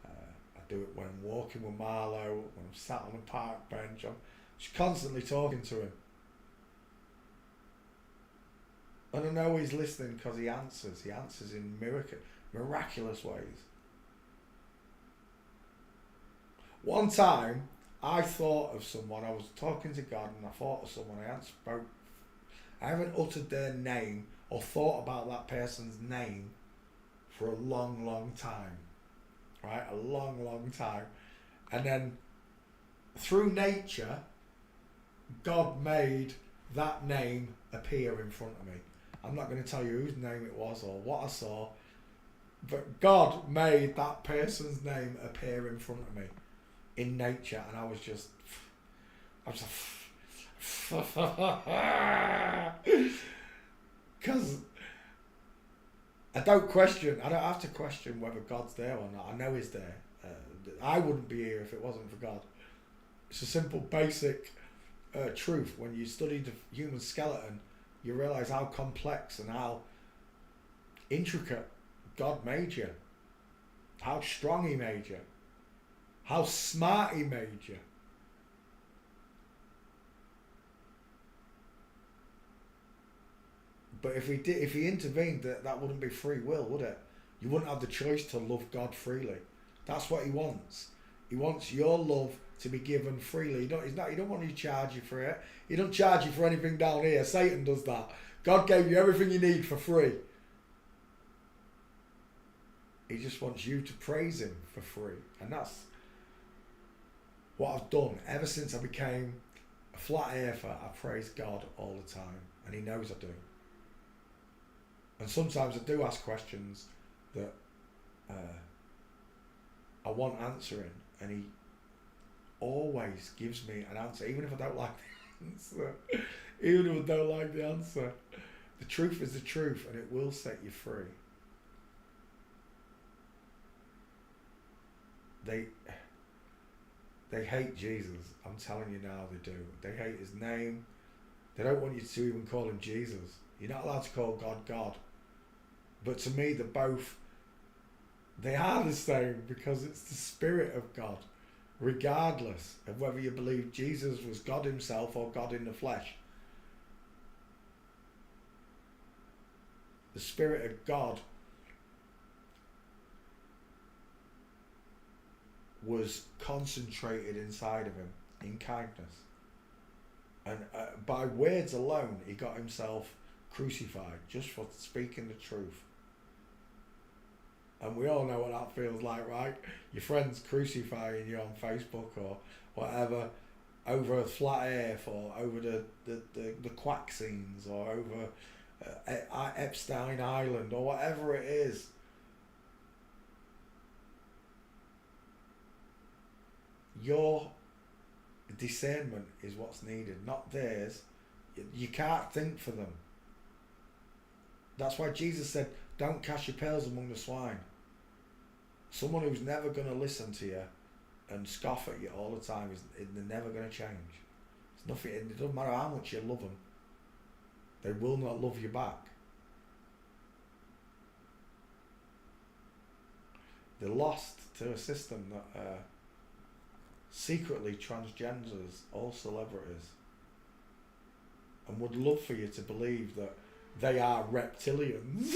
I do it when I'm walking with Marlo, when I'm sat on a park bench. I'm just constantly talking to him. And I know he's listening because he answers. He answers in miraculous ways. One time, I thought of someone. I was talking to God, and I thought of someone. I haven't uttered their name or thought about that person's name for a long, long time. Right? A long, long time. And then, through nature, God made that name appear in front of me. I'm not going to tell you whose name it was or what I saw, but God made that person's name appear in front of me in nature, and I was just because I don't have to question whether God's there or not. I know he's there. I wouldn't be here if it wasn't for God. It's a simple, basic truth. When you study the human skeleton, you realise how complex and how intricate God made you. How strong he made you. How smart he made you. But if he intervened, that wouldn't be free will, would it? You wouldn't have the choice to love God freely. That's what he wants. He wants your love to be given freely. He don't want to charge you for it. He don't charge you for anything down here. Satan does that. God gave you everything you need for free. He just wants you to praise him for free. And that's what I've done. Ever since I became a flat earther, I praise God all the time. And he knows I do. And sometimes I do ask questions that I want answering. And he always gives me an answer, even if I don't like answer. Even if I don't like the answer. The truth is the truth, and it will set you free. They hate Jesus. I'm telling you now, they do. They hate his name. They don't want you to even call him Jesus. You're not allowed to call God God. But to me, they are the same, because it's the Spirit of God, regardless of whether you believe Jesus was God himself or God in the flesh. The Spirit of God was concentrated inside of him in kindness. And by words alone, he got himself crucified just for speaking the truth. And we all know what that feels like, right? Your friends crucifying you on Facebook or whatever over a flat earth, or over the quack scenes, or over Epstein Island, or whatever it is. Your discernment is what's needed, not theirs. You can't think for them. That's why Jesus said, don't cast your pearls among the swine. Someone who's never going to listen to you and scoff at you all the time, they're never going to change. It's nothing. It doesn't matter how much you love them. They will not love you back. They're lost to a system that secretly transgenders all celebrities, and would love for you to believe that they are reptilians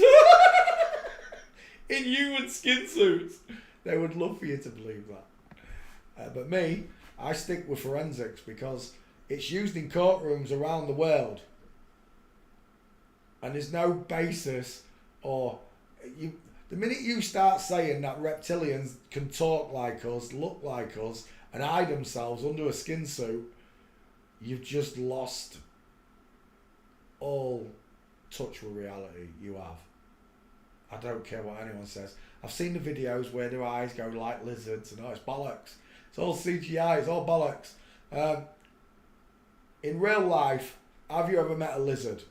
in human skin suits. They would love for you to believe that. But me, I stick with forensics because it's used in courtrooms around the world, and there's no basis, or the minute you start saying that reptilians can talk like us, look like us, and hide themselves under a skin suit, you've just lost all touch with reality. You have. I don't care what anyone says. I've seen the videos where their eyes go like lizards, and it's bollocks. It's all CGI, it's all bollocks. In real life, have you ever met a lizard?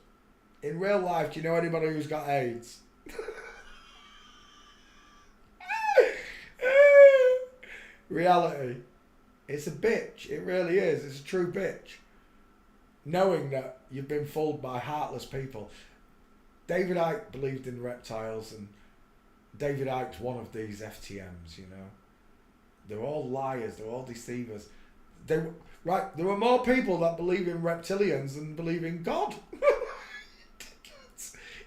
In real life, do you know anybody who's got AIDS? Reality. It's a bitch. It really is. It's a true bitch. Knowing that you've been fooled by heartless people. David Icke believed in reptiles, and David Icke's one of these FTMs, you know. They're all liars. They're all deceivers. There were more people that believe in reptilians than believe in God.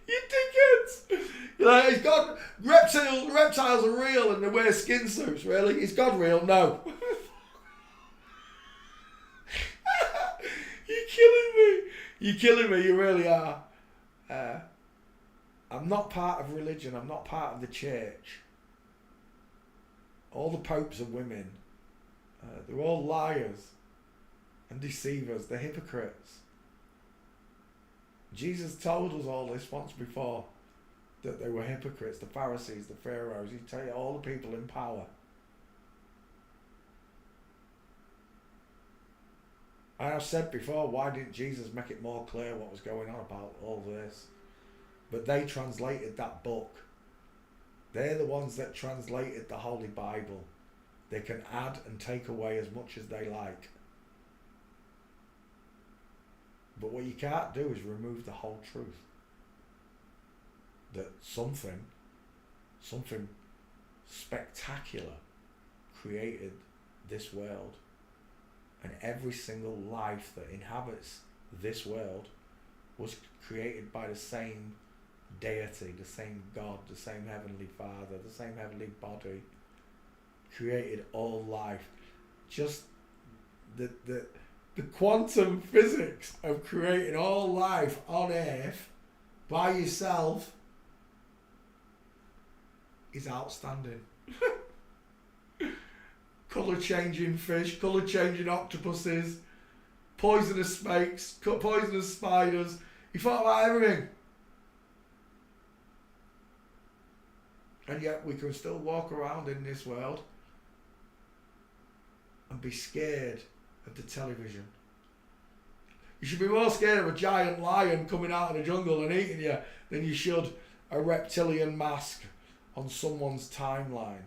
You dickheads! You're like, is God, reptiles are real and they wear skin suits, really? Is God real? No. You're killing me. You're killing me, you really are. I'm not part of religion, I'm not part of the church. All the popes are women. They're all liars and deceivers, they're hypocrites. Jesus told us all this once before, that they were hypocrites, the Pharisees, the Pharaohs. He'd tell you all the people in power. I have said before, why didn't Jesus make it more clear what was going on about all this? But they translated that book. They're the ones that translated the Holy Bible. They can add and take away as much as they like. But what you can't do is remove the whole truth. That something spectacular created this world. And every single life that inhabits this world was created by the same deity, the same God, the same Heavenly Father, the same heavenly body. Created all life. Just the quantum physics of creating all life on Earth by yourself is outstanding. Colour changing fish, colour changing octopuses, poisonous snakes, poisonous spiders. He thought about everything. And yet we can still walk around in this world and be scared of the television. You should be more scared of a giant lion coming out of the jungle and eating you than you should a reptilian mask on someone's timeline.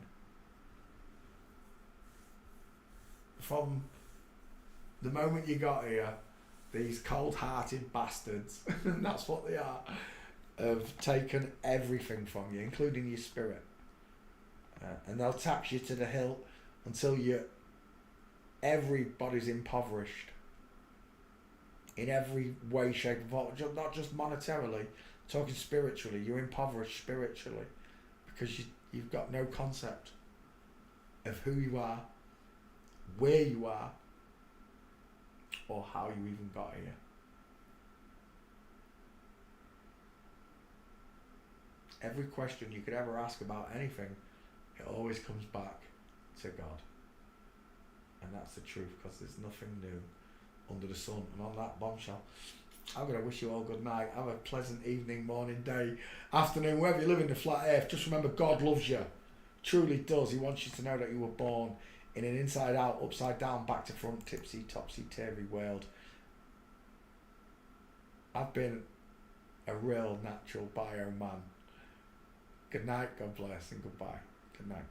From the moment you got here, these cold-hearted bastards, and that's what they are, have taken everything from you, including your spirit. And they'll tax you to the hilt until everybody's impoverished. In every way, shape, and form, not just monetarily, talking spiritually. You're impoverished spiritually because you've got no concept of who you are, where you are, or how you even got here. Every question you could ever ask about anything, it always comes back to God. And that's the truth, because there's nothing new under the sun. And on that bombshell, I'm going to wish you all good night. Have a pleasant evening, morning, day, afternoon, wherever you live in the flat earth. Just remember, God loves you. Truly does. He wants you to know that you were born in an inside out, upside down, back to front, tipsy, topsy-turvy world. I've been a real natural bio man. Good night, God bless, and goodbye. Good night.